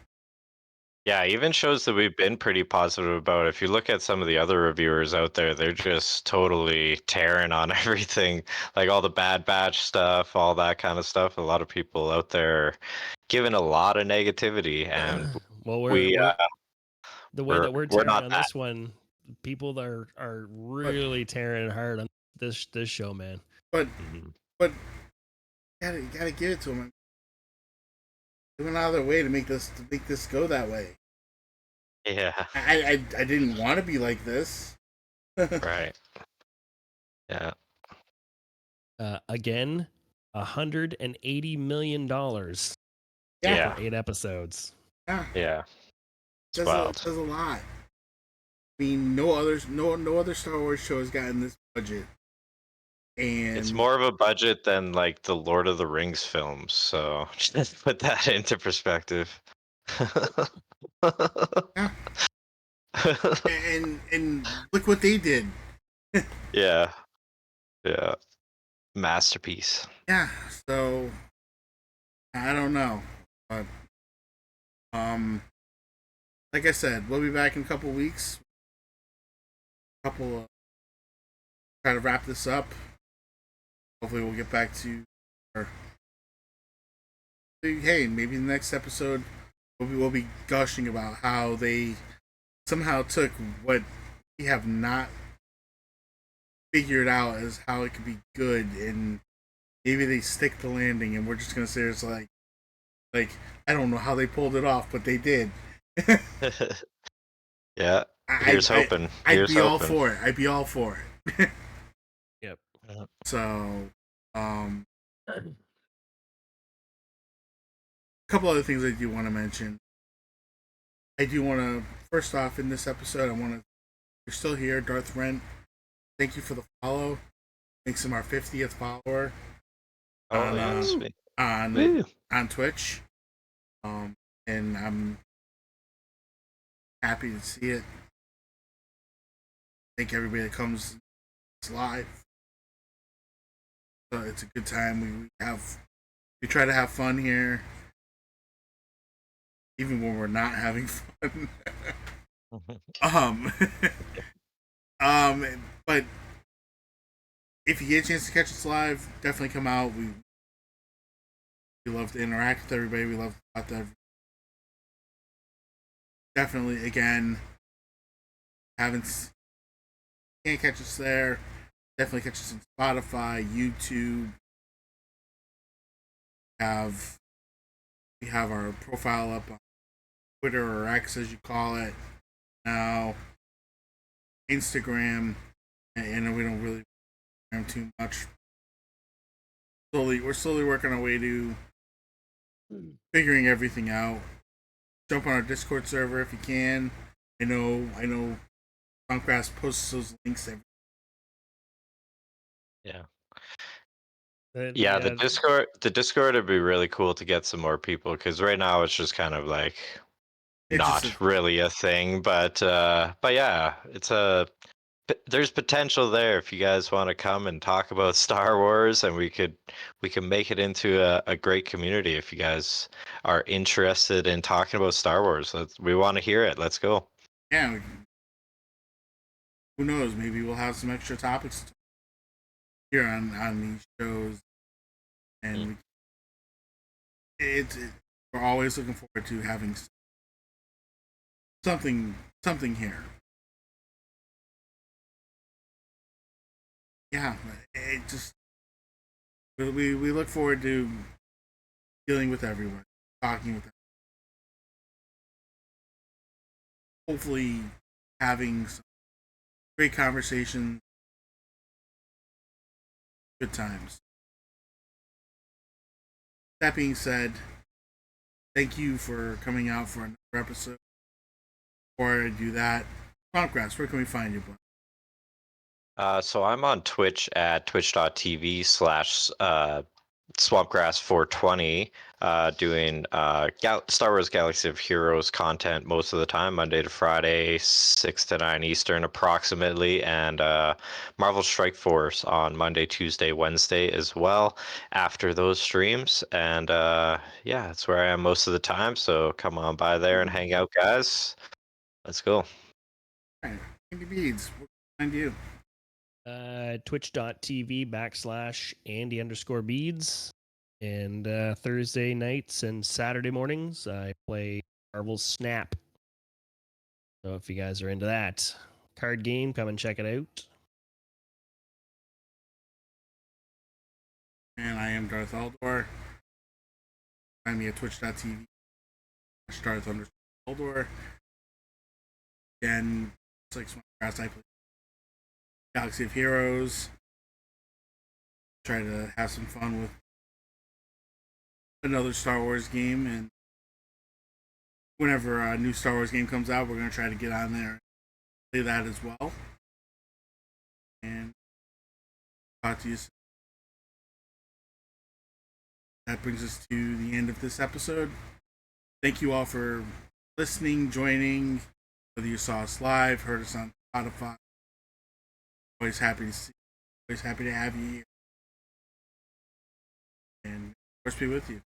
Yeah, even shows that we've been pretty positive about. If you look at some of the other reviewers out there, they're just totally tearing on everything, like all the Bad Batch stuff, all that kind of stuff. A lot of people out there are giving a lot of negativity, and Well, we we're the way that we're we're tearing not on that. this one. People are But really tearing hard on this show, man. but Mhm. but you gotta give it to them. They went out of their way to make this go that way. Yeah, I didn't want to be like this. right. Yeah. Again, $180 million Yeah, Yeah. for 8 episodes. yeah, Yeah. It's does wild. a lot. I mean, no other Star Wars show has gotten this budget, And It's more of a budget than like the Lord of the Rings films, so just put that into perspective. yeah, and look what they did. Yeah, yeah, masterpiece. Yeah, so I don't know, but like I said, we'll be back in a couple weeks. Try to wrap this up. Hopefully, we'll get back to. Our, hey, maybe the next episode we'll be gushing about how they somehow took what we have not figured out as how it could be good, and maybe they stick the landing, and we're just gonna say it's like I don't know how they pulled it off, but they did. Yeah, I, here's I hoping. I'd Here's be all hoping. for it. I'd be all for it. Yep. So, a couple other things I do want to mention. I do want to first off in this episode, I want to. You're still here, Darth Rent. Thank you for the follow. Makes him our 50th follower Oh on yeah, sweet. on Woo. on Twitch. And I'm happy to see it. Thank everybody that comes live. So it's a good time. We try to have fun here, even when we're not having fun. um, but if you get a chance to catch us live, definitely come out. We love to interact with everybody. We love to talk to everybody. Definitely, again, haven't can't catch us there. Definitely catch us on Spotify, YouTube. Have We have our profile up on Twitter or X as you call it now, Instagram, and we don't really too much. We're slowly working our way to figuring everything out. Jump on our Discord server if you can. I know. Comcast posts those links every. Yeah. Yeah, Yeah. the Discord would be really cool to get some more people because right now it's just kind of like It's just not really a thing, but yeah, there's potential there if you guys want to come and talk about Star Wars, and we can make it into a great community if you guys are interested in talking about Star Wars. We want to hear it. Let's go. yeah. Who knows? Maybe we'll have some extra topics here on these shows, and we're always looking forward to having something here. Yeah, it just we look forward to dealing with everyone, talking with them. Hopefully having some great conversations, good times. That being said, thank you for coming out for another episode. Before I do that, Swampgrass, where can we find you, bud? So I'm on Twitch at twitch.tv/ Swampgrass420, doing Star Wars Galaxy of Heroes content most of the time, Monday to Friday, 6 to 9 Eastern approximately, and Marvel Strike Force on Monday, Tuesday, Wednesday as well after those streams. And yeah, that's where I am most of the time, so come on by there and hang out, guys. Let's go. All right, Andy Beads, where can we find you? Twitch.tv /Andy_Beads. And Thursday nights and Saturday mornings, I play Marvel Snap. So if you guys are into that card game, come and check it out. And I am Darth Aldor. Find me at twitch.tv /Darth_Aldor. Again, it's like Swampgrass, I play Galaxy of Heroes. Try to have some fun with another Star Wars game, and whenever a new Star Wars game comes out, we're going to try to get on there and play that as well. And Talk to you soon. That brings us to the end of this episode. Thank you all for listening, joining, whether you saw us live, heard us on Spotify. Always happy to see you. Always happy to have you here. And of course, be with you.